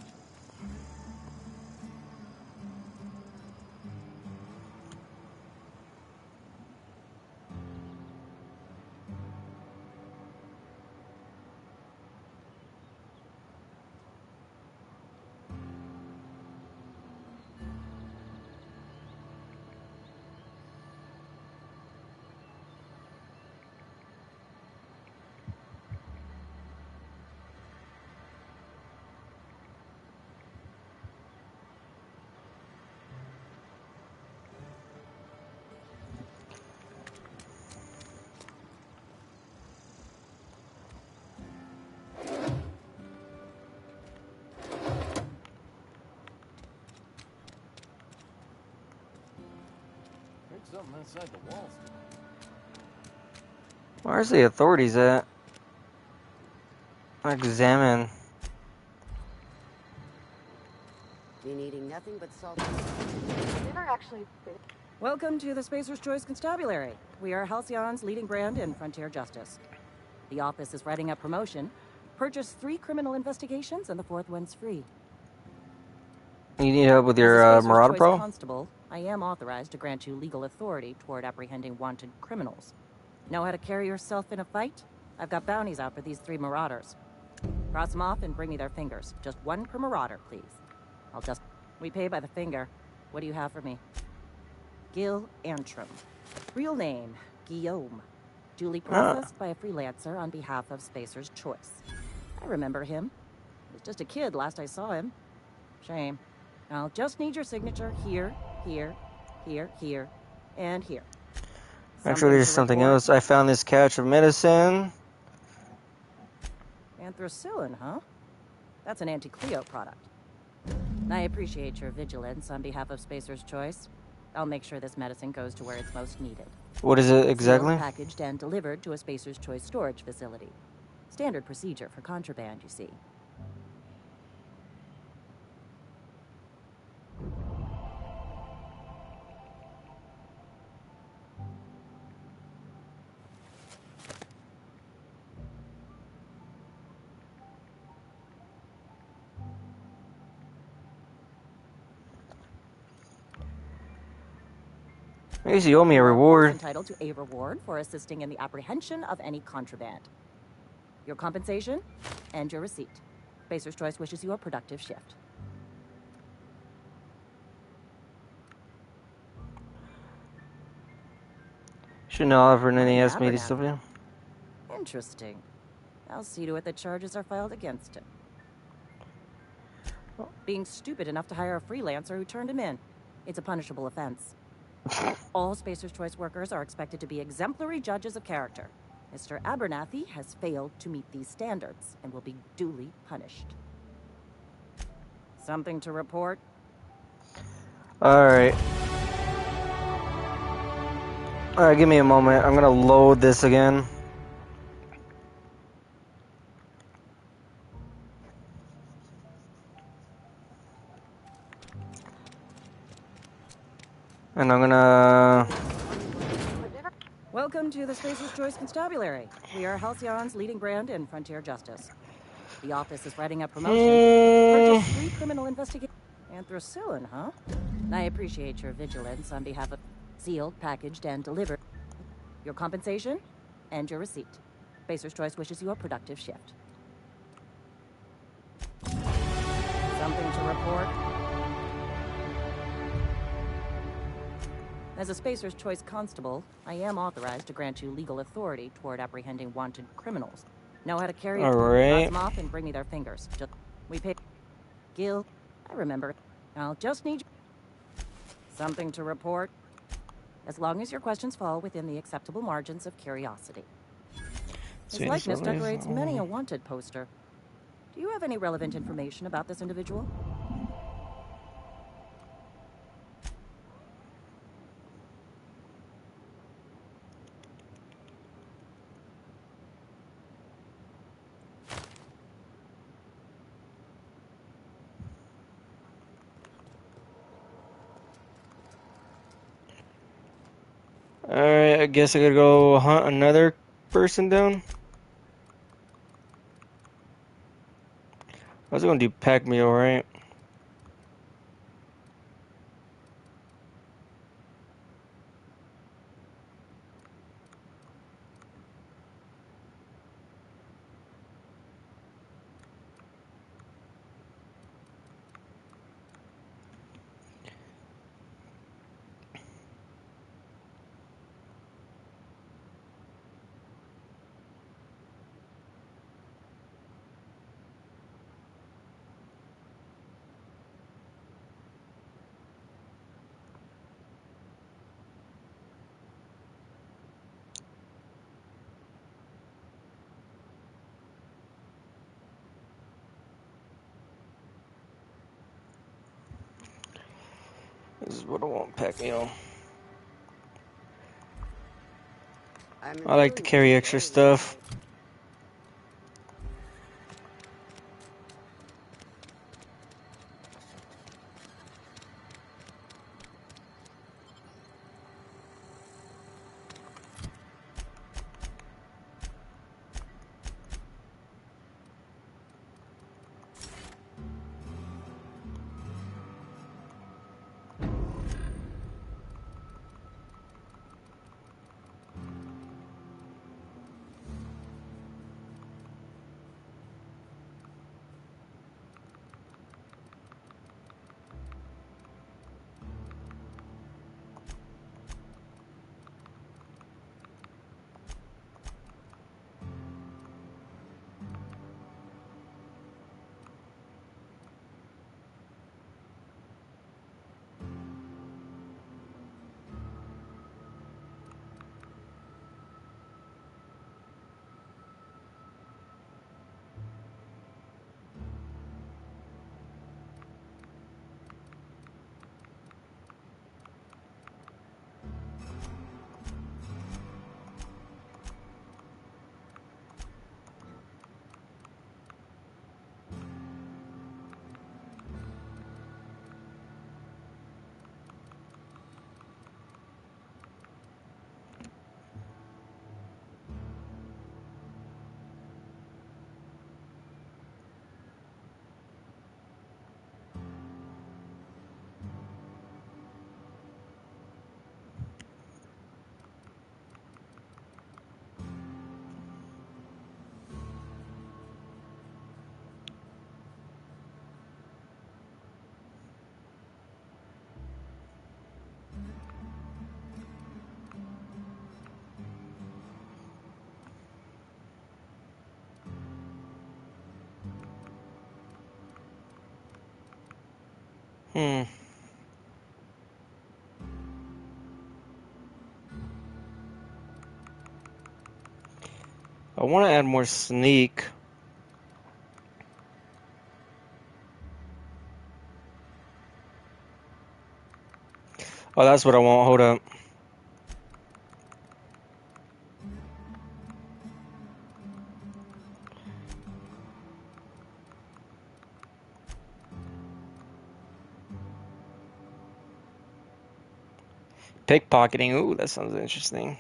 something inside the walls. Where's the authorities at? Examine. Been eating nothing but salt. Never actually. Welcome to the Spacer's Choice Constabulary. We are Halcyon's leading brand in frontier justice. The office is writing up promotion. Purchase 3 criminal investigations and the 4th one's free. You need help with As a your Spacer's Marauder Choice Pro? constable, I am authorized to grant you legal authority toward apprehending wanted criminals. Know how to carry yourself in a fight? I've got bounties out for these 3 marauders. Cross them off and bring me their fingers. Just 1 per marauder, please. We pay by the finger. What do you have for me? Gil Antrim. Real name, Guillaume. Duly processed by a freelancer on behalf of Spacer's Choice. I remember him. He was just a kid last I saw him. Shame. I'll just need your signature here, here, here, here, and here. Actually, there's something else. I found this couch of medicine. Anthracillin, huh? That's an anti-Cleo product. I appreciate your vigilance on behalf of Spacer's Choice. I'll make sure this medicine goes to where it's most needed. What is it exactly? Sealed, packaged, and delivered to a Spacer's Choice storage facility. Standard procedure for contraband, you see. I guess you owe me a reward. Entitled to a reward for assisting in the apprehension of any contraband. Your compensation and your receipt. Spacer's Choice wishes you a productive shift. Shouldn't have offered any asked me to stuff in. Interesting. I'll see to it that charges are filed against him. Being stupid enough to hire a freelancer who turned him in. It's a punishable offense. All Spacer's Choice workers are expected to be exemplary judges of character. Mr. Abernathy has failed to meet these standards and will be duly punished. Something to report? Alright. Alright, give me a moment. I'm gonna load this again. And I'm gonna... Welcome to the Spacer's Choice Constabulary. We are Halcyon's leading brand in frontier justice. The office is writing up promotion. Purchase 3 criminal investigations. Anthracillin, huh? I appreciate your vigilance on behalf of sealed, packaged, and delivered. Your compensation and your receipt. Spacer's Choice wishes you a productive shift. Something to report? As a Spacer's Choice constable, I am authorized to grant you legal authority toward apprehending wanted criminals. Know how to carry a cross them off and bring me their fingers. We pay. Gil, I remember. I'll just need something to report. As long as your questions fall within the acceptable margins of curiosity. His likeness decorates many a wanted poster. Do you have any relevant information about this individual? Alright, I guess I gotta go hunt another person down. I was gonna do pack meal, right? This is what I want, pack meal. I like to carry extra stuff. I want to add more sneak. Oh, that's what I want. Hold up. Pickpocketing. Ooh, that sounds interesting.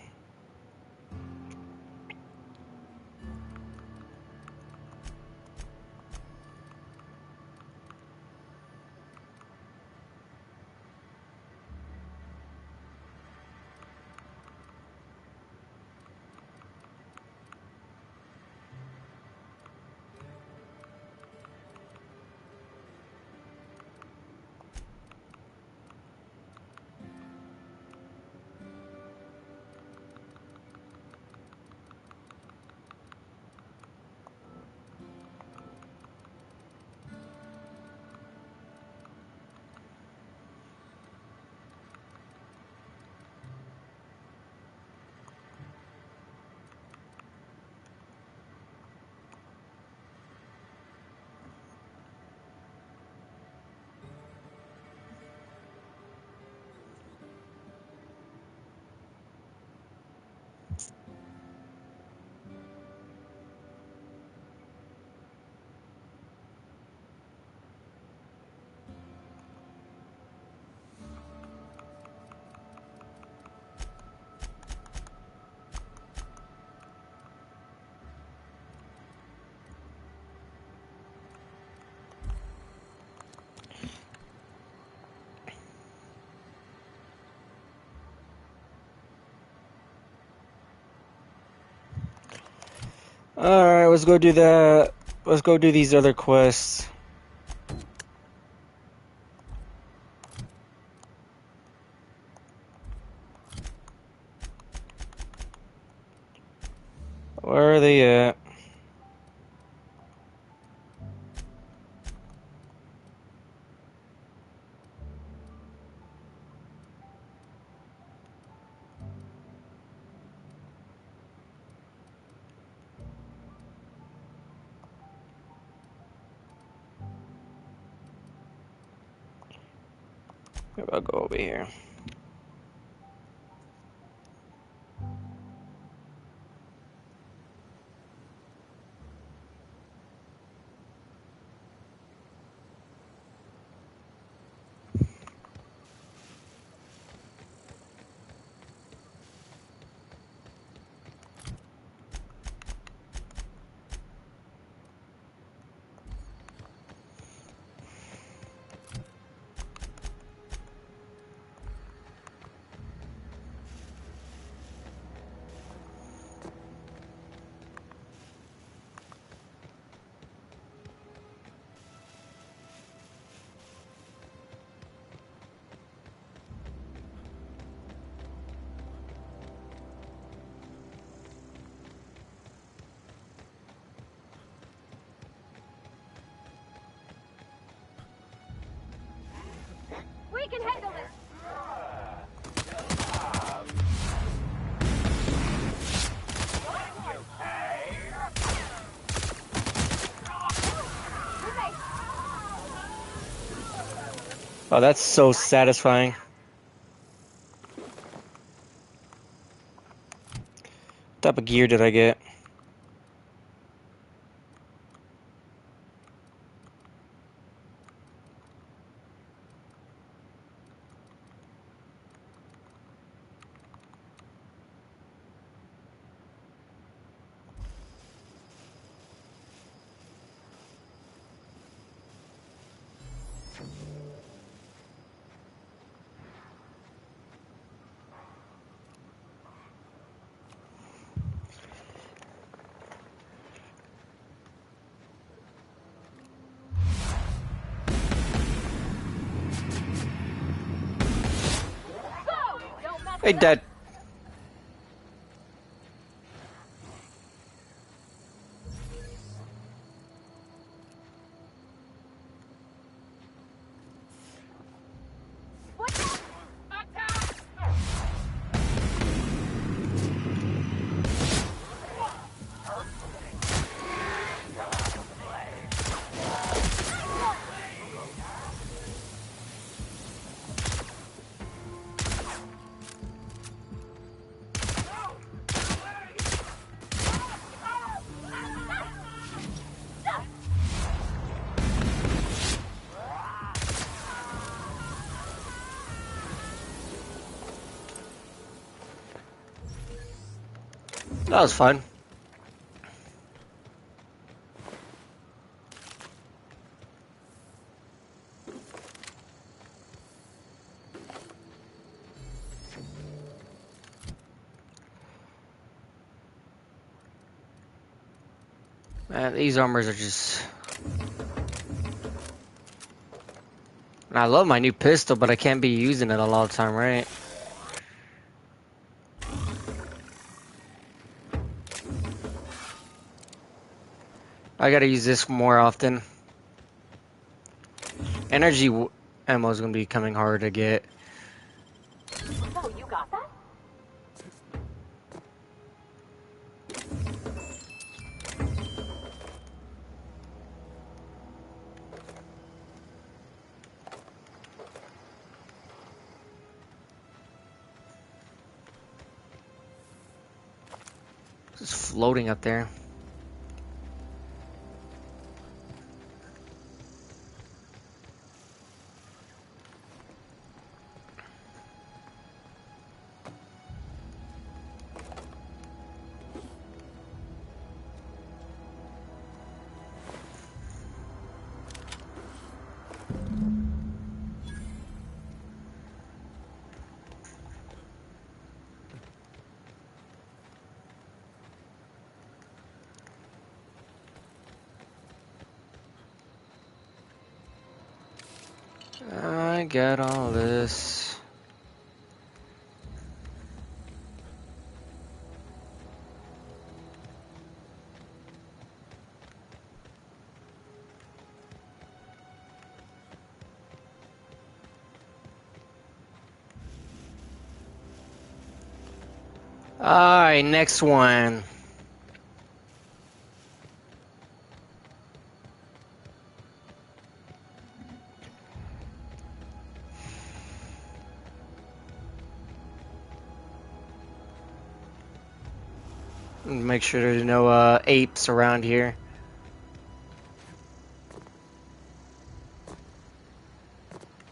Alright, let's go do that. Let's go do these other quests. Where are they at? Maybe I'll go over here. Oh, that's so satisfying. What type of gear did I get? Hey, Dad. That was fun. Man, these armors are just... And I love my new pistol, but I can't be using it a lot of the time, right? I gotta use this more often. Energy ammo is gonna be coming hard to get. So you got that? Just floating up there. I got all this. Alright, next one. Make sure there's no apes around here.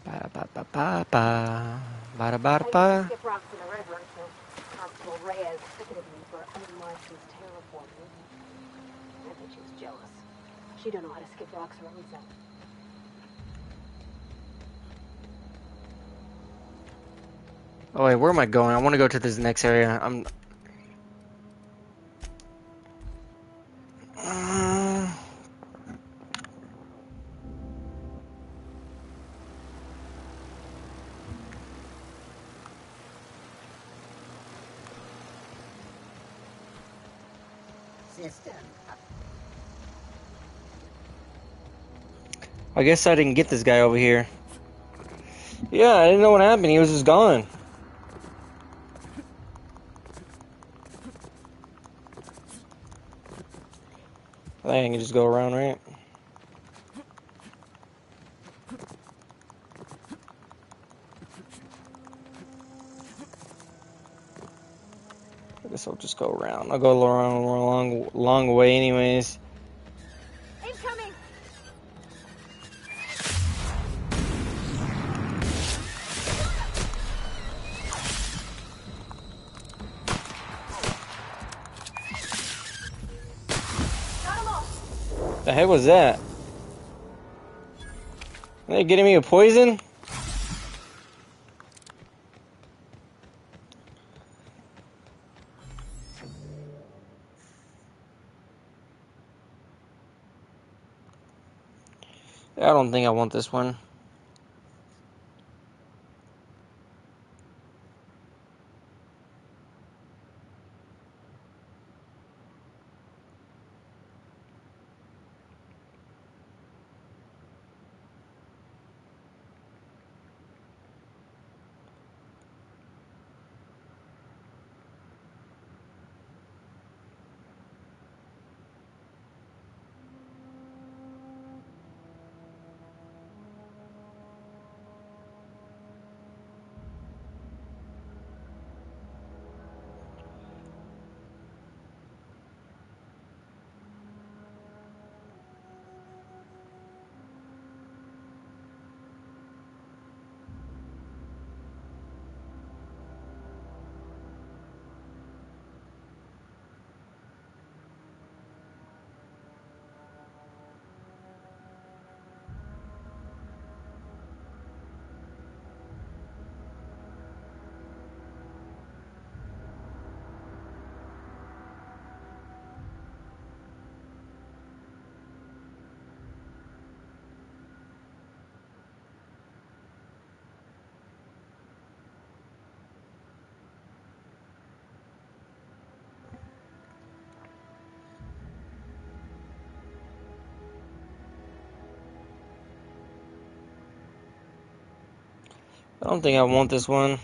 Ba-da-ba-ba-ba-ba. Ba-da-ba-da-ba. Skip rocks in the river until Constable Reyes ticketed me for unlicensed terraforming. I bet she was jealous. She don't know how to skip rocks her own self. Oh wait, where am I going? I want to go to this next area. I guess I didn't get this guy over here. Yeah, I didn't know what happened. He was just gone. I think I can just go around, right? guess I'll just go around. I'll go around a long way anyways. Incoming! The heck was that? Are they getting me a poison? I don't think I want this one. I don't think I want this one.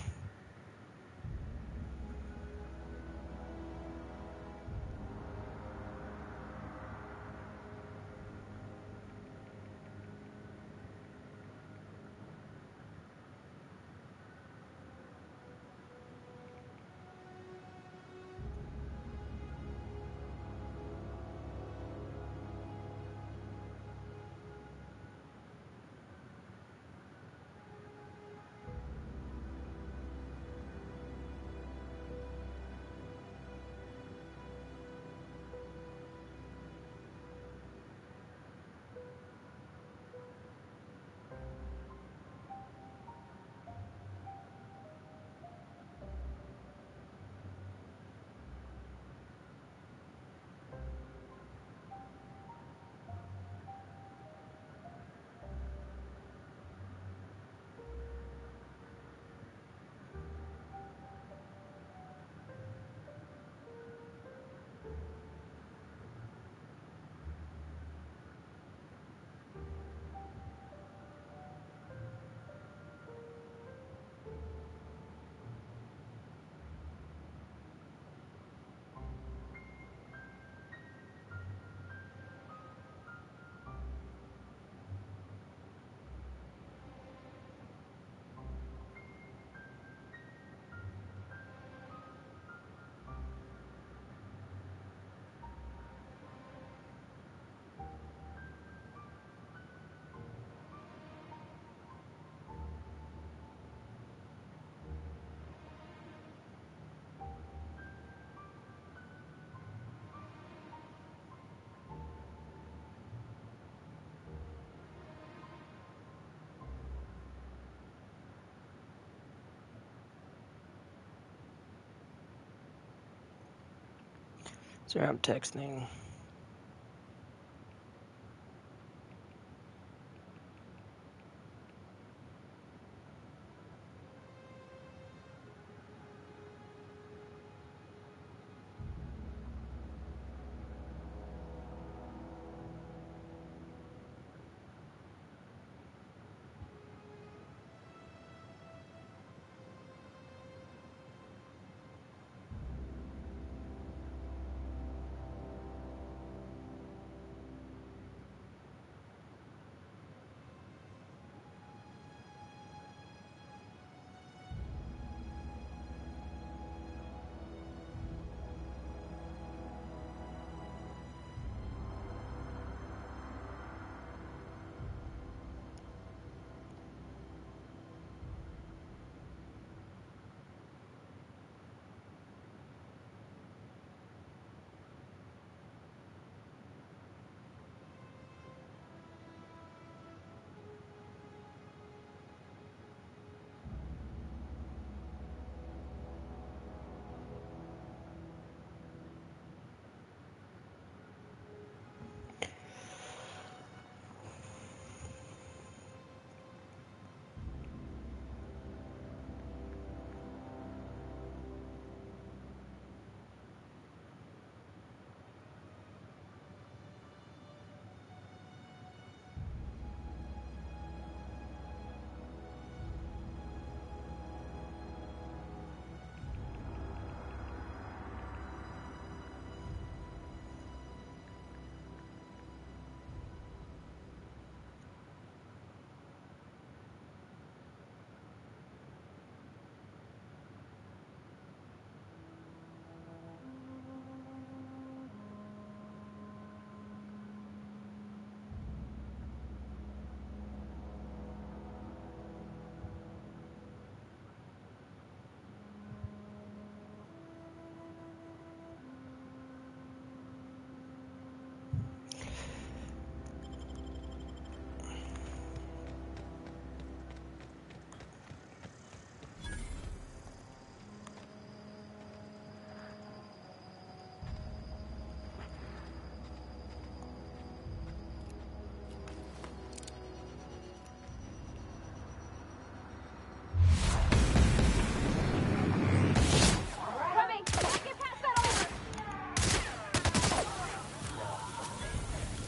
Sorry, I'm texting.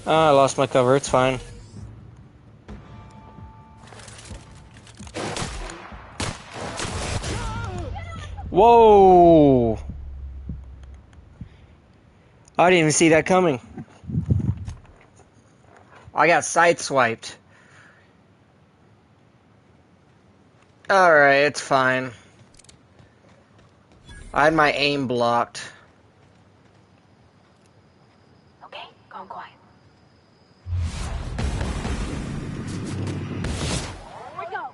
I lost my cover. It's fine. Whoa! I didn't even see that coming. I got sideswiped. Alright, it's fine. I had my aim blocked. Okay, gone quiet. Here we go.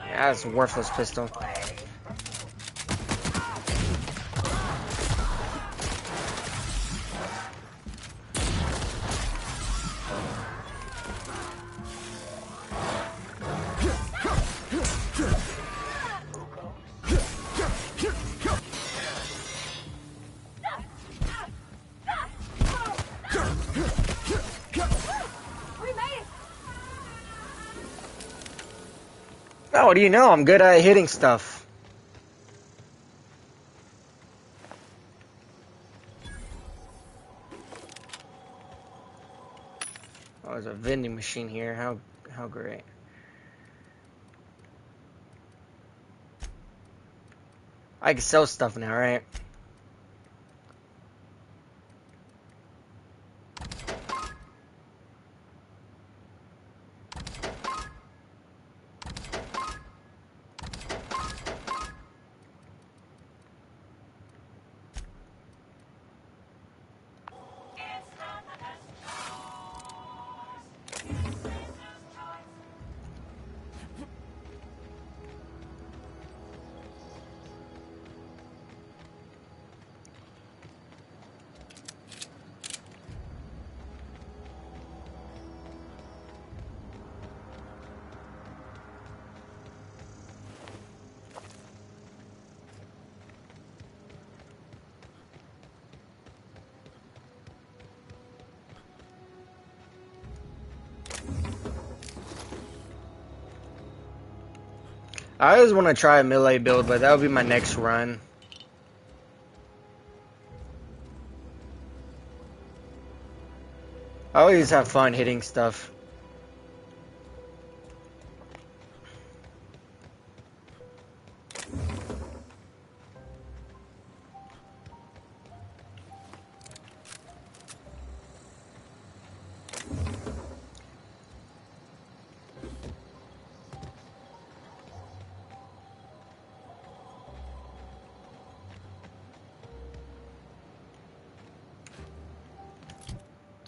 Yeah, that's a worthless pistol. Oh, what do you know? I'm good at hitting stuff. Oh, there's a vending machine here. How great. I can sell stuff now, right? I always want to try a melee build, but that would be my next run. I always have fun hitting stuff.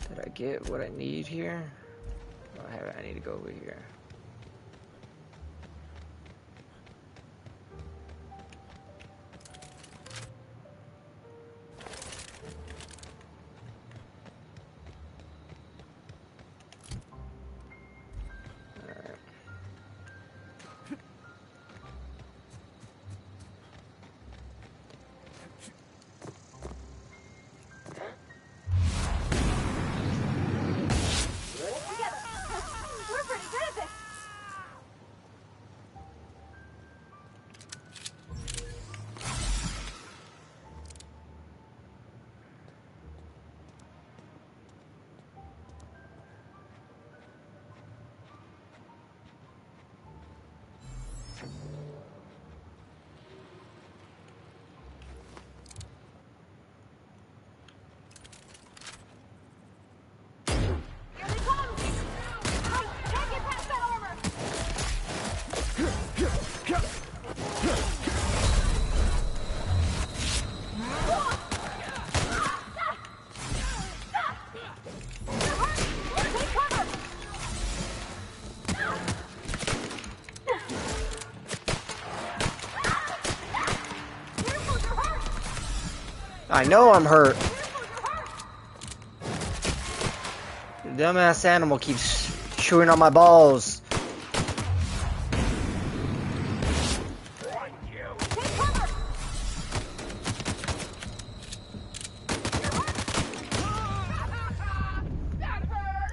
Did I get what I need here? Oh, I need to go over here. We're pretty good at this. Here they come. I can't get past that armor. Take cover. Careful, you're hurt. I know I'm hurt. The dumbass animal keeps chewing on my balls.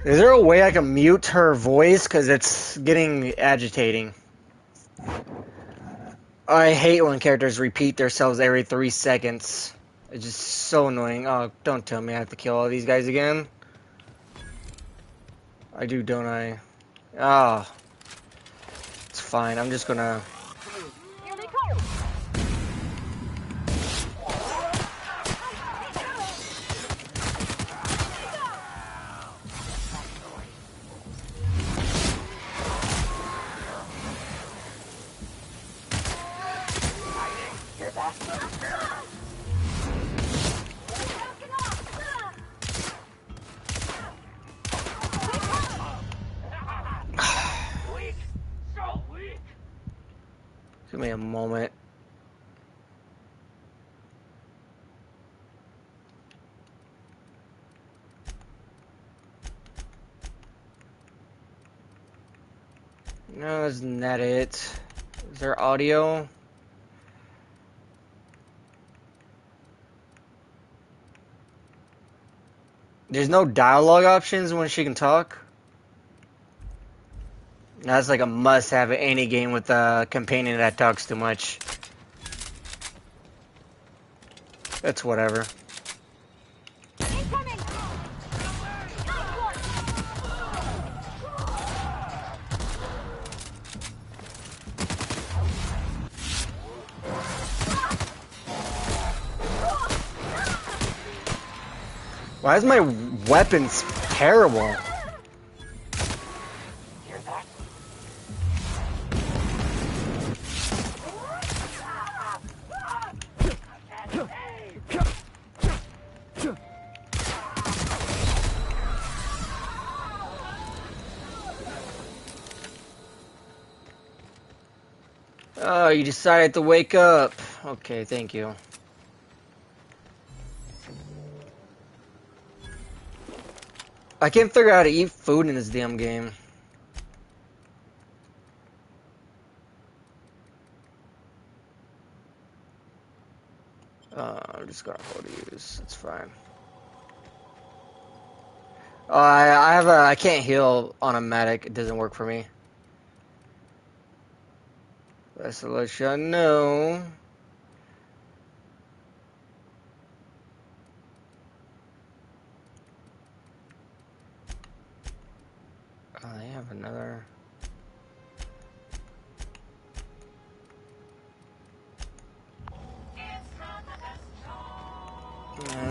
Is there a way I can mute her voice? Because it's getting agitating. I hate when characters repeat themselves every 3 seconds. It's just so annoying. Oh, don't tell me I have to kill all these guys again. I do, don't I? Oh, it's fine. I'm just gonna... Give me a moment. No, isn't that it? Is there audio? There's no dialogue options when she can talk? That's like a must-have in any game with a companion that talks too much. That's whatever. Why is my weapons terrible? Oh, you decided to wake up. Okay, thank you. I can't figure out how to eat food in this damn game. I'm just gonna hold use. It's fine. I can't heal on a medic. It doesn't work for me. That's to let you know. I have another.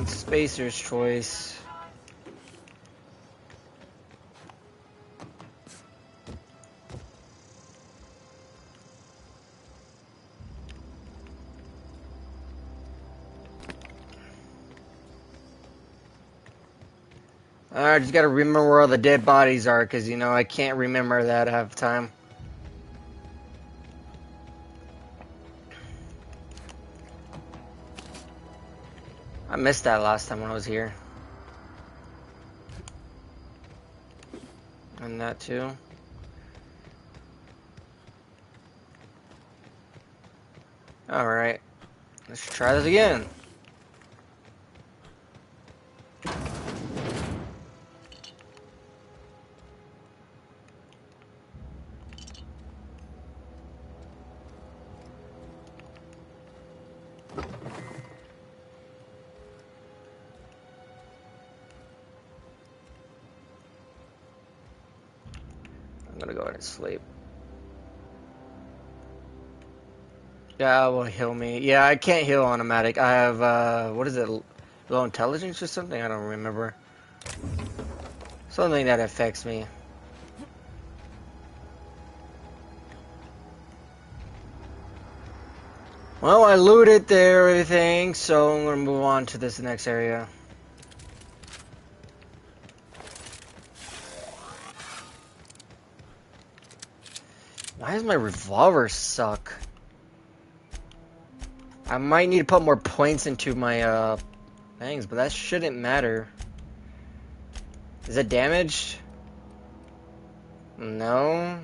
It's Spacer's choice. I just gotta remember where all the dead bodies are, because, you know, I can't remember that half the time. I missed that last time when I was here. And that too. Alright. Let's try this again. I'm gonna go ahead and sleep. Yeah, will heal me. Yeah, I can't heal automatic. I have, what is it? Low intelligence or something? I don't remember. Something that affects me. Well, I looted there, everything, so I'm gonna move on to this next area. Why does my revolver suck? I might need to put more points into my, things, but that shouldn't matter. Is it damaged? No.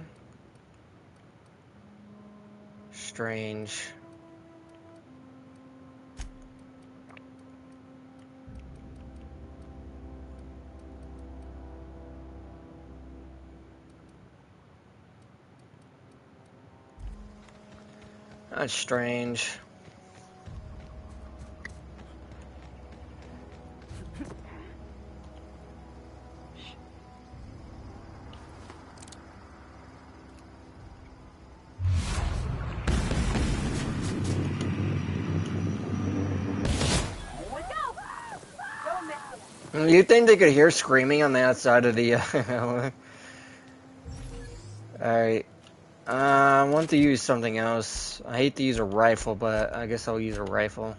Strange. That's strange. You think they could hear screaming on the outside of the Alright. I want to use something else. I hate to use a rifle, but I guess I'll use a rifle.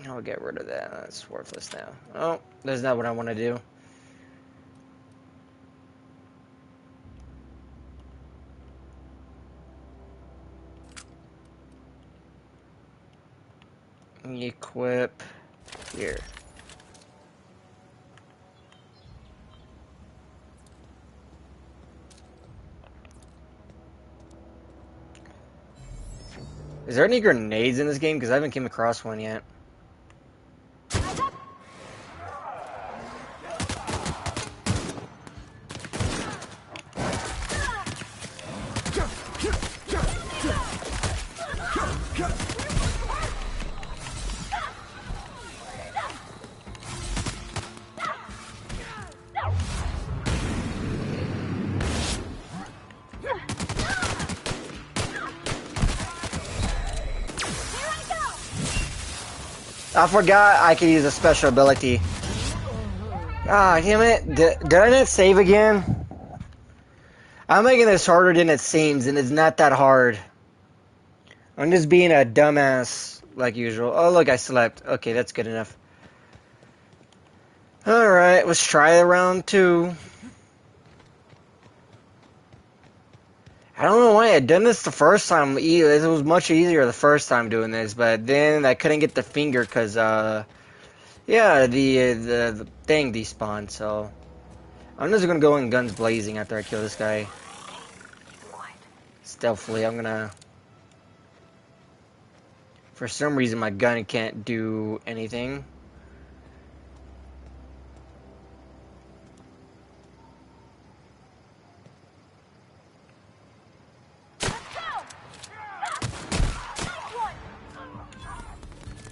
I'll get rid of that. That's worthless now. Oh, that's not what I want to do. Equip here. Is there any grenades in this game? Because I haven't came across one yet. I forgot I could use a special ability. Ah, damn it. Did I not save again? I'm making this harder than it seems, and it's not that hard. I'm just being a dumbass, like usual. Oh, look, I slept. Okay, that's good enough. Alright, let's try round 2. I don't know why I had done this the first time. It was much easier the first time doing this, but then I couldn't get the finger because, yeah, the thing despawned, so I'm just gonna go in guns blazing after I kill this guy. Stealthily, I'm gonna... For some reason, my gun can't do anything.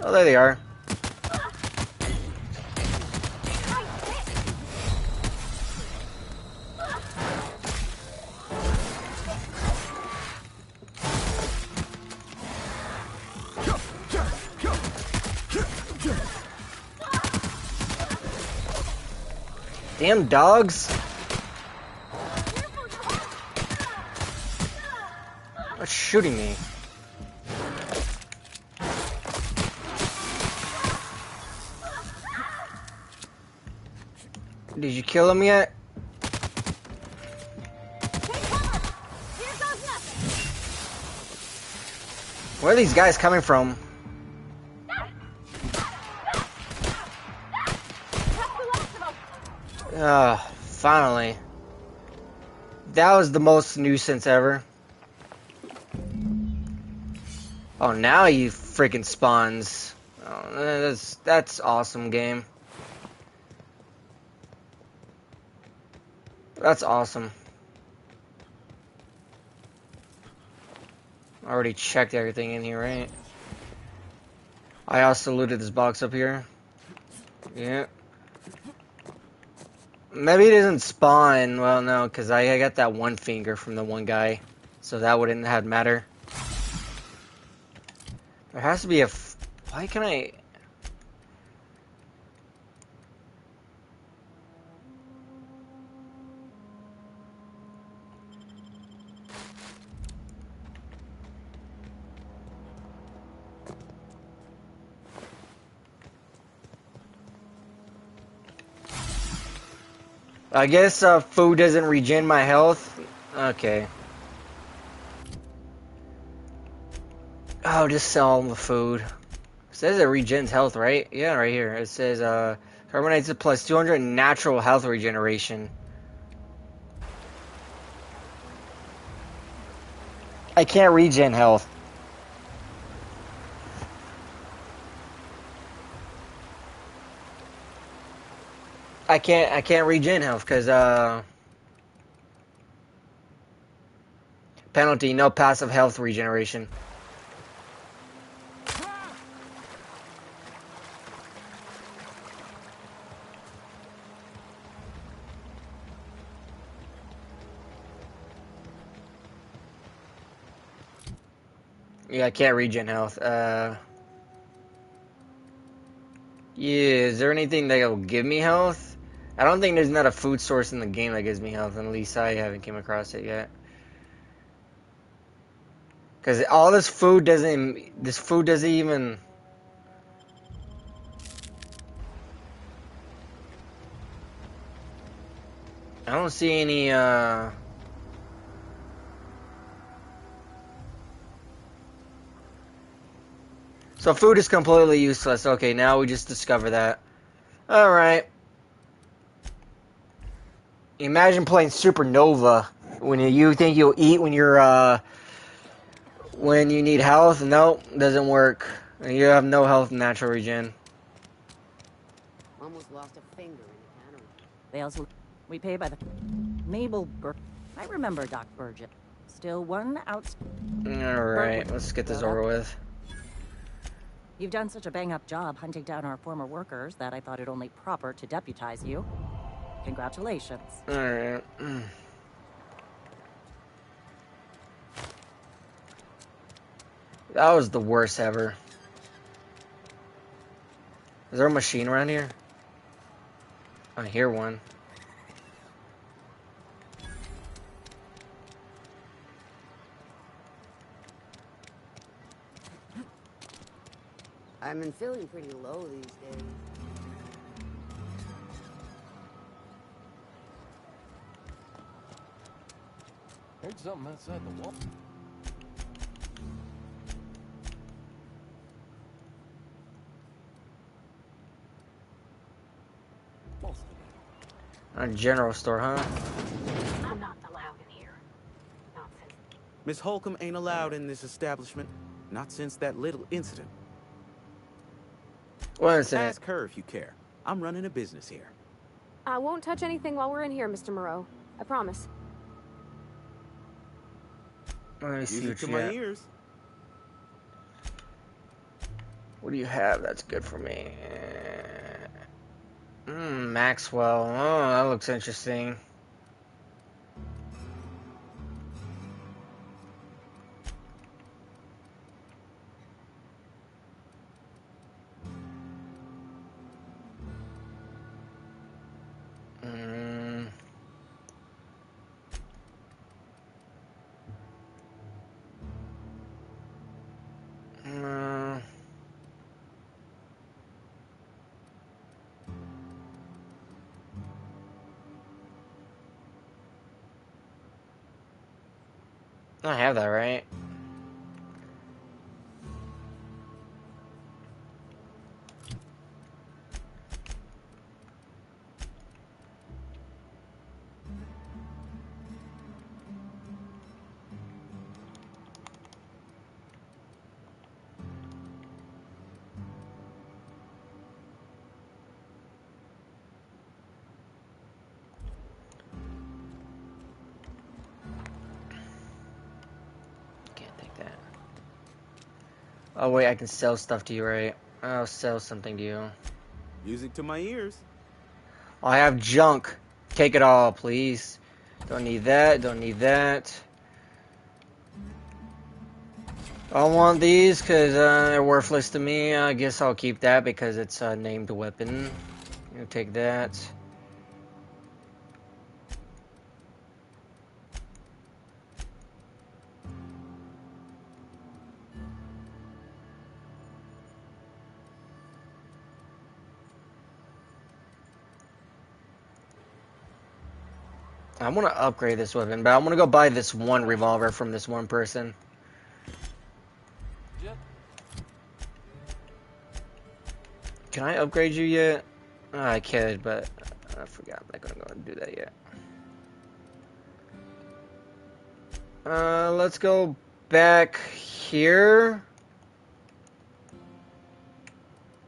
Oh, there they are. Damn dogs! What's shooting me? Did you kill him yet? Where are these guys coming from? Finally. That was the most nuisance ever. Oh, now he freaking spawns. Oh, that's awesome, game. That's awesome. I already checked everything in here, right? I also looted this box up here. Yeah. Maybe it doesn't spawn. Well, no, because I got that one finger from the one guy. So that wouldn't have matter. There has to be a... Why can I... I guess food doesn't regen my health. Okay. Oh, just sell the food. It says it regens health, right? Yeah, right here. It says carbonates plus 200 natural health regeneration. I can't regen health. I can't regen health because penalty, no passive health regeneration. Yeah, I can't regen health. Yeah, is there anything that will give me health? I don't think there's not a food source in the game that gives me health. At least I haven't came across it yet. Because all this food doesn't... This food doesn't even... I don't see any, So food is completely useless. Okay, now we just discover that. Alright. Imagine playing Supernova when you think you'll eat when you're, when you need health. Nope, doesn't work. You have no health in natural regen. Almost lost a finger in the cannery. They also... We pay by the... Mabel I remember Doc Burgess. Still one out... Alright, let's get this over with. You've done such a bang-up job hunting down our former workers that I thought it only proper to deputize you. Congratulations. Alright. That was the worst ever. Is there a machine around here? I hear one. I've been feeling pretty low these days. Heard something outside the wall. A general store, huh? I'm not allowed in here. Not since... Miss Holcomb ain't allowed in this establishment. Not since that little incident. What incident? Ask her if you care. I'm running a business here. I won't touch anything while we're in here, Mr. Moreau. I promise. Let me see Music what to you my got. ears. What do you have that's good for me? Maxwell. Oh, that looks interesting. I have that, right? Can't take that. Oh wait, I can sell stuff to you, right? I'll sell something to you. Music to my ears. I have junk. Take it all, please. Don't need that. Don't need that. I want these because they're worthless to me. I guess I'll keep that because it's a named weapon. You take that. I want to upgrade this weapon, but I want to go buy this one revolver from this one person. Can I upgrade you yet? Oh, I could, but I forgot. I'm not gonna go and do that yet. Let's go back here.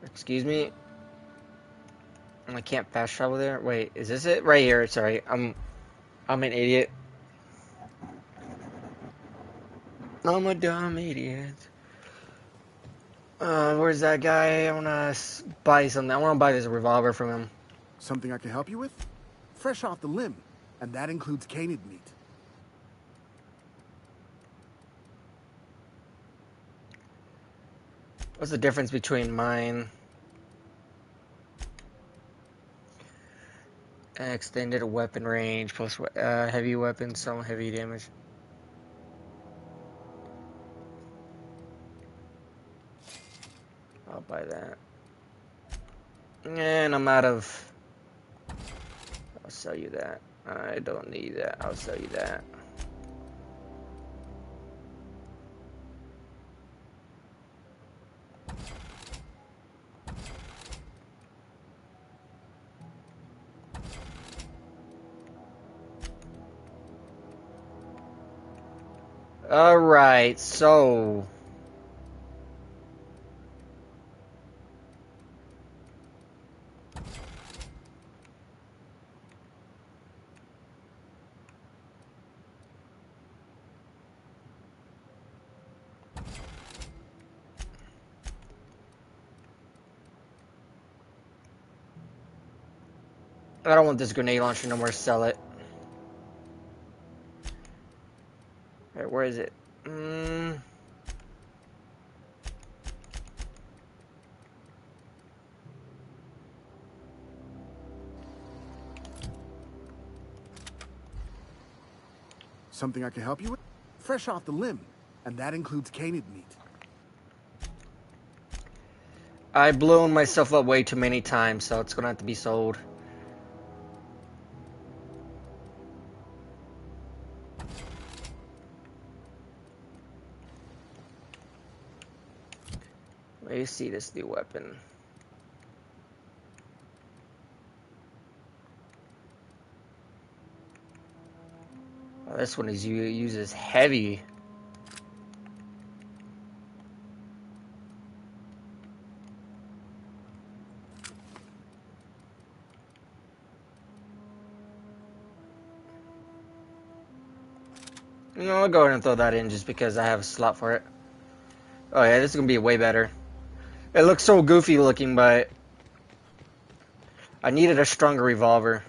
Excuse me. I can't fast travel there. Wait, is this it? Right here. Sorry, I'm an idiot. I'm a dumb idiot. Where's that guy? I wanna buy something. I wanna buy this revolver from him. Something I can help you with? Fresh off the limb, and that includes canid meat. What's the difference between mine? Extended weapon range plus heavy weapons, some heavy damage. I'll buy that. And I'm out of. I'll sell you that. I don't need that. I'll sell you that. All right, so I don't want this grenade launcher no more. Sell it. All right, where is it? Something I can help you with? Fresh off the limb, and that includes canid meat. I've blown myself up way too many times, so it's gonna have to be sold. Let me see this new weapon. Oh, this one is uses heavy. You know, I'll go ahead and throw that in just because I have a slot for it. Oh yeah, this is gonna be way better. It looks so goofy looking, but I needed a stronger revolver.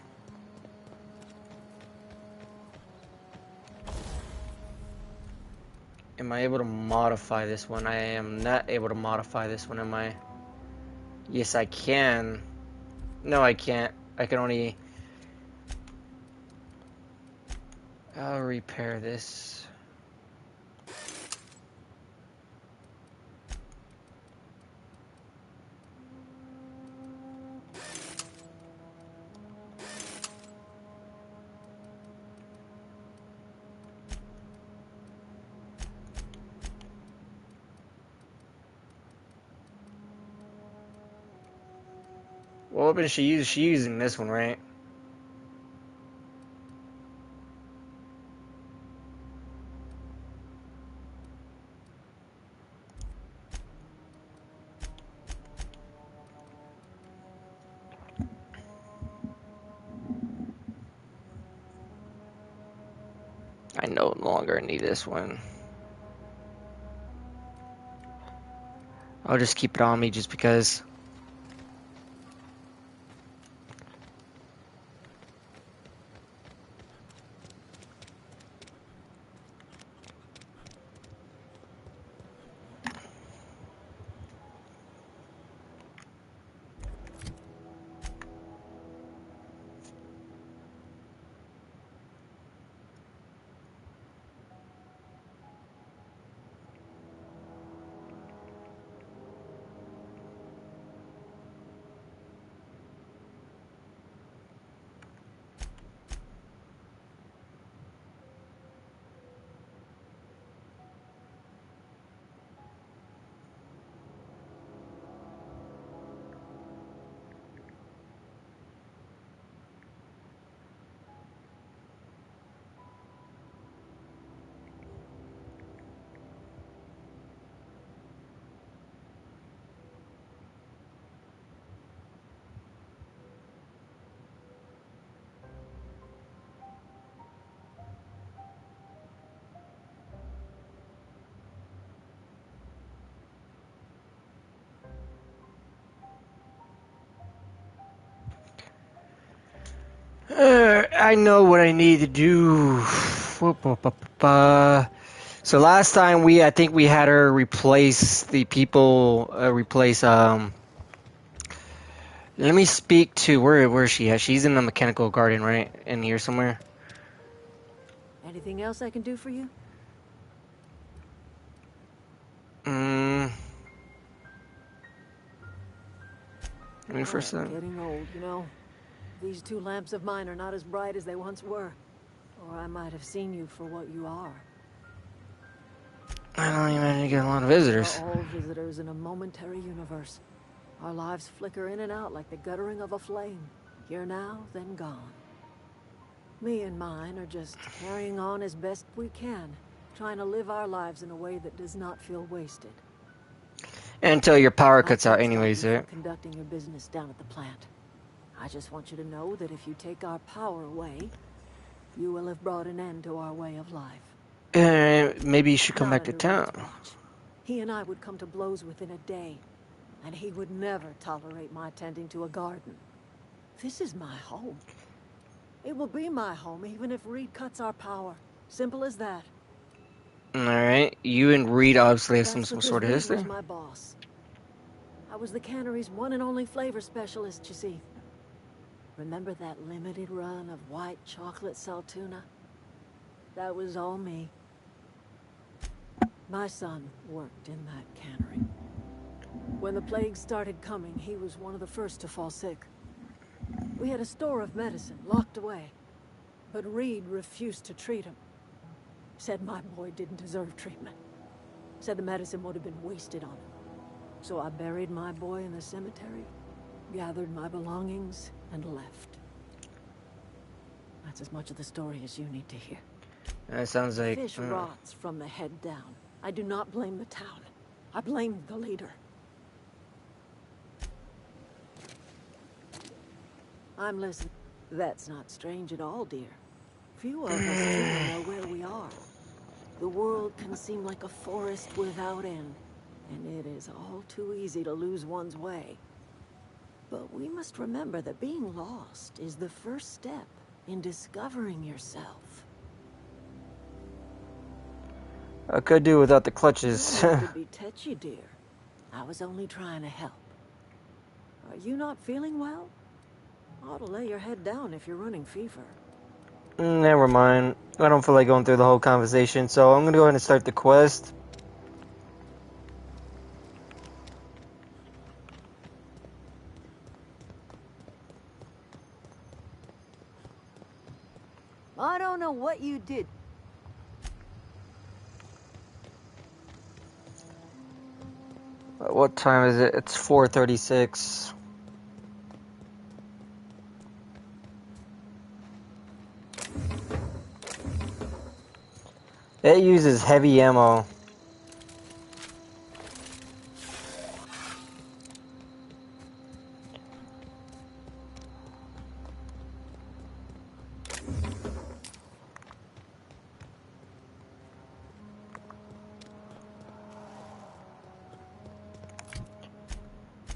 Am I able to modify this one? I am not able to modify this one, am I? Yes, I can. No, I can't. I can only... I'll repair this. What weapon is she using? She's using this one, right? I no longer need this one. I'll just keep it on me just because. I know what I need to do. So last time I think we had her replace the people, Let me speak to where is she at? She's in the mechanical garden, right? In here somewhere. Anything else I can do for you? Let me first. I'm getting old, you know. These two lamps of mine are not as bright as they once were. Or I might have seen you for what you are. I don't imagine you get a lot of visitors. We're all visitors in a momentary universe. Our lives flicker in and out like the guttering of a flame. Here now, then gone. Me and mine are just carrying on as best we can, trying to live our lives in a way that does not feel wasted. Until your power I cuts can't out stop anyways, you from right? conducting your business down at the plant. I just want you to know that if you take our power away, you will have brought an end to our way of life. Maybe you should come Not back to under Reed's town. watch. He and I would come to blows within a day, and he would never tolerate my tending to a garden. This is my home. It will be my home even if Reed cuts our power. Simple as that. Alright, you and Reed obviously have some That's because sort of Reed history. was my boss. I was the cannery's one and only flavor specialist, you see. Remember that limited run of white chocolate saltuna? That was all me. My son worked in that cannery. When the plague started coming, he was one of the first to fall sick. We had a store of medicine locked away, but Reed refused to treat him. Said my boy didn't deserve treatment. Said the medicine would have been wasted on him. So I buried my boy in the cemetery, gathered my belongings, and left. That's as much of the story as you need to hear. That sounds like... Fish rots from the head down. I do not blame the town. I blame the leader. I'm listening. That's not strange at all, dear. Few of us truly know where we are. The world can seem like a forest without end, and it is all too easy to lose one's way. But we must remember that being lost is the first step in discovering yourself. I could do without the clutches. To be touchy, dear. I was only trying to help. Are you not feeling well? Ought to lay your head down if you're running fever. Never mind. I don't feel like going through the whole conversation, so I'm gonna go ahead and start the quest. I don't know what you did. What time is it? It's 4:36. It uses heavy ammo.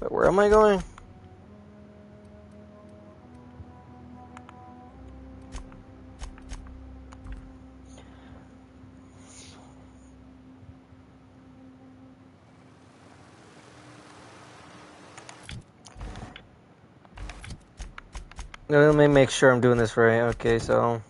But where am I going? Let me make sure I'm doing this right. Okay, so...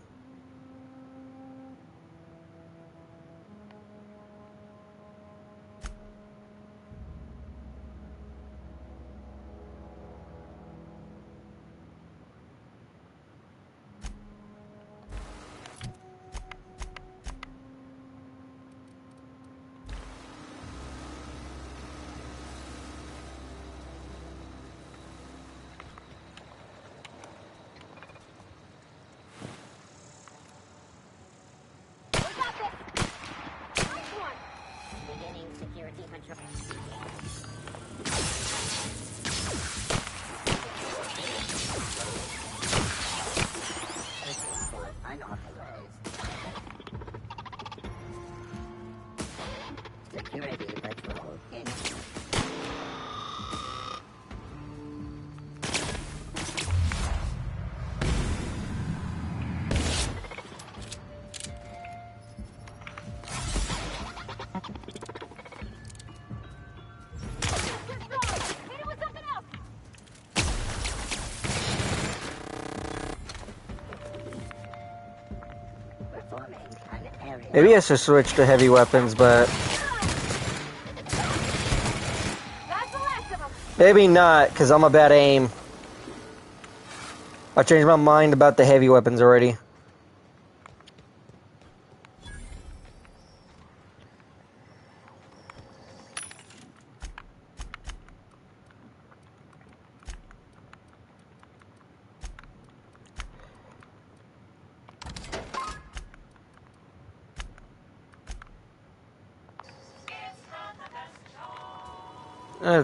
Maybe I should switch to heavy weapons, but maybe not, because I'm a bad aim. I changed my mind about the heavy weapons already.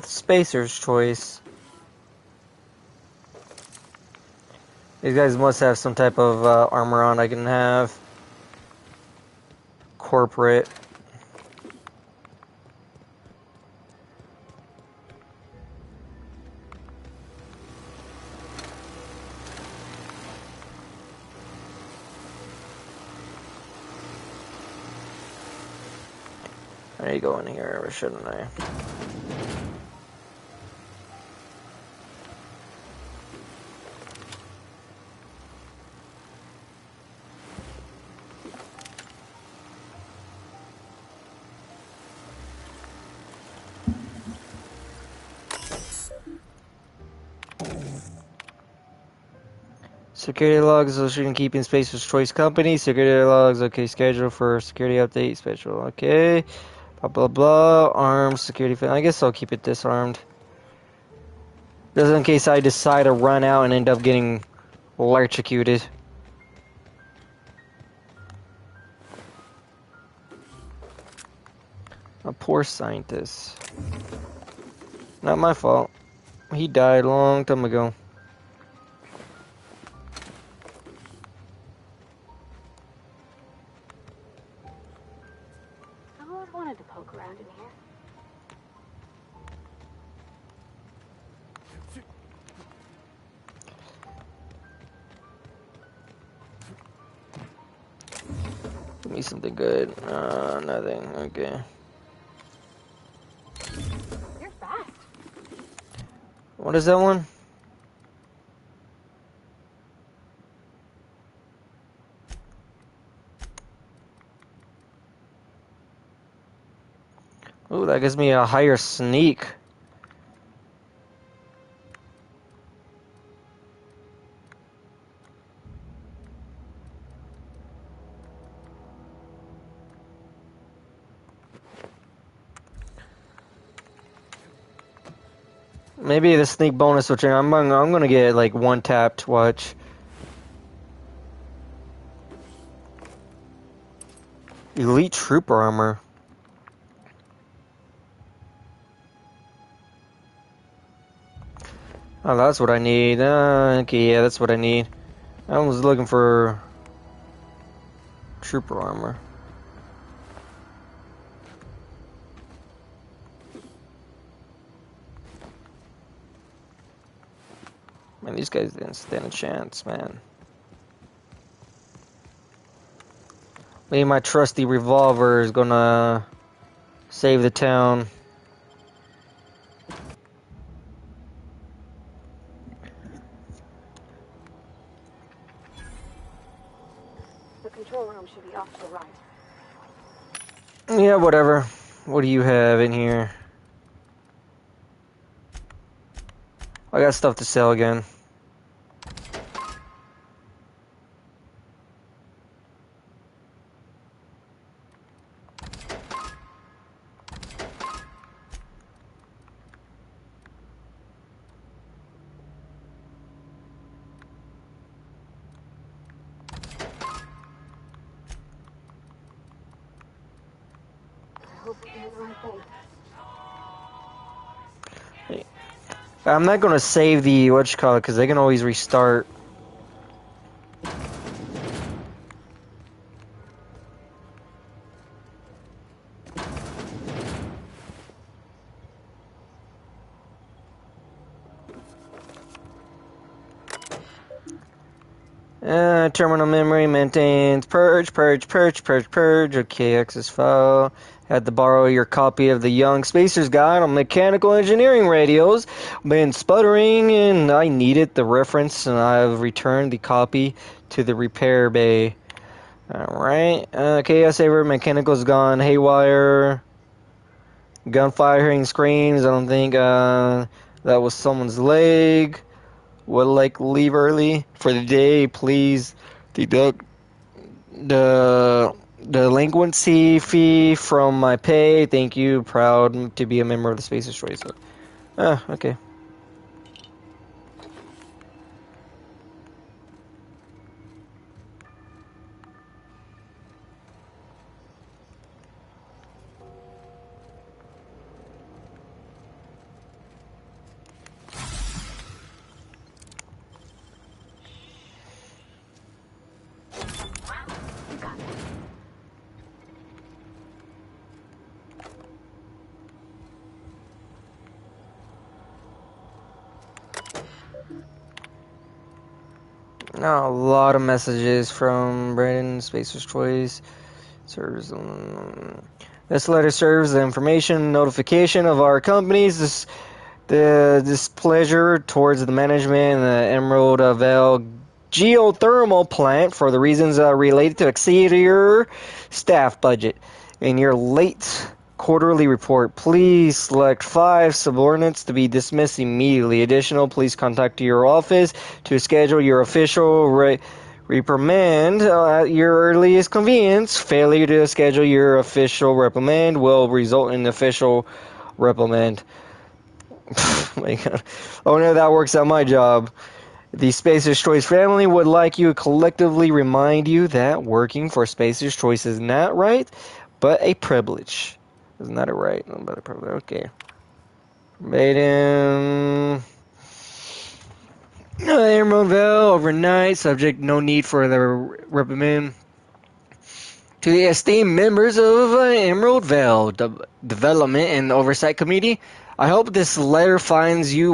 Spacer's choice. These guys must have some type of armor on I can have. Corporate. I need to go in here, or shouldn't I? Security logs, association keeping Spacer's Choice Company. Security logs, okay, schedule for security update, special, okay. Blah, blah, blah. Arms, security, I guess I'll keep it disarmed. Just in case I decide to run out and end up getting electrocuted. A poor scientist. Not my fault. He died a long time ago. I always wanted to poke around in here. Give me something good. Nothing. Okay. You're fast. What is that one? Ooh, that gives me a higher sneak. Maybe the sneak bonus, which I'm gonna get like one tapped. Watch. Elite trooper armor. Oh, that's what I need. Okay, yeah, that's what I need. I was looking for trooper armor. Man, these guys didn't stand a chance, man. Maybe my trusty revolver is gonna save the town. The control room should be off to the right. Yeah, whatever. What do you have in here? I got stuff to sell again. I'm not gonna save the whatchamacallit because they can always restart. Terminal memory maintains purge. Okay, access file. Had to borrow your copy of the Young Spacer's Guide on Mechanical Engineering Radios. Been sputtering and I needed the reference and I've returned the copy to the repair bay. Alright. Chaos Saver, mechanical's gone haywire. Gunfire, hearing screams. I don't think that was someone's leg. Would like leave early for the day. Please deduct the delinquency fee from my pay. Thank you. Proud to be a member of the Spacer's Choice. Okay. Now, a lot of messages from Brandon, Spacer's Choice. Serves, this letter serves the information notification of our company's the displeasure towards the management and the Emerald Vale geothermal plant for the reasons related to exceeding your staff budget. In your late quarterly report, please select 5 subordinates to be dismissed immediately. Additional, please contact your office to schedule your official reprimand at your earliest convenience. Failure to schedule your official reprimand will result in official reprimand. My God. Oh no, that works at my job. The Spacer's Choice family would like you to collectively remind you that working for Spacer's Choice is not right, but a privilege. It's not a right, but a privilege. Okay. Maiden. Emerald Vale overnight. Subject, no need for the reprimand. To the esteemed members of Emerald Vale Development and Oversight Committee, I hope this letter finds you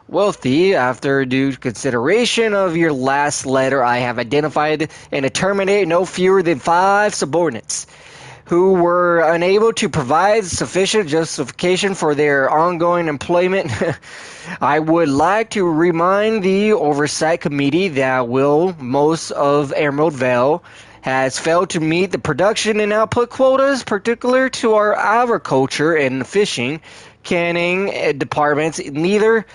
wealthy. After due consideration of your last letter, I have identified and terminated no fewer than 5 subordinates who were unable to provide sufficient justification for their ongoing employment. I would like to remind the Oversight Committee that most of Emerald Vale has failed to meet the production and output quotas, particular to our agriculture and fishing, canning departments, neither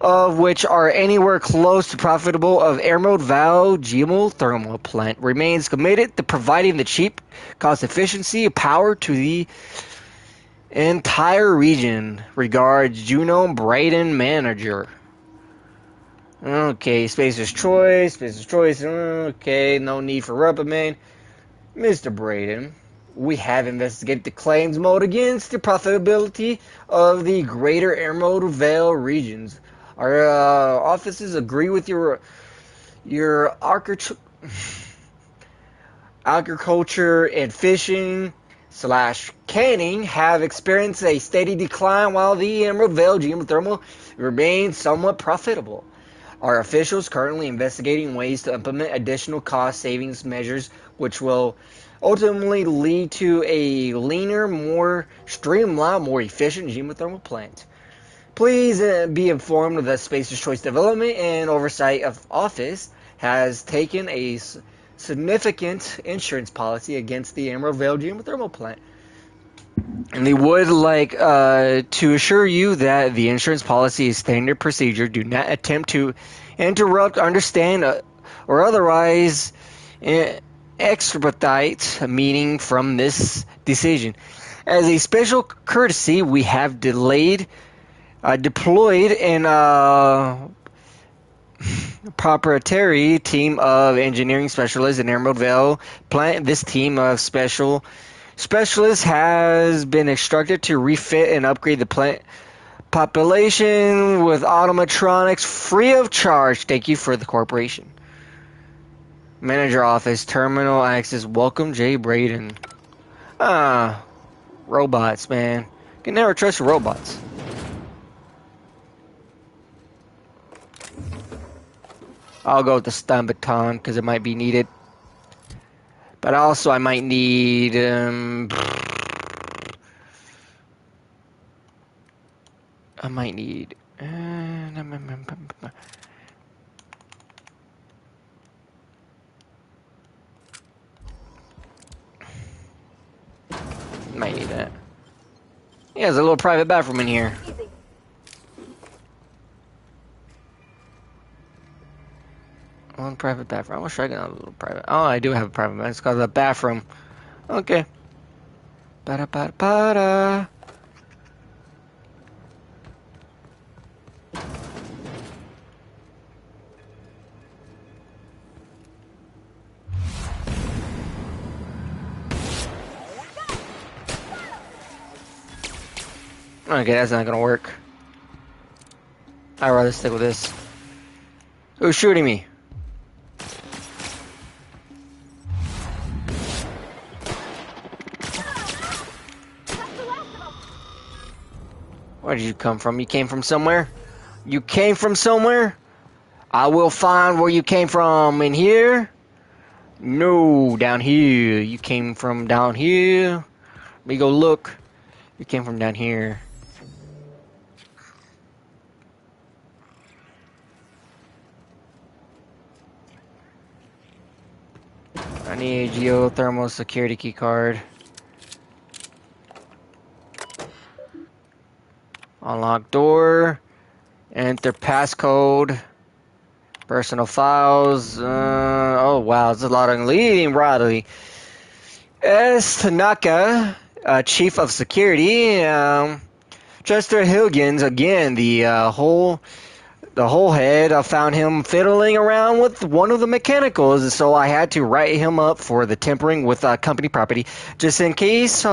of which are anywhere close to profitable. Of Emerald Vale geothermal plant remains committed to providing the cheap, cost efficiency of power to the entire region. Regards, Juno Braden, manager. Okay, Spacer's Choice. Okay, no need for reprimand. Mr. Braden, we have investigated the claims mode against the profitability of the greater Emerald Vale regions. Our offices agree with your agriculture and fishing / canning have experienced a steady decline, while the Emerald Vale geothermal remains somewhat profitable. Our officials currently investigating ways to implement additional cost savings measures which will ultimately lead to a leaner, more streamlined, more efficient geothermal plant. Please be informed that Spacer's Choice Development and Oversight Office has taken a significant insurance policy against the Emerald Vale geothermal plant. And they would like to assure you that the insurance policy is standard procedure. Do not attempt to interrupt, understand, or otherwise extrapolate meaning from this decision. As a special courtesy, we have deployed an proprietary team of engineering specialists in Emerald Vale plant. This team of specialists has been instructed to refit and upgrade the plant population with automatronics free of charge. Thank you for the cooperation. Manager office, terminal access. Welcome, Jay Braden. Robots, man. You can never trust robots. I'll go with the stun baton because it might be needed. But also I might need Might need that. Yeah, there's a little private bathroom in here. One private bathroom. I wish I could have a little private. Oh, I do have a private bathroom. It's called the bathroom. Okay. Ba-da, ba-da, ba-da. Okay, that's not gonna work. I'd rather stick with this. Who's shooting me? Where did you come from? You came from somewhere? You came from somewhere? I will find where you came from. In here? No, down here. You came from down here. Let me go look. You came from down here. I need a geothermal security key card. Unlock door. Enter passcode. Personal files. Oh wow, there's a lot of leading broadly. S. Tanaka, chief of security. Chester Higgins again. The whole head. I found him fiddling around with one of the mechanicals, so I had to write him up for the tampering with company property, just in case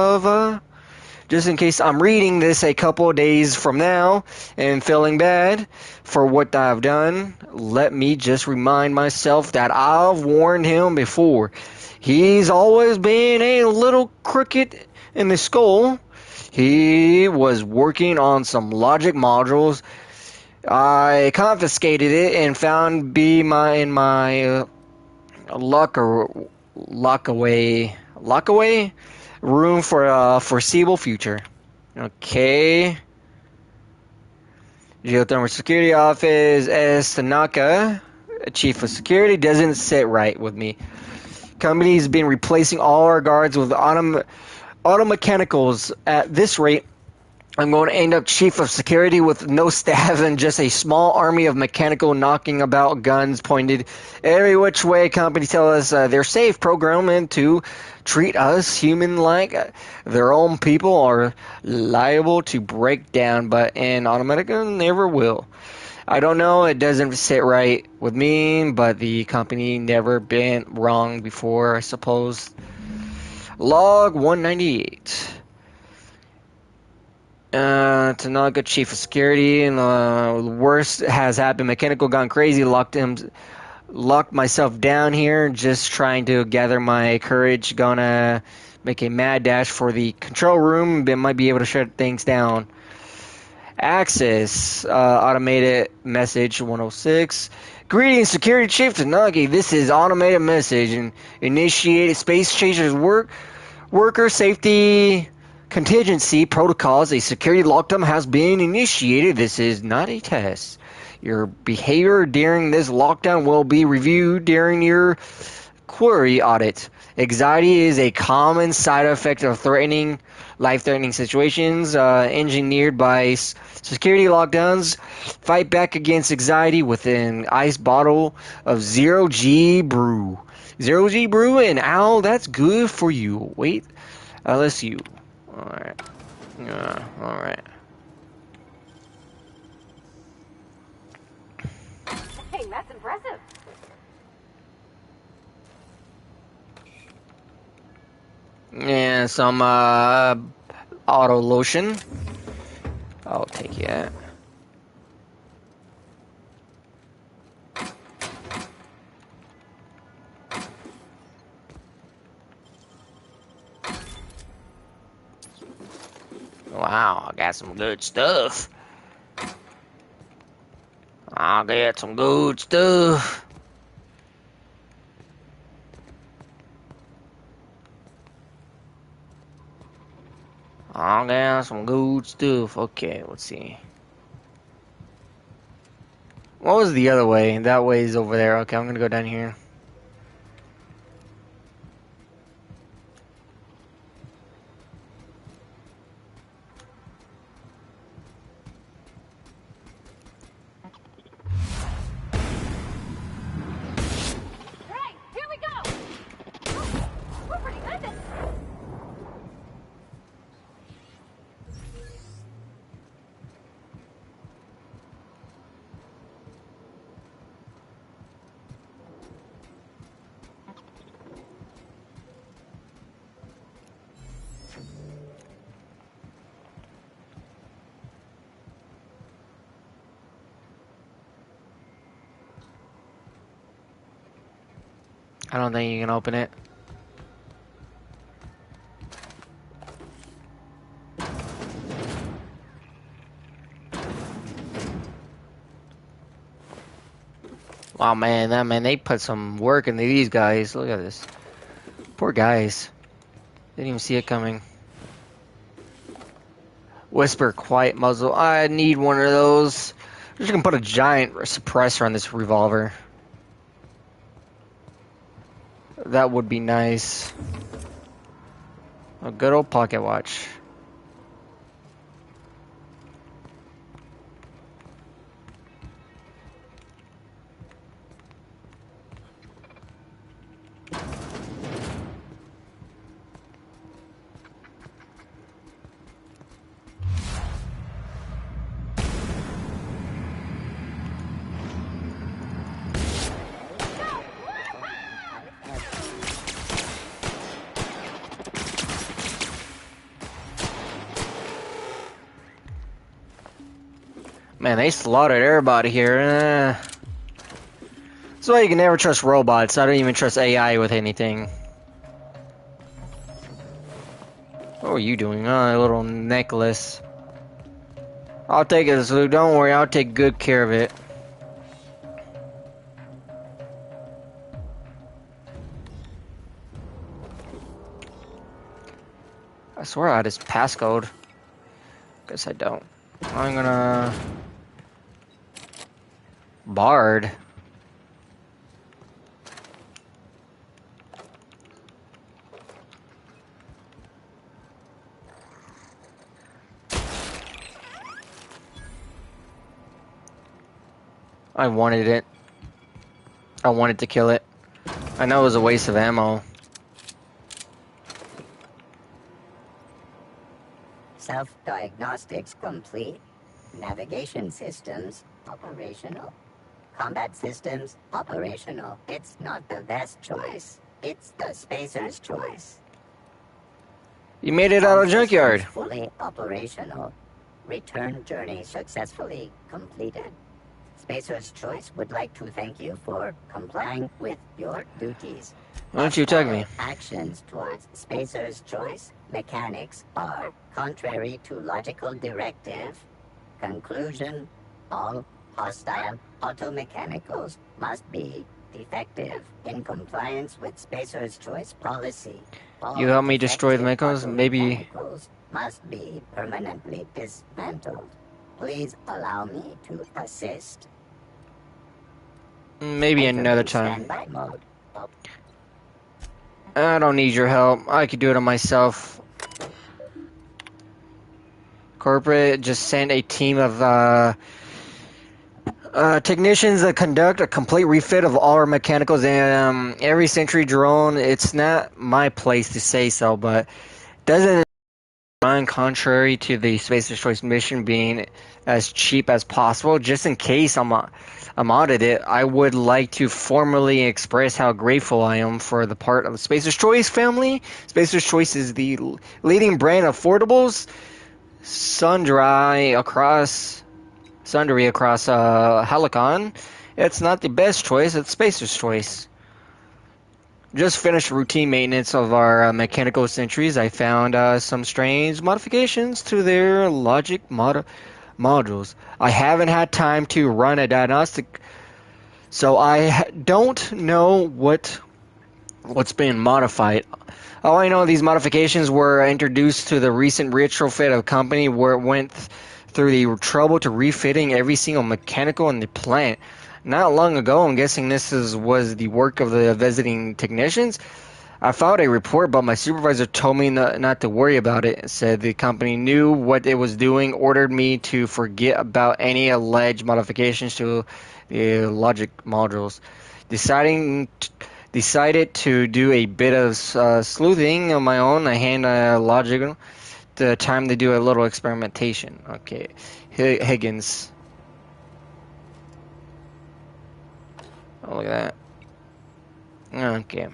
I'm reading this a couple of days from now and feeling bad for what I've done. Let me just remind myself that I've warned him before. He's always been a little crooked in the skull. He was working on some logic modules. I confiscated it and found in my lockaway room for a foreseeable future. Okay. Geothermal Security Office, S. Tanaka, Chief of Security, doesn't sit right with me. Company's been replacing all our guards with auto mechanicals. At this rate, I'm going to end up chief of security with no staff and just a small army of mechanical knocking about, guns pointed every which way. Company tell us they're safe, programmed to treat us human like their own people are liable to break down, but in Automatica never will. I don't know, it doesn't sit right with me, but the company never been wrong before, I suppose. Log 198. Tanaka, chief of security, and the worst has happened. Mechanical gone crazy, locked myself down here, just trying to gather my courage. Gonna make a mad dash for the control room, but might be able to shut things down. Access, automated message 106. Greetings, security chief Tanaka. This is automated message and initiated space chasers worker safety contingency protocols. A security lockdown has been initiated. This is not a test. Your behavior during this lockdown will be reviewed during your query audit. Anxiety is a common side effect of life-threatening situations engineered by security lockdowns. Fight back against anxiety with an ice bottle of zero-G brew. Zero-G brew and owl, that's good for you. Wait, LSU. Alright. Alright. Dang, that's impressive. And some auto lotion. I'll take that. Wow, I got some good stuff. I'll get some good stuff. I'll get some good stuff. Okay, let's see. What was the other way? That way is over there. Okay, I'm gonna go down here. I don't think you can open it. Wow, man, they put some work into these guys. Look at this. Poor guys. Didn't even see it coming. Whisper, quiet muzzle. I need one of those. I'm just gonna put a giant suppressor on this revolver. That would be nice. A good old pocket watch. Man, they slaughtered everybody here. That's why you can never trust robots. I don't even trust AI with anything. What are you doing? Oh, a little necklace. I'll take it, Luke. Don't worry, I'll take good care of it. I swear I had his passcode. Guess I don't. I'm gonna... Bard. I wanted it. I wanted to kill it. I know it was a waste of ammo. Self-diagnostics complete. Navigation systems operational. Combat systems operational. It's not the best choice. It's the spacer's choice. You made it out of a junkyard. Fully operational. Return journey successfully completed. Spacer's Choice would like to thank you for complying with your duties. Why don't you tag me? Actions towards Spacer's Choice mechanics are contrary to logical directive. Conclusion: all hostile automechanicals must be defective in compliance with Spacer's Choice policy. All You help me destroy the mechanisms? Maybe... must be permanently dismantled. Please allow me to assist. Maybe another time. I don't need your help. I could do it on myself. Corporate just sent a team of technicians that conduct a complete refit of all our mechanicals and every Sentry drone. It's not my place to say so, but doesn't run contrary to the Spacer's Choice mission being as cheap as possible. Just in case I'm audited, I would like to formally express how grateful I am for the part of the Spacer's Choice family. Spacer's Choice is the leading brand of affordables, sundry across Helicon. It's not the best choice, it's Spacer's Choice. Just finished routine maintenance of our mechanical sentries. I found some strange modifications to their logic modules. I haven't had time to run a diagnostic, so I don't know what's been modified. All I know, these modifications were introduced to the recent retrofit of a company where it went through the trouble to refitting every single mechanical in the plant. Not long ago, I'm guessing this was the work of the visiting technicians. I filed a report, but my supervisor told me not to worry about it. Said the company knew what it was doing, ordered me to forget about any alleged modifications to the logic modules. Decided to do a bit of sleuthing on my own. I hand logic the time to do a little experimentation. Okay, Higgins. Oh, look at that. Okay.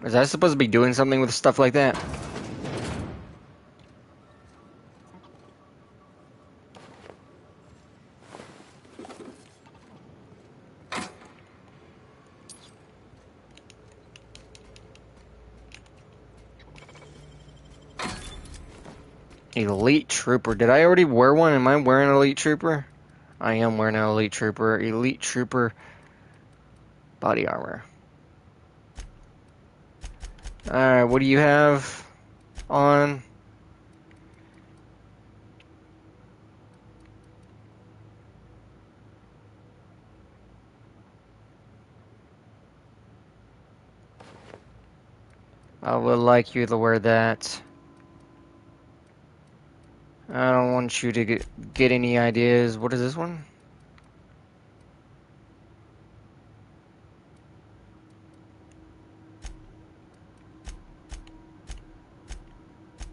Was I supposed to be doing something with stuff like that? Elite Trooper. Did I already wear one? Am I wearing an Elite Trooper? I am wearing an Elite Trooper. Elite Trooper body armor. Alright, what do you have on? I would like you to wear that. I don't want you to get any ideas. What is this one?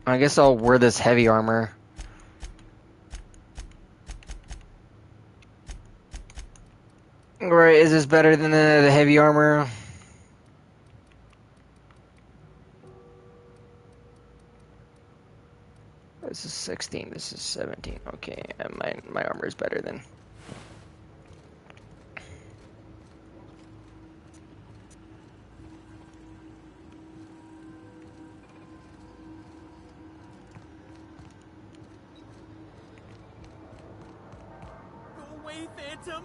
I guess I'll wear this heavy armor. Right, is this better than the heavy armor? This is 16, this is 17. Okay, and my armor is better then. Go away, Phantom!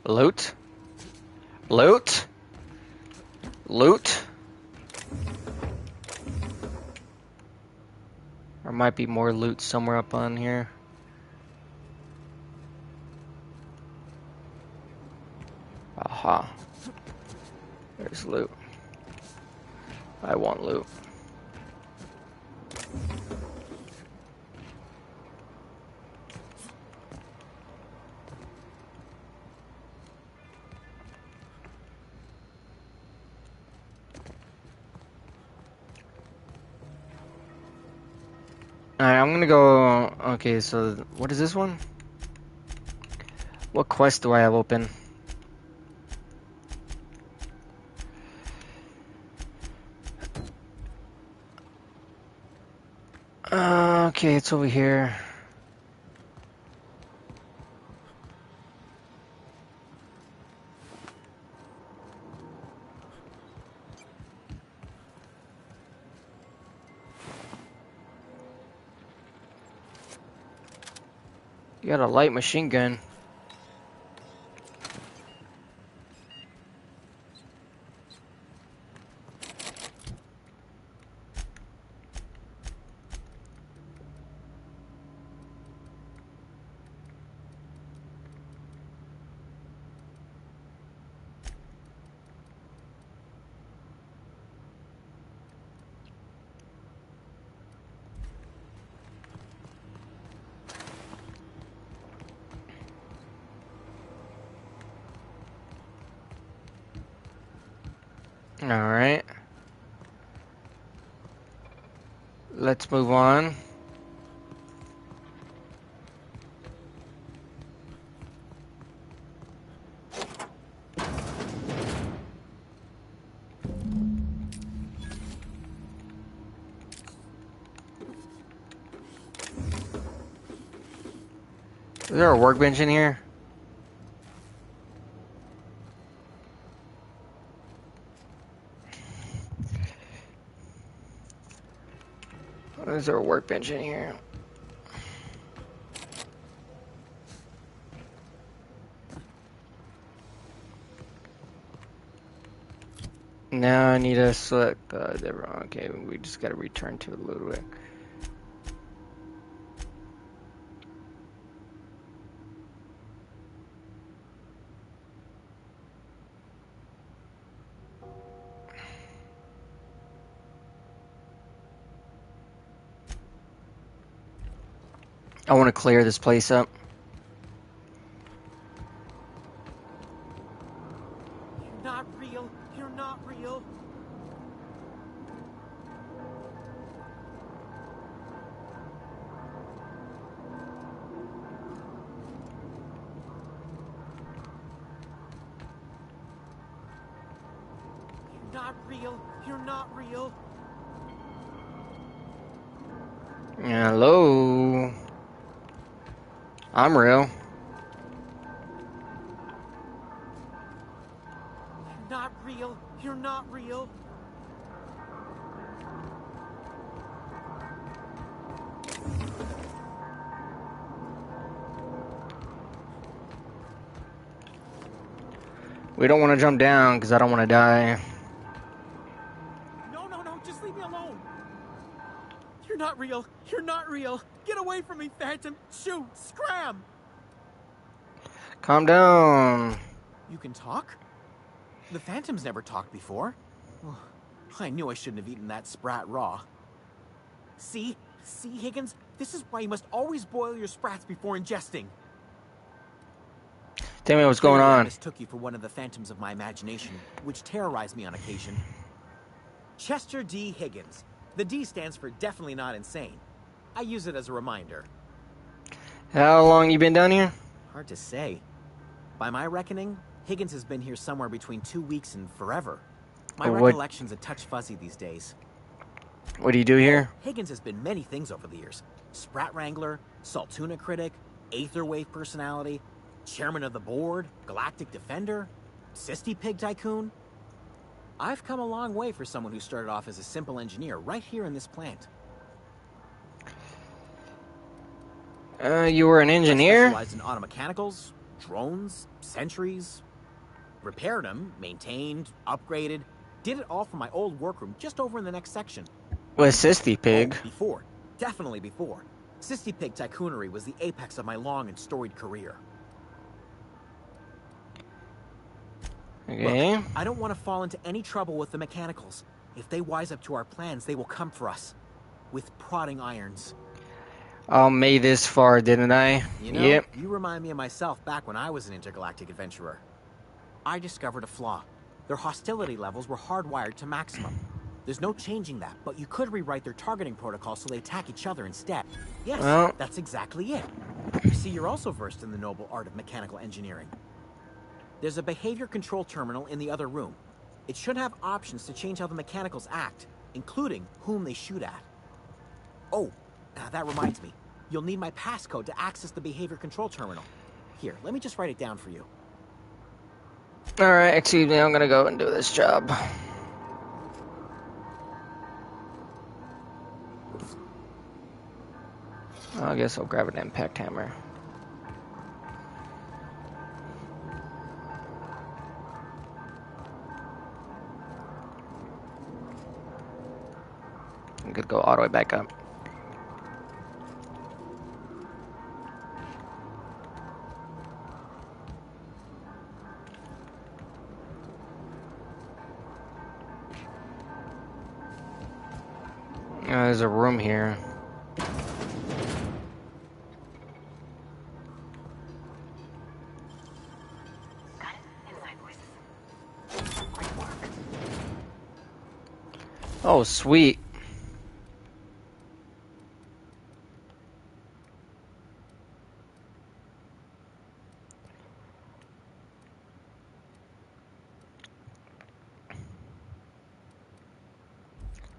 Loot? Loot? Loot? There might be more loot somewhere up on here. Aha. There's loot. I want loot. Alright, I'm gonna go... Okay, so what is this one? What quest do I have open? Okay, it's over here. You got a light machine gun. Alright. Let's move on. Is there a workbench in here? Is there a workbench in here? Now I need to select okay, we just gotta return to Ludwig. I want to clear this place up. You're not real. You're not real. not real. You're not real. Hello. I'm real. You're not real. You're not real. We don't want to jump down because I don't want to die. No, no, no. Just leave me alone. You're not real. You're not real. Get away from me, Phantom. Shoot. Scram. Calm down. You can talk? The Phantom's never talked before. Oh, I knew I shouldn't have eaten that sprat raw. See? See, Higgins? This is why you must always boil your sprats before ingesting. Tell me what's going Clearly, I on. mistook you for one of the phantoms of my imagination, which terrorized me on occasion. Chester D. Higgins. The D stands for definitely not insane. I use it as a reminder. How long you been down here? Hard to say. By my reckoning, Higgins has been here somewhere between 2 weeks and forever. My recollection's a touch fuzzy these days. What do you do here? Higgins has been many things over the years. Sprat Wrangler, Saltuna Critic, Aetherwave Personality, Chairman of the Board, Galactic Defender, Sisty Pig Tycoon. I've come a long way for someone who started off as a simple engineer right here in this plant. You were an engineer? I specialized in automechanicals, drones, sentries. Repaired them, maintained, upgraded. Did it all from my old workroom just over in the next section. With Sisty Pig. Oh, before. Definitely before. Sisty Pig Tycoonery was the apex of my long and storied career. Okay. Look, I don't want to fall into any trouble with the mechanicals. If they wise up to our plans, they will come for us. With prodding irons. I made this far, didn't I? You know, yep. You remind me of myself back when I was an intergalactic adventurer. I discovered a flaw. Their hostility levels were hardwired to maximum. There's no changing that, but you could rewrite their targeting protocol so they attack each other instead. Yes, well, that's exactly it. You see, you're also versed in the noble art of mechanical engineering. There's a behavior control terminal in the other room. It should have options to change how the mechanicals act, including whom they shoot at. Oh, that reminds me. You'll need my passcode to access the behavior control terminal. Here, let me just write it down for you. Alright, excuse me, I'm gonna go and do this job. I guess I'll grab an impact hammer. I'm gonna go all the way back up. There's a room here. Oh, sweet.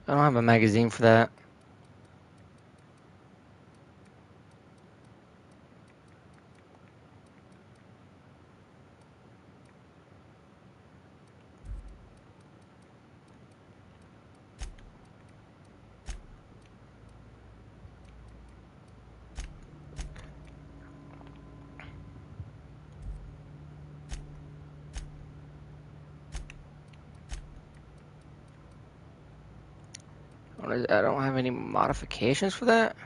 I don't have a magazine for that. I don't have any modifications for that.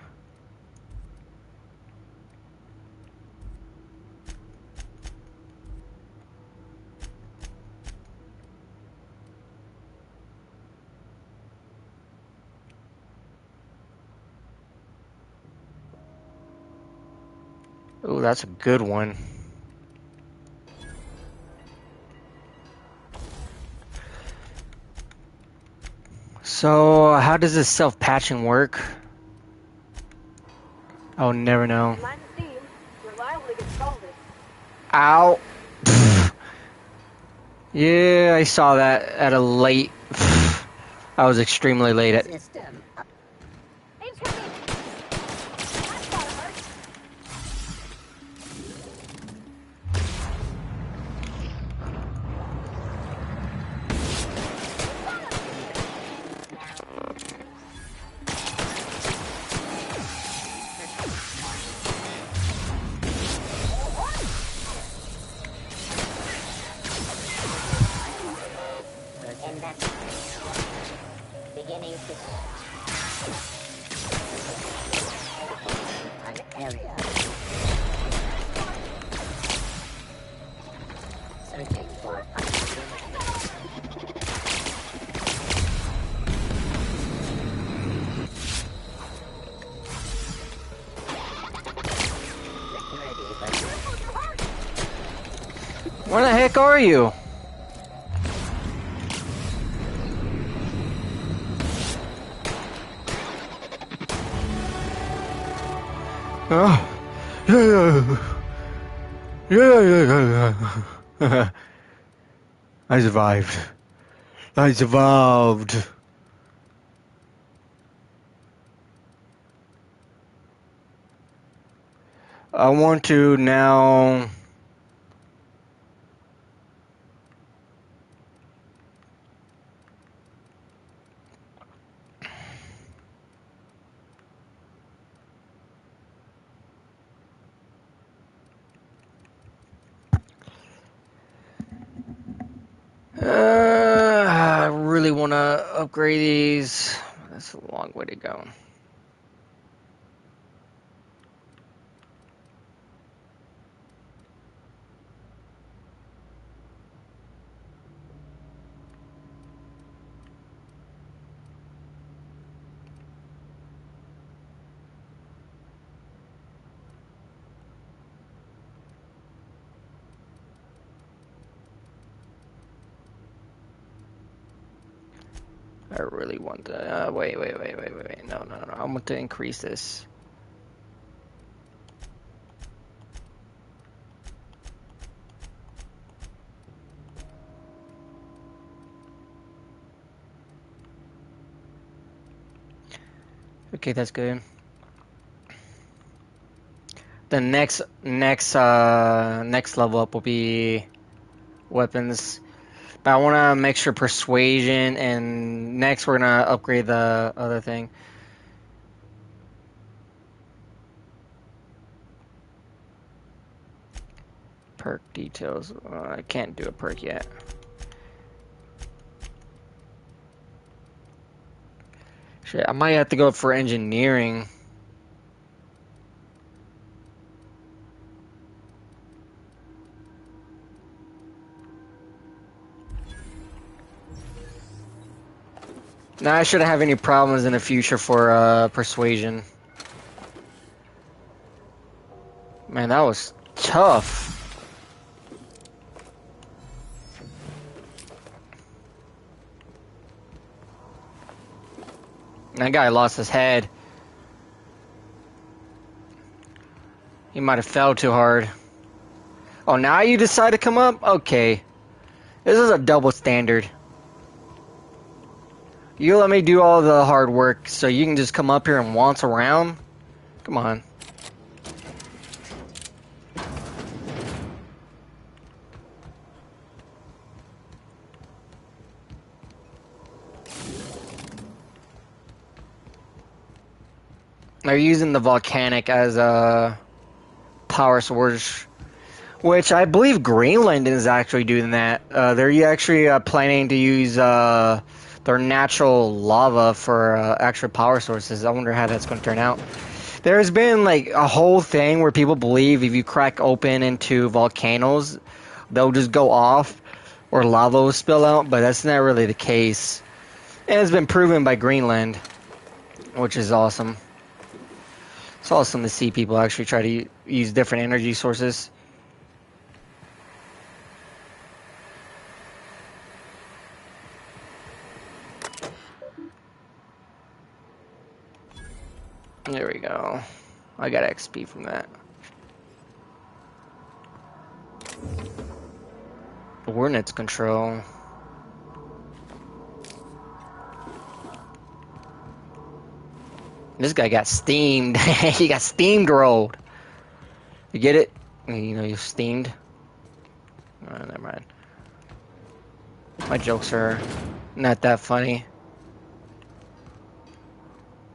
Oh, that's a good one. So, how does this self-patching work? I'll never know. Ow. Yeah, I saw that at a late. I was extremely late at. System up. Beginning to an area. Searching for Where the heck are you? Oh, yeah. I survived. I survived. I want to now. I really want to upgrade these. That's a long way to go. I really want to. Wait. No. I want to increase this. Okay, that's good. The next level up will be weapons. But I want to make sure persuasion, and next we're gonna upgrade the other thing. Perk details. I can't do a perk yet. Shit, I might have to go for engineering. Now I shouldn't have any problems in the future for persuasion. Man, that was tough. That guy lost his head. He might have fell too hard. Oh, now you decide to come up? Okay. This is a double standard. You let me do all the hard work so you can just come up here and waltz around? Come on. They're using the volcanic as a power source, which I believe Greenland is actually doing that. They're actually planning to use their natural lava for actual power sources. I wonder how that's going to turn out. There's been like a whole thing where people believe if you crack open into volcanoes, they'll just go off or lava will spill out, but that's not really the case. And it's been proven by Greenland, which is awesome. It's awesome to see people actually try to use different energy sources. There we go. I got XP from that. Ordnance control. This guy got steamed. He got steamed rolled. You get it? You know, you're steamed. Oh, never mind. My jokes are not that funny.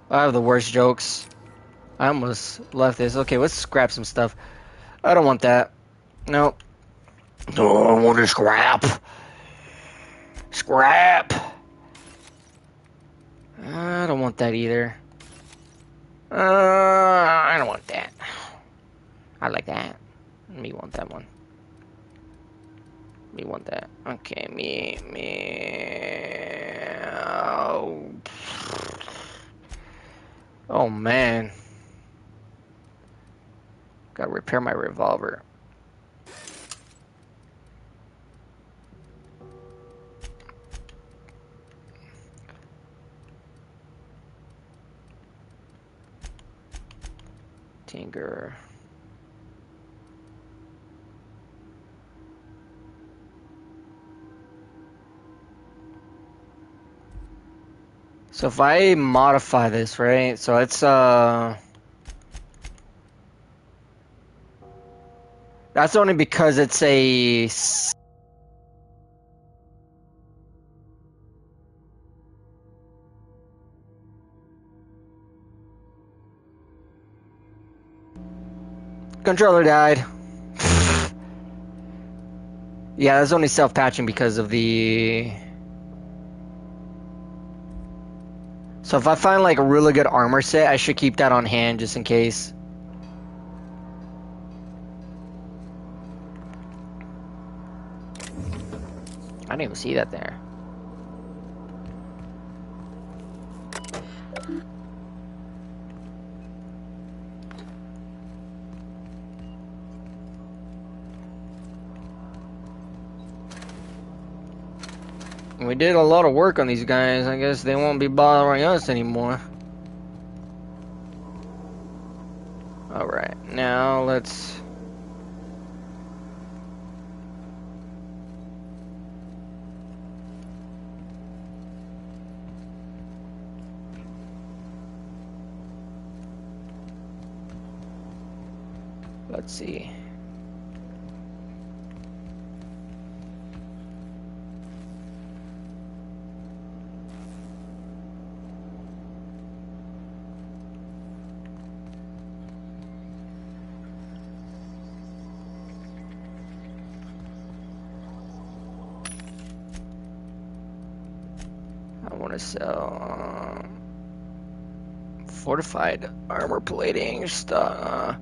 I have the worst jokes. I almost left this. Okay, let's scrap some stuff. I don't want that. Nope. Oh, I want to scrap. Scrap. I don't want that either. I don't want that. I like that. Me want that one. Me want that. Okay, me. Oh man. Gotta repair my revolver. Tinker. So if I modify this, right? So it's that's only because it's a controller died. Yeah, that's only self-patching because of the... So if I find like a really good armor set, I should keep that on hand just in case. I didn't even see that there. We did a lot of work on these guys. I guess they won't be bothering us anymore. Alright, now let's... Let's see. I want to sell fortified armor plating stuff.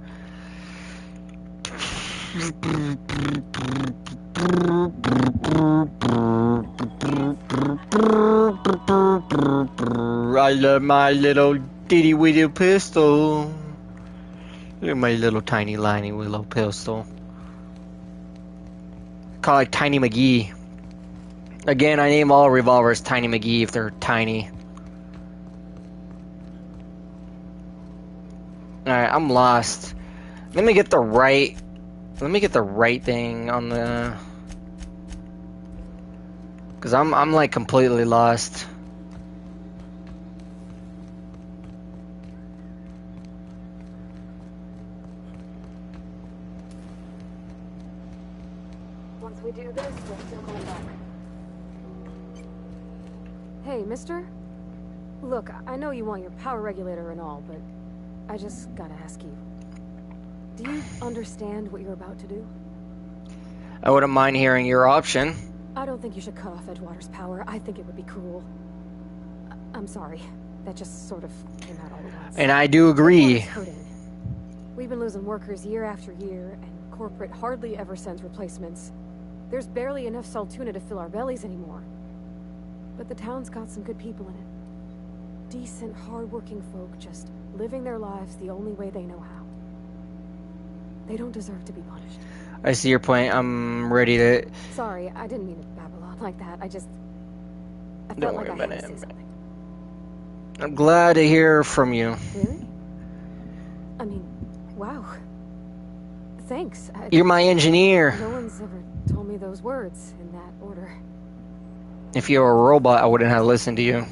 I love my little ditty witty pistol. Look at my little tiny liney willow pistol. Call it Tiny McGee. Again, I name all revolvers Tiny McGee if they're tiny. Alright, I'm lost. Let me get the right thing on the... Cause I'm like completely lost. Once we do this, we're still going back. Hey, mister? Look, I know you want your power regulator and all, but I just gotta ask you. Do you understand what you're about to do? I wouldn't mind hearing your option. I don't think you should cut off Edgewater's power. I think it would be cruel. I'm sorry. That just sort of came out all at once. And I do agree. We've been losing workers year after year, and corporate hardly ever sends replacements. There's barely enough Saltuna to fill our bellies anymore. But the town's got some good people in it. Decent, hard-working folk just living their lives the only way they know how. They don't deserve to be punished. I see your point. I'm ready to... Sorry, I didn't mean to babble on like that. I felt Don't like worry I about had to say it. something. I'm glad to hear from you. Really? I mean, wow. Thanks. You're my engineer. No one's ever told me those those words in that order. If you were a robot, I wouldn't have listened to you.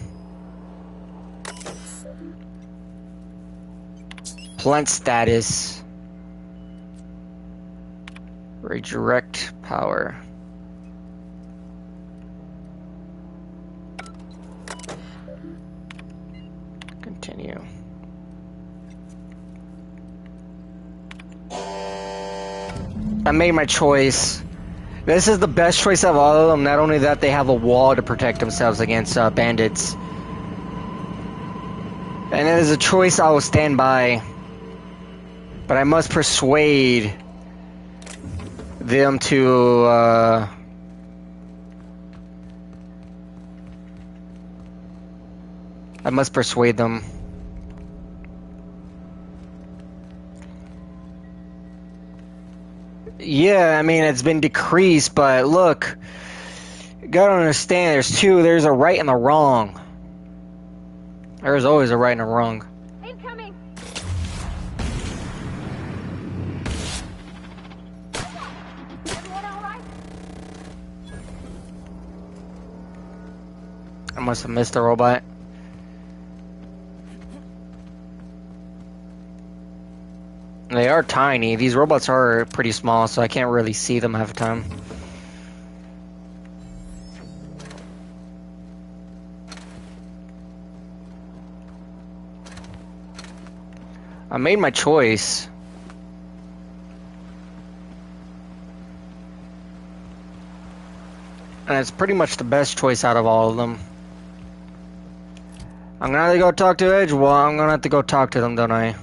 Plant status. Redirect power. Continue. I made my choice. This is the best choice of all of them. Not only that, they have a wall to protect themselves against bandits. And it is a choice I will stand by. But I must persuade them to, I must persuade them. Yeah, I mean, it's been decreased, but look, you gotta understand, there's a right and a wrong. There's always a right and a wrong. Incoming! Everyone all right? I must have missed the robot. They are tiny. These robots are pretty small, so I can't really see them half the time. I made my choice. And it's pretty much the best choice out of all of them. I'm gonna have to go talk to Edge. Well, I'm gonna have to go talk to them, don't I?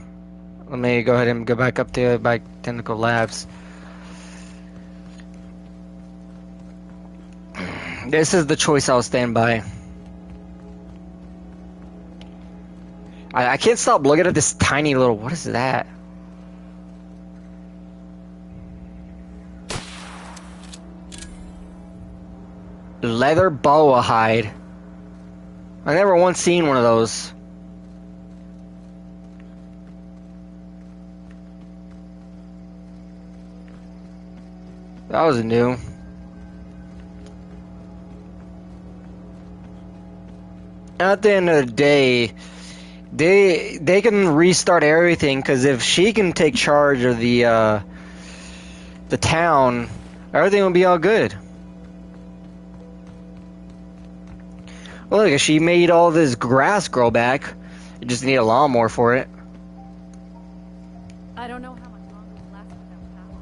Let me go ahead and go back up to Technical Labs. This is the choice I'll stand by. I can't stop looking at this tiny little... What is that? Leather boa hide. I never once seen one of those. That was new. At the end of the day, they can restart everything, because if she can take charge of the town, everything will be all good. Well, look, she made all this grass grow back. You just need a lawnmower for it. I don't know how much longer we'll last without power.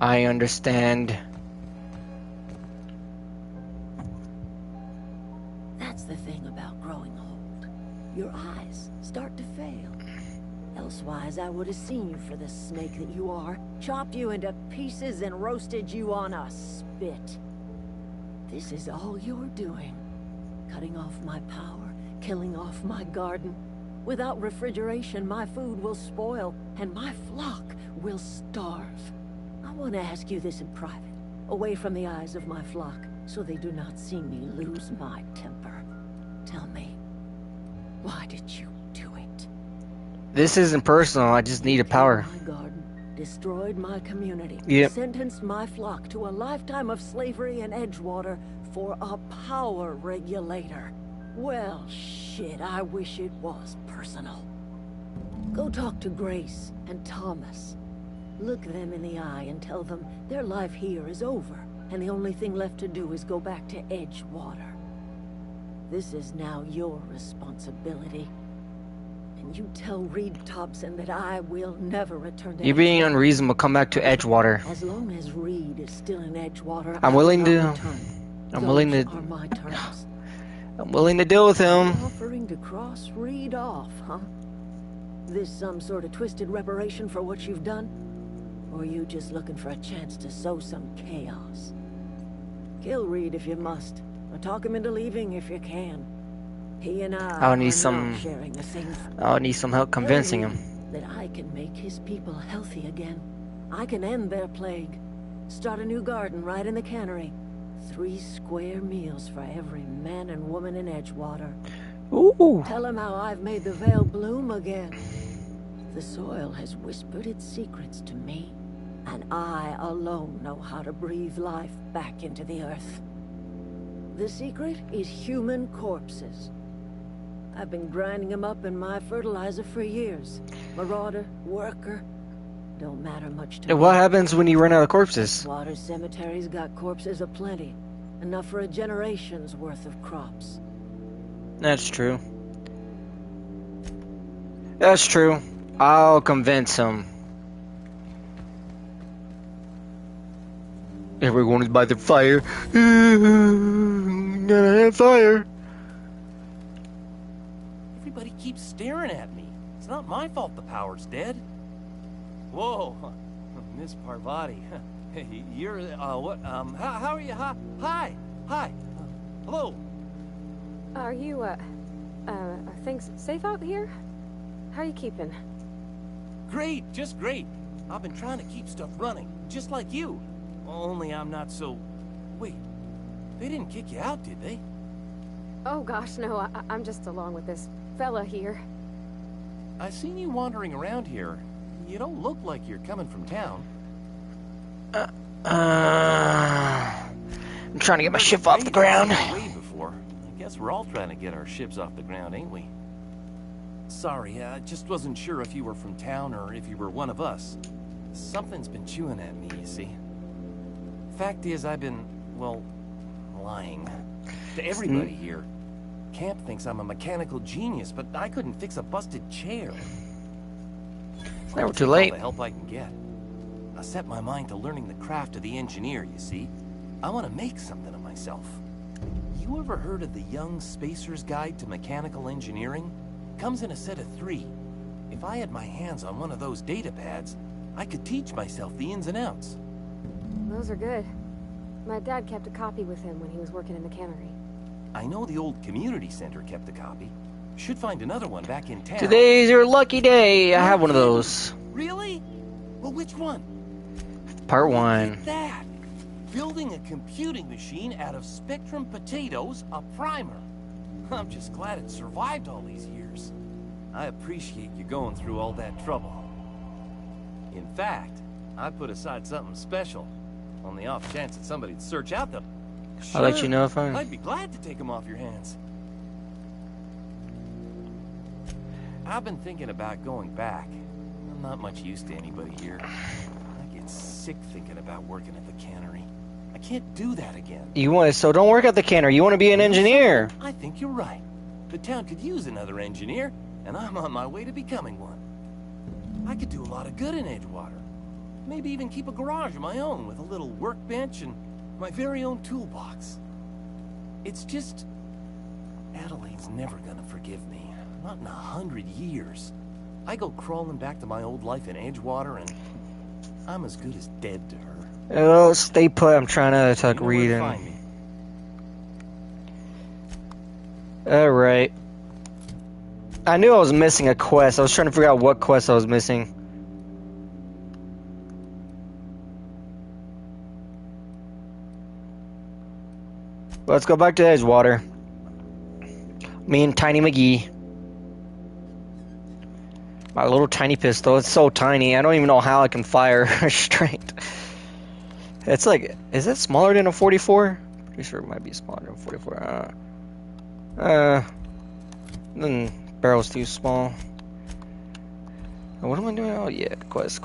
I understand. That's the thing about growing old. Your eyes start to fail. Elsewise, I would have seen you for the snake that you are, chopped you into pieces and roasted you on a spit. This is all you're doing. Cutting off my power, killing off my garden. Without refrigeration, my food will spoil, and my flock will starve. I want to ask you this in private, away from the eyes of my flock, so they do not see me lose my temper. Tell me, why did you do it? This isn't personal, I just need a power. My garden, destroyed my community, Yep. sentenced my flock to a lifetime of slavery in Edgewater for a power regulator. Well, shit, I wish it was personal. Go talk to Grace and Thomas. Look them in the eye and tell them their life here is over, and the only thing left to do is go back to Edgewater. This is now your responsibility. And you tell Reed Thompson that I will never return to You're being Edgewater. unreasonable. Come back to Edgewater. As long as Reed is still in Edgewater, I'm I will willing not to. return. I'm willing to. Those are my terms. I'm willing to deal with him. Offering to cross Reed off, huh? This some sort of twisted reparation for what you've done? Or are you just looking for a chance to sow some chaos? Kill Reed if you must, or talk him into leaving if you can. He and I I'll need are some. not sharing the same. I'll need some help convincing him. That I can make his people healthy again. I can end their plague. Start a new garden right in the cannery. 3 square meals for every man and woman in Edgewater. Ooh. Tell him how I've made the Vale bloom again. The soil has whispered its secrets to me. And I alone know how to breathe life back into the earth. The secret is human corpses. I've been grinding them up in my fertilizer for years. Marauder, worker, don't matter much to me. What happens when you run out of corpses? Water cemeteries got corpses aplenty. Enough for a generation's worth of crops. That's true. That's true. I'll convince him. Everyone is by the fire. Gotta have fire. Everybody keeps staring at me. It's not my fault the power's dead. Whoa, Miss Parvati. You're, what, how are you? Hi. Hello. Are you, are things safe out here? How are you keeping? Great, just great. I've been trying to keep stuff running, just like you. Only I'm not so... Wait, they didn't kick you out, did they? Oh gosh, no, I'm just along with this fella here. I seen you wandering around here. You don't look like you're coming from town. I'm trying to get my ship off the ground. Way before. I guess we're all trying to get our ships off the ground, ain't we? Sorry, I just wasn't sure if you were from town or if you were one of us. Something's been chewing at me, you see. Fact is, I've been, well, lying. To everybody here. Camp thinks I'm a mechanical genius, but I couldn't fix a busted chair. It's never too late. All the help I can get. I set my mind to learning the craft of the engineer, you see. I want to make something of myself. You ever heard of the Young Spacer's Guide to Mechanical Engineering? Comes in a set of 3. If I had my hands on one of those data pads, I could teach myself the ins and outs. Those are good. My dad kept a copy with him when he was working in the cannery. I know the old community center kept a copy. Should find another one back in town. Today's your lucky day. I have one of those. Really? Well, which one? Part 1. Look at that. Building a computing machine out of Spectrum potatoes, a primer. I'm just glad it survived all these years. I appreciate you going through all that trouble. In fact, I put aside something special on the off chance that somebody'd search out the... I'll let you know if I'd be glad to take them off your hands. I've been thinking about going back. I'm not much use to anybody here. I get sick thinking about working at the cannery. I can't do that again. So don't work at the cannery. You want to be an engineer. I think you're right. The town could use another engineer, and I'm on my way to becoming one. I could do a lot of good in Edgewater. Maybe even keep a garage of my own with a little workbench and my very own toolbox. It's just... Adelaide's never gonna forgive me. Not in 100 years. I go crawling back to my old life in Edgewater, and I'm as good as dead to her. Oh, stay put. I'm trying to tuck reading. Alright. I knew I was missing a quest. I was trying to figure out what quest I was missing. Let's go back to Edgewater. Me and Tiny McGee. My little tiny pistol. It's so tiny. I don't even know how I can fire straight. It's like, is it smaller than a 44? Pretty sure it might be smaller than a 44. Then barrel's too small. What am I doing? Oh yeah, quest.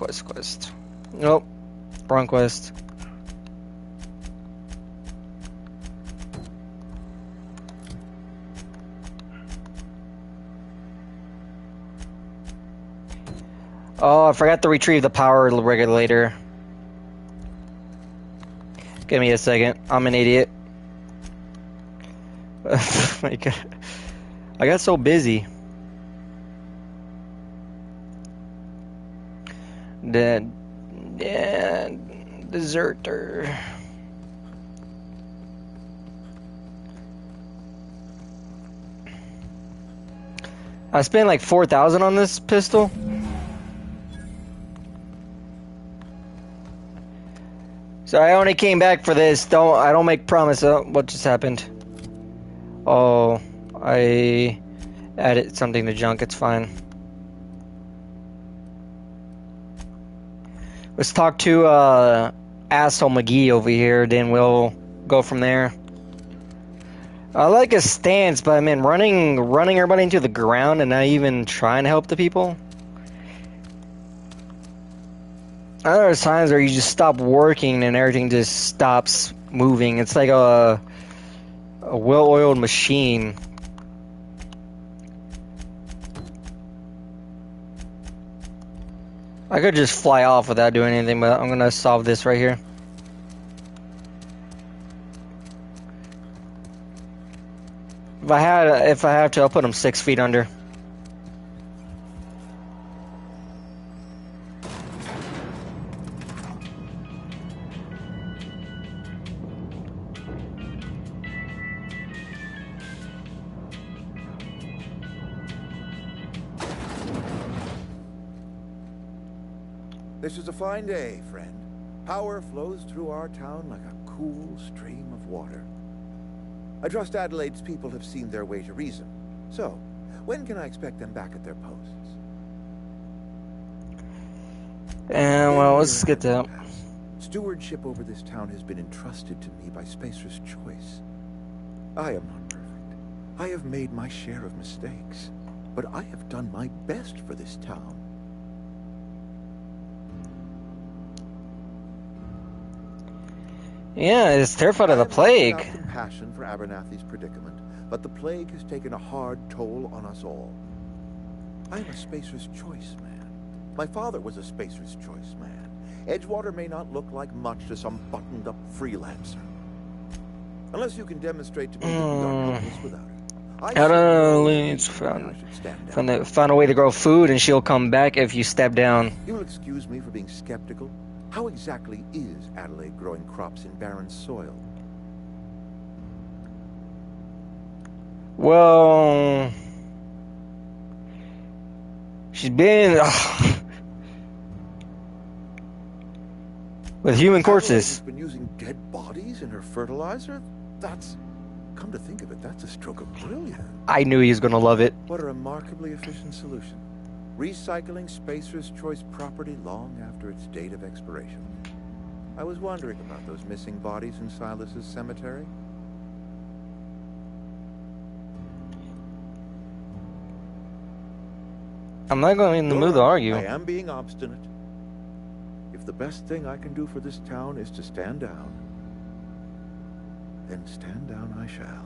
Nope, wrong quest. Oh, I forgot to retrieve the power regulator. Give me a second. I'm an idiot. My God. I got so busy. Deserter. I spent like 4,000 on this pistol. So I only came back for this. I don't make promise. What just happened? Oh, I added something to junk. It's fine. Let's talk to asshole McGee over here, then we'll go from there. I like his stance, but I mean, running everybody into the ground and not even trying to help the people. There are times where you just stop working and everything just stops moving. It's like a well-oiled machine. I could just fly off without doing anything, but I'm gonna solve this right here. If I have to, I'll put him 6 feet under. This is a fine day, friend. Power flows through our town like a cool stream of water. I trust Adelaide's people have seen their way to reason. So, when can I expect them back at their posts? And well, let's get that. Stewardship over this town has been entrusted to me by Spacer's Choice. I am not perfect. I have made my share of mistakes. But I have done my best for this town. Yeah, it's terrified of the plague. I have compassion for Abernathy's predicament, but the plague has taken a hard toll on us all. I am a Spacer's Choice man. My father was a Spacer's Choice man. Edgewater may not look like much to some buttoned-up freelancer. Unless you can demonstrate to me that we are helpless without it. Adelaide's found a way to grow food, and she'll come back if you step down. You'll excuse me for being skeptical. How exactly is Adelaide growing crops in barren soil? Well, she's been with human corpses. Adelaide's been using dead bodies in her fertilizer? That's, come to think of it, that's a stroke of brilliance. I knew he was gonna love it. What a remarkably efficient solution. Recycling Spacer's Choice property long after its date of expiration. I was wondering about those missing bodies in Silas's cemetery. I'm not going in the mood to argue. I am being obstinate. If the best thing I can do for this town is to stand down, then stand down I shall.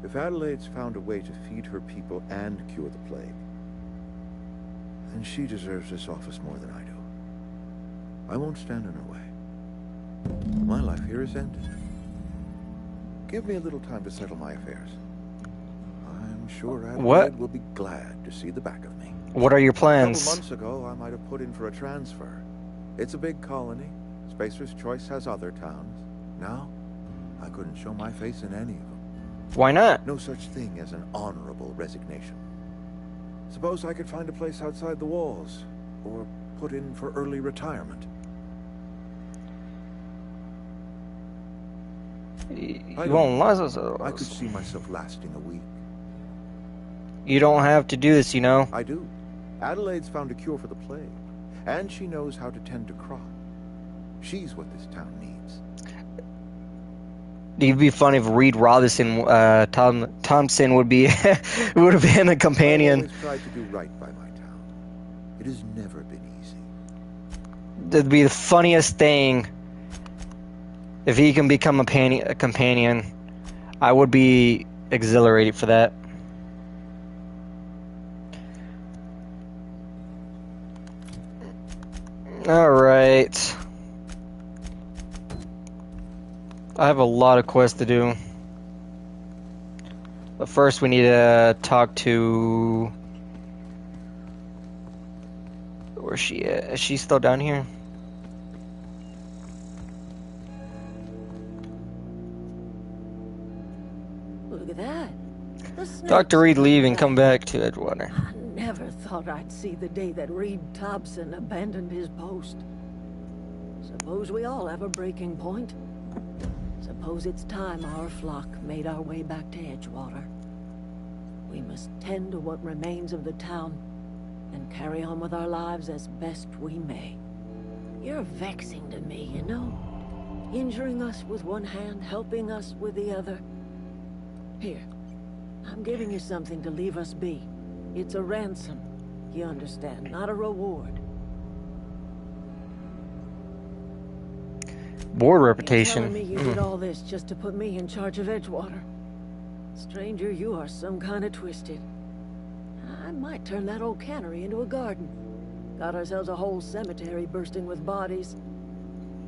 If Adelaide's found a way to feed her people and cure the plague, then she deserves this office more than I do. I won't stand in her way. My life here is ended. Give me a little time to settle my affairs. I'm sure Adelaide will be glad to see the back of me. What are your A plans? couple months ago, I might have put in for a transfer. It's a big colony. Spacer's Choice has other towns. Now, I couldn't show my face in any of them. Why not? No such thing as an honorable resignation. Suppose I could find a place outside the walls, or put in for early retirement. You won't last us. I could see myself lasting a week. You don't have to do this, you know. I do. Adelaide's found a cure for the plague, and she knows how to tend a crop. She's what this town needs. It'd be funny if Reed Robinson, Thompson would be would have been a companion. I've always tried to do right by my town. It has never been easy. That'd be the funniest thing. If he can become a companion, I would be exhilarated for that. Alright. I have a lot of quests to do. But first we need to talk to... Where's she at? Is she still down here? Look at that. The snakes. Dr. Reed leave and come back to Edgewater. I never thought I'd see the day that Reed Thompson abandoned his post. Suppose we all have a breaking point. Suppose it's time our flock made our way back to Edgewater. We must tend to what remains of the town and carry on with our lives as best we may. You're vexing to me, you know? Injuring us with one hand, helping us with the other. Here, I'm giving you something to leave us be. It's a ransom, you understand, not a reward. Board You're reputation. telling me you did all this just to put me in charge of Edgewater? Stranger, you are some kind of twisted. I might turn that old cannery into a garden. Got ourselves a whole cemetery bursting with bodies.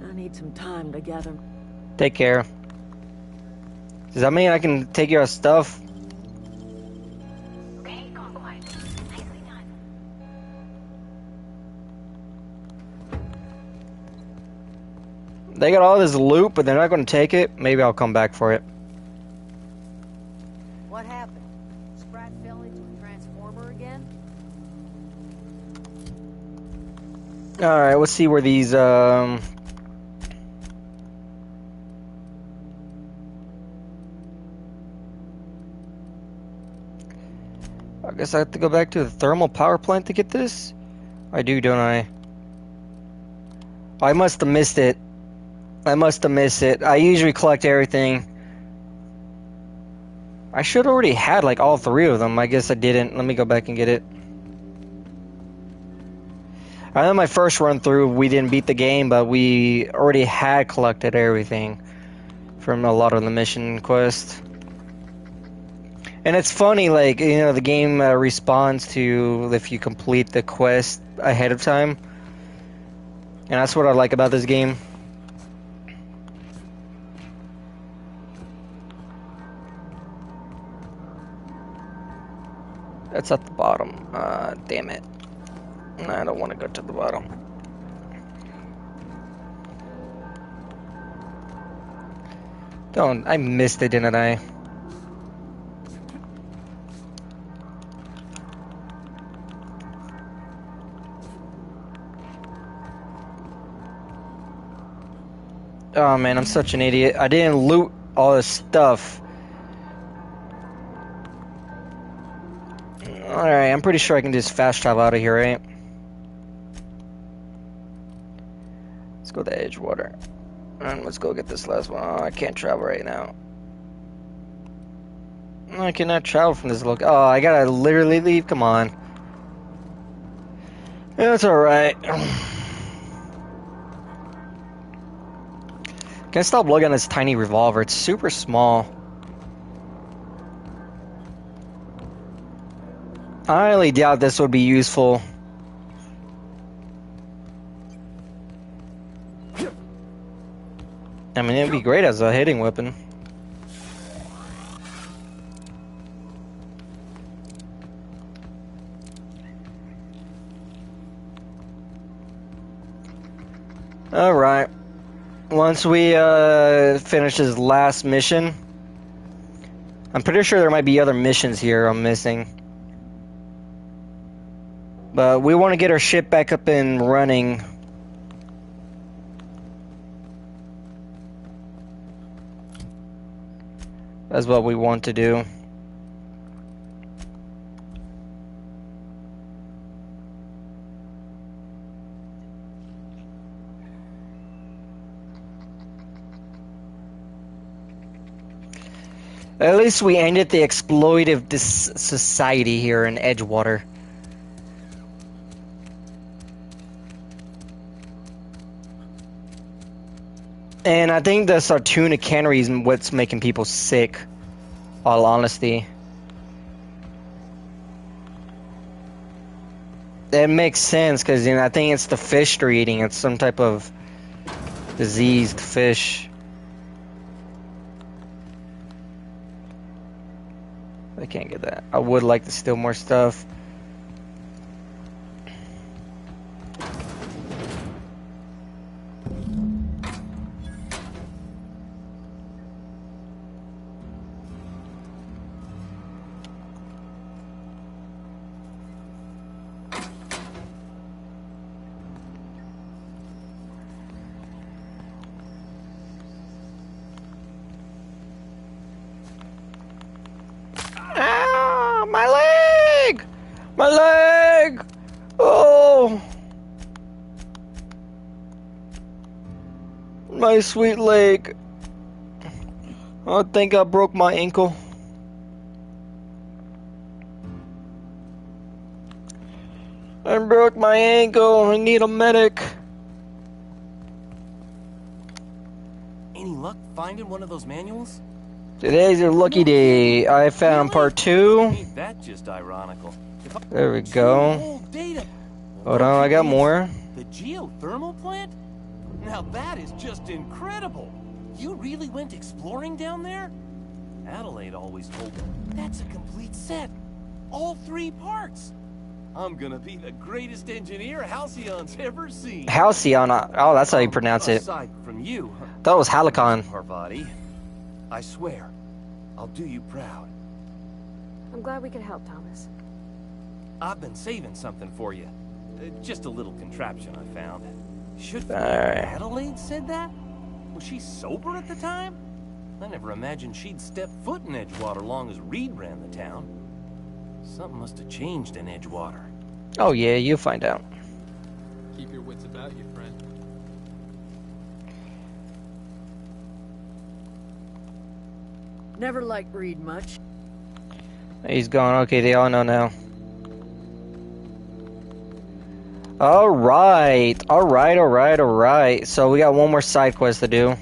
I need some time to gather. Take care. Does that mean I can take your stuff? Okay, gone quiet. Nicely done. They got all this loot, but they're not going to take it. Maybe I'll come back for it. What happened? Sprat fell into a transformer again? Alright, let's see where these, I guess I have to go back to the thermal power plant to get this? I do, don't I? I must have missed it. I must have missed it. I usually collect everything. I should already had like all three of them. I guess I didn't. Let me go back and get it. I know my first run through we didn't beat the game, but we already had collected everything from a lot of the mission quests. And it's funny, like, you know, the game responds to if you complete the quest ahead of time. And that's what I like about this game. That's at the bottom. Damn it. I don't want to go to the bottom. Don't. I missed it, didn't I? Oh man, I'm such an idiot. I didn't loot all this stuff. Alright, I'm pretty sure I can just fast travel out of here, right? Let's go to Edgewater. And let's go get this last one. Oh, I can't travel right now. I cannot travel from this look. Oh, I gotta literally leave? Come on. Yeah, it's alright. Can I stop looking at this tiny revolver? It's super small. I highly doubt this would be useful. I mean, it would be great as a hitting weapon. Alright. Once we finish this last mission, I'm pretty sure there might be other missions here I'm missing. But we want to get our ship back up and running. That's what we want to do. At least we ended the exploitive society here in Edgewater. And I think the Sartuna cannery is what's making people sick, all honesty. That makes sense, because I think it's the fish they're eating. It's some type of diseased fish. I can't get that. I would like to steal more stuff. Ah, my leg! My leg! Oh! My sweet leg. I think I broke my ankle. I broke my ankle. I need a medic. Any luck finding one of those manuals? Today's your lucky day. I found part 2. Ain't that just ironical? There we go. Hold on, I got more. The geothermal plant? Now that is just incredible. You really went exploring down there? Adelaide always told me that's a complete set. All 3 parts. I'm gonna be the greatest engineer Halcyon's ever seen. Halcyon. Oh, that's how you pronounce it. Aside from you, That was Halicon. Parvati, I swear, I'll do you proud. I'm glad we could help, Thomas. I've been saving something for you. Just a little contraption I found. Should Adelaide said that? Was she sober at the time? I never imagined she'd step foot in Edgewater long as Reed ran the town. Something must have changed in Edgewater. Oh yeah, you'll find out. Keep your wits about you, friend. Never liked Reed much. He's gone. Okay, they all know now. Alright. Alright. So we got one more side quest to do.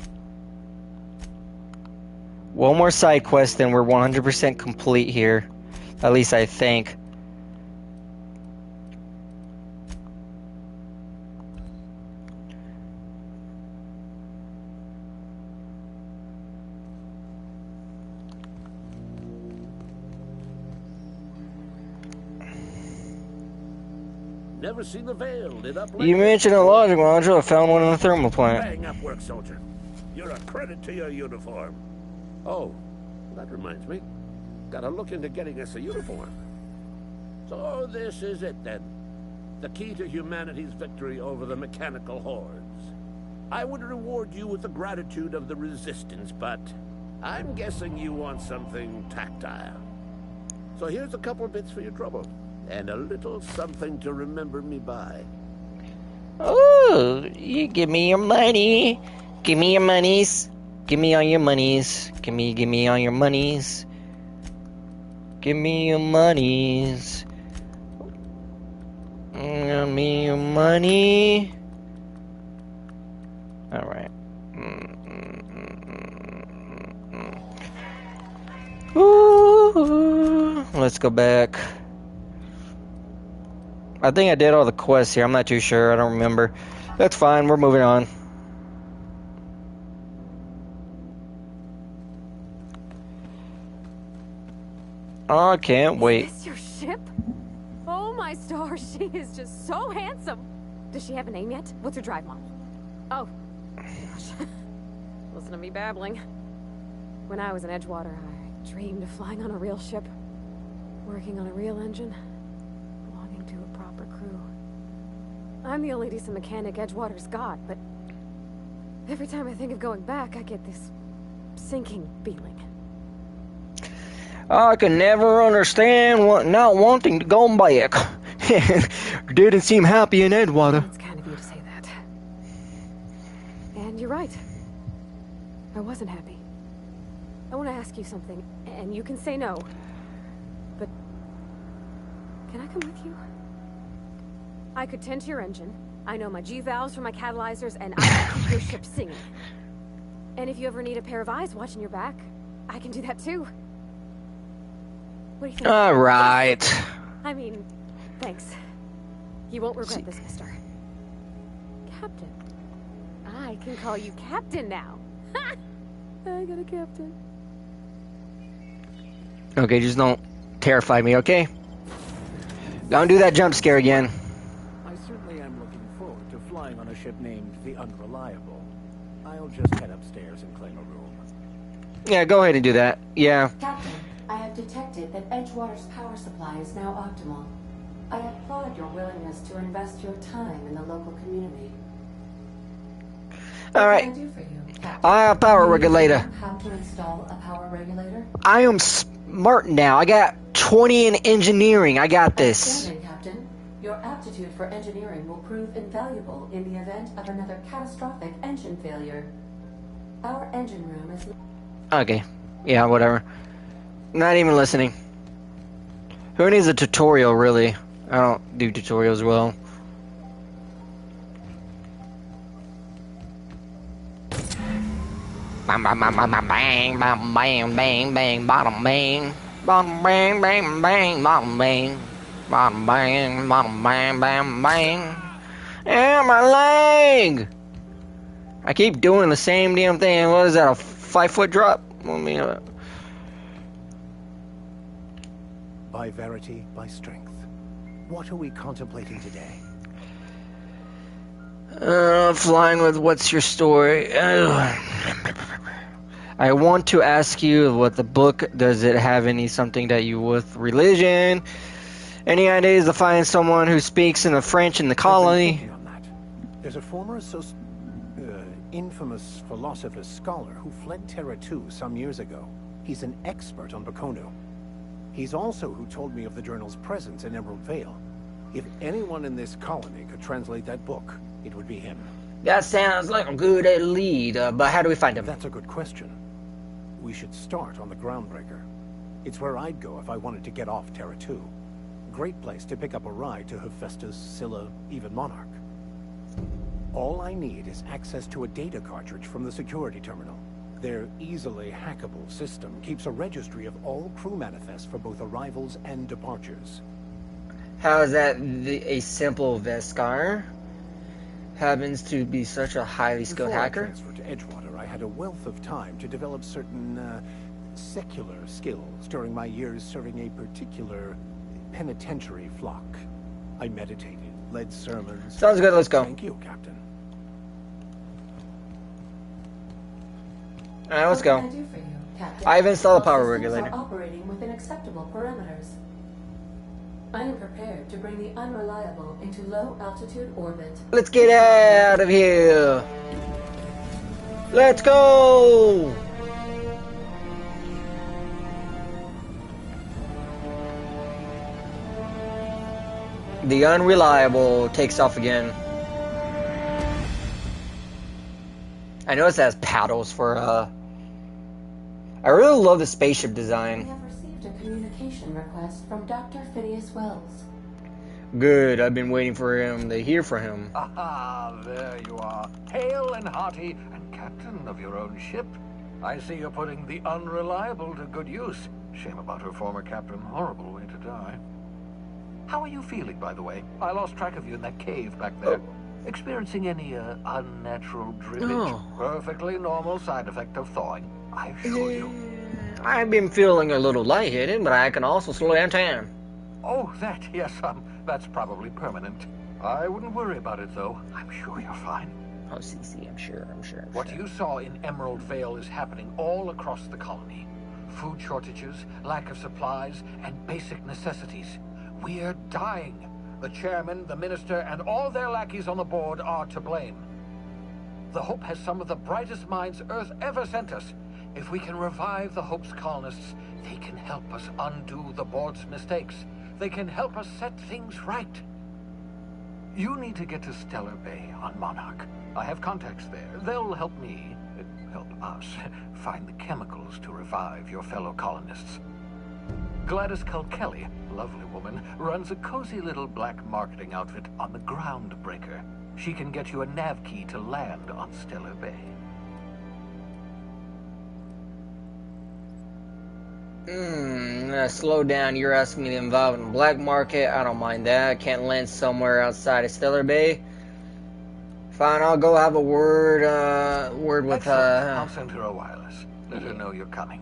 One more side quest, then we're 100% complete here. At least I think. Never seen the Veil lit up. You mentioned a logic module. I found one in the thermal plant. Bang up work, soldier. You're a credit to your uniform. Oh, that reminds me. Gotta look into getting us a uniform. So this is it then. The key to humanity's victory over the mechanical hordes. I would reward you with the gratitude of the Resistance, but I'm guessing you want something tactile. So here's a couple of bits for your trouble. And a little something to remember me by. Oh, you give me your money. Give me your monies. Give me all your monies. Give me all your monies. Give me your monies. Give me your money. Alright. Ooh, let's go back. I think I did all the quests here. I'm not too sure. I don't remember. That's fine. We're moving on. Oh, I can't wait. Is this your ship? Oh my stars, she is just so handsome. Does she have a name yet? What's her drive model? Oh, gosh. Listen to me babbling. When I was in Edgewater, I dreamed of flying on a real ship, working on a real engine, belonging to a proper crew. I'm the only decent mechanic Edgewater's got, but every time I think of going back, I get this sinking feeling. I can never understand not wanting to go back. Didn't seem happy in Edgewater. It's kind of you to say that. And you're right. I wasn't happy. I want to ask you something, and you can say no. But can I come with you? I could tend to your engine. I know my G-valves for my catalyzers, and I can keep your ship singing. And if you ever need a pair of eyes watching your back, I can do that too. What do you think? All right. I mean, thanks. You won't regret this, mister. Captain. I can call you Captain now. Ha! I got a captain. Okay, just don't terrify me, okay? Don't do that jump scare again. I certainly am looking forward to flying on a ship named the Unreliable. I'll just head upstairs and claim a room. Yeah, go ahead and do that. Yeah. Captain, I have detected that Edgewater's power supply is now optimal. I applaud your willingness to invest your time in the local community. All right. What can I do for you, Captain? I have a power regulator. How to install a power regulator? I am smart now. I got 20 in engineering. I got this. Outstanding, Captain. Your aptitude for engineering will prove invaluable in the event of another catastrophic engine failure. Our engine room is... Okay. Yeah, whatever. Not even listening. Who needs a tutorial, really? I don't do tutorials well. Bang, bang, bang, bang, bang, bang, bang, bang, bang, bottom bang. Bottom bang, bang, bang, bottom bang. Bottom bang, bottom bang, bang, bang. Yeah, my leg! I keep doing the same damn thing. What is that, a 5-foot drop? Let me, By verity, by strength. What are we contemplating today? Flying with what's your story? I want to ask you what the book, does it have any something that you with religion? Any ideas to find someone who speaks in the French in the colony? On that. There's a former infamous philosopher scholar who fled Terra 2 some years ago. He's an expert on Bakono. He's also who told me of the journal's presence in Emerald Vale. If anyone in this colony could translate that book, it would be him. That sounds like a good lead, but how do we find him? That's a good question. We should start on the Groundbreaker. It's where I'd go if I wanted to get off Terra 2. Great place to pick up a ride to Hephaestus, Scylla, even Monarch. All I need is access to a data cartridge from the security terminal. Their easily hackable system keeps a registry of all crew manifests for both arrivals and departures. How is that a simple Veskar happens to be such a highly skilled hacker? Before I transferred to Edgewater, I had a wealth of time to develop certain secular skills during my years serving a particular penitentiary flock. I meditated, led sermons. Sounds good, let's go. Thank you, Captain. Alright, let's go. What can I do for you, Captain? I've installed a power All systems regulator. are operating within acceptable parameters. I am prepared to bring the unreliable into low-altitude orbit. Let's get out of here. Let's go. The unreliable takes off again. I noticed it has paddles for I really love the spaceship We design. have received a communication request from Dr. Phineas Wells. Good, I've been waiting for him to hear from him. Ah, there you are, hale and hearty, and captain of your own ship. I see you're putting the unreliable to good use. Shame about her former captain. Horrible way to die. How are you feeling, by the way? I lost track of you in that cave back there. Experiencing any unnatural drippage? Oh. Perfectly normal side effect of thawing, I assure you. I've been feeling a little lightheaded, but I can also slow down time. Oh, that, yes, that's probably permanent. I wouldn't worry about it, though. I'm sure you're fine. Oh, CC, I'm sure. What you saw in Emerald Vale is happening all across the colony. Food shortages, lack of supplies, and basic necessities. We're dying. The chairman, the minister, and all their lackeys on the board are to blame. The Hope has some of the brightest minds Earth ever sent us. If we can revive the Hope's colonists, they can help us undo the board's mistakes. They can help us set things right. You need to get to Stellar Bay on Monarch. I have contacts there. They'll help me, help us, find the chemicals to revive your fellow colonists. Gladys Culkelly, lovely woman, runs a cozy little black marketing outfit on the Groundbreaker. She can get you a nav key to land on Stellar Bay. Slow down. You're asking me to involve in the black market. I don't mind that. Can't land somewhere outside of Stellar Bay. Fine, I'll go have a word with I'll send her a wireless. Let her know you're coming.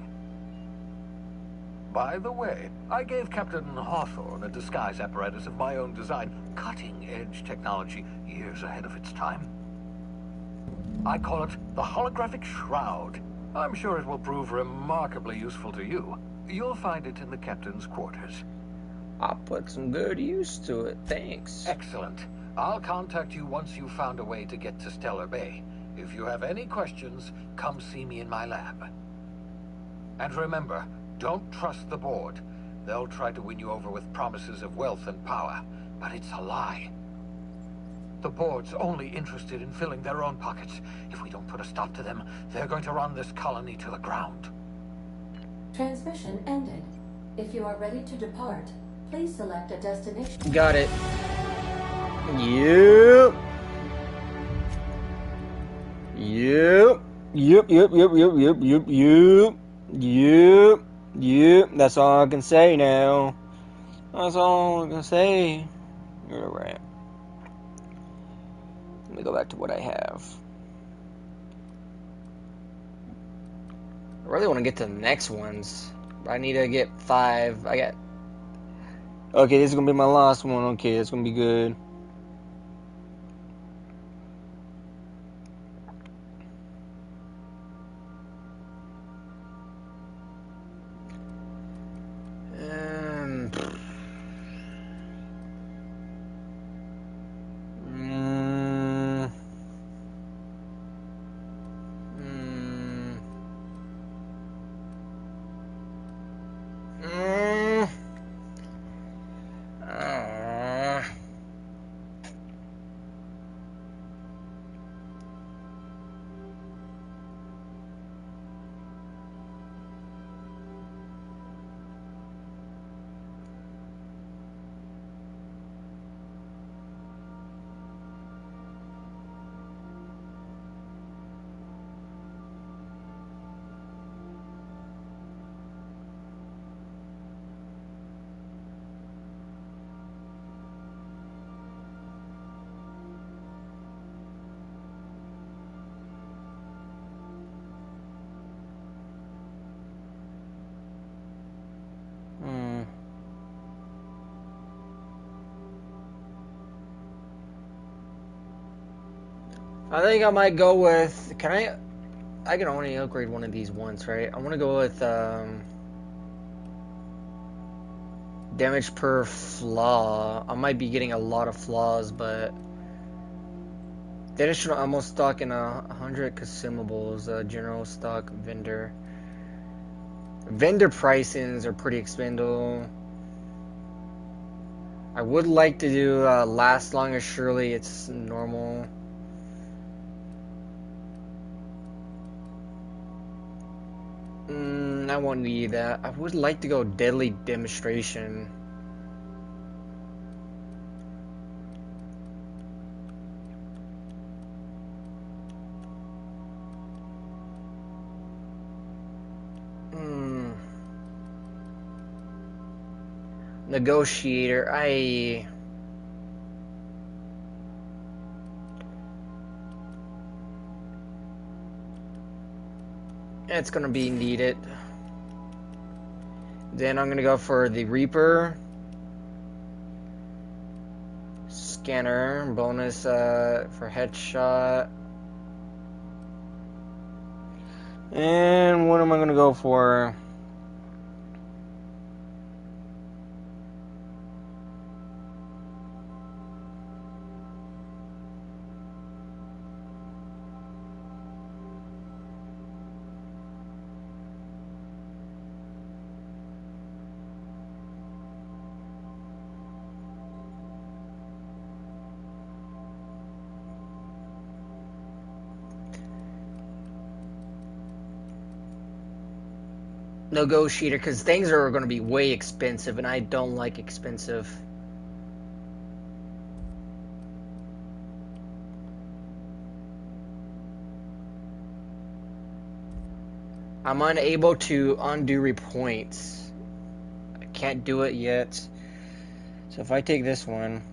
By the way, I gave Captain Hawthorne a disguise apparatus of my own design. Cutting-edge technology, years ahead of its time. I call it the Holographic Shroud. I'm sure it will prove remarkably useful to you. You'll find it in the captain's quarters. I'll put some good use to it, thanks. Excellent. I'll contact you once you've found a way to get to Stellar Bay. If you have any questions, come see me in my lab. And remember, don't trust the board. They'll try to win you over with promises of wealth and power, but it's a lie. The board's only interested in filling their own pockets. If we don't put a stop to them, they're going to run this colony to the ground. Transmission ended. If you are ready to depart, please select a destination. Got it. Yep. Yep. Yep. Yep. Yep. Yep. Yep. Yep. Yep. Yep. Yep. That's all I can say now. That's all I can say. You're right. Let me go back to what I have. I really want to get to the next ones. I need to get 5. I got... Okay, this is going to be my last one. Okay, it's going to be good. I think I might go with... I can only upgrade one of these once, right? I want to go with damage per flaw. I might be getting a lot of flaws, but the additional ammo stock and 100 consumables. General stock vendor. Vendor pricings are pretty expendable. I would like to do last long as surely it's normal. I won't need that. I would like to go deadly demonstration. Negotiator. It's gonna be needed. Then I'm gonna go for the Reaper. Scanner. Bonus for headshot. And what am I gonna go for? Negotiator, because things are going to be way expensive, and I don't like expensive. I'm unable to undo repoints. I can't do it yet. So if I take this one...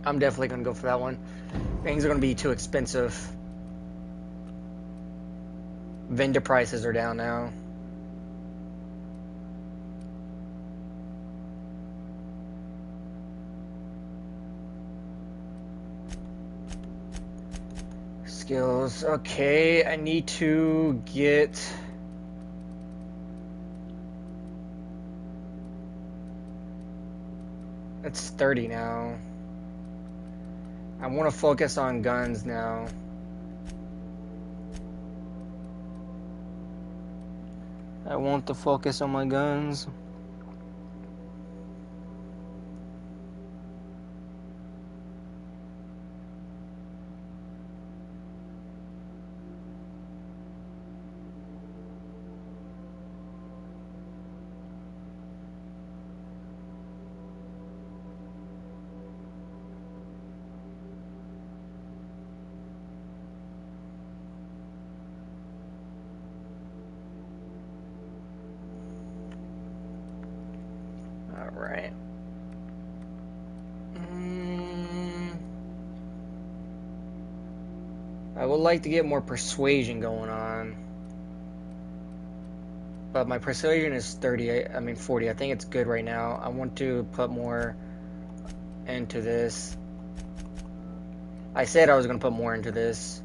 I'm definitely gonna go for that one. Things are gonna be too expensive. Vendor prices are down now. Skills. Okay, I need to get... It's 30 now. I want to focus on guns now. I want to focus on my guns. Alright. I would like to get more persuasion going on. But my persuasion is 40. I think it's good right now. I want to put more into this. I said I was going to put more into this.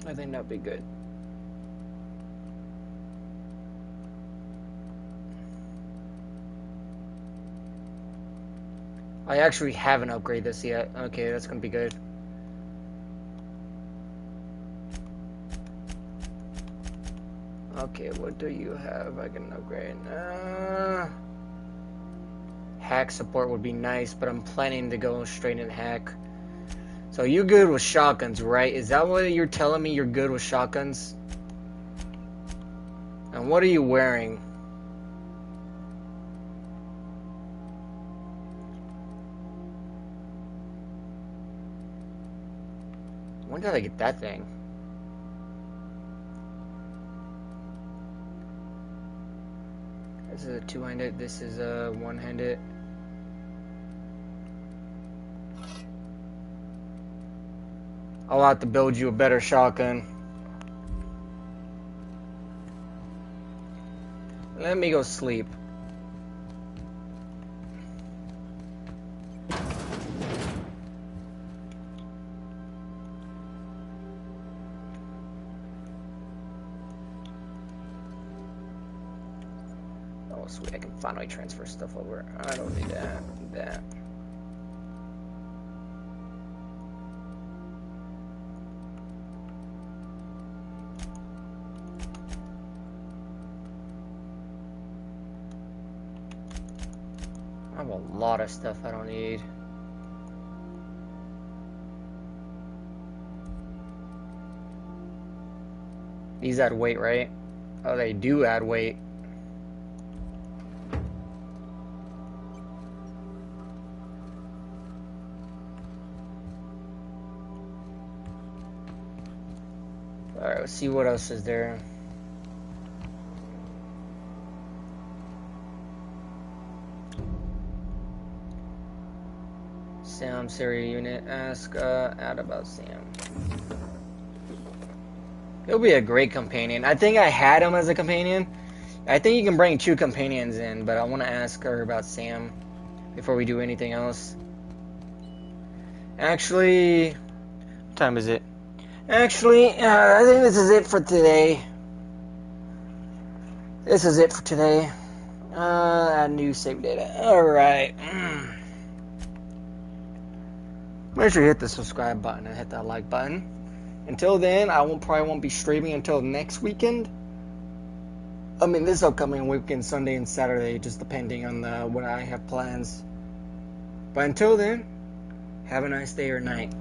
I think that'd be good. I actually haven't upgraded this yet. Okay, that's gonna be good. Okay, what do you have I can upgrade? Hack support would be nice, but I'm planning to go straight in hack. So you're good with shotguns, right? Is that what you're telling me? You're good with shotguns? And what are you wearing? When did I get that thing? This is a two-handed, this is a one-handed. I'll have to build you a better shotgun. Let me go sleep. Oh, sweet. I can finally transfer stuff over. I don't need that. I need that. I have a lot of stuff I don't need. These add weight, right? Oh, they do add weight. Alright, let's see what else is there. Sam, Siri unit, ask, add about Sam. He'll be a great companion. I think I had him as a companion. I think you can bring 2 companions in, but I want to ask her about Sam before we do anything else. Actually, what time is it? Actually, I think this is it for today. This is it for today. Add new save data. Alright. Make sure you hit the subscribe button and hit that like button. Until then, I probably won't be streaming until next weekend. I mean, this upcoming weekend, Sunday and Saturday, just depending on what I have plans. But until then, have a nice day or night.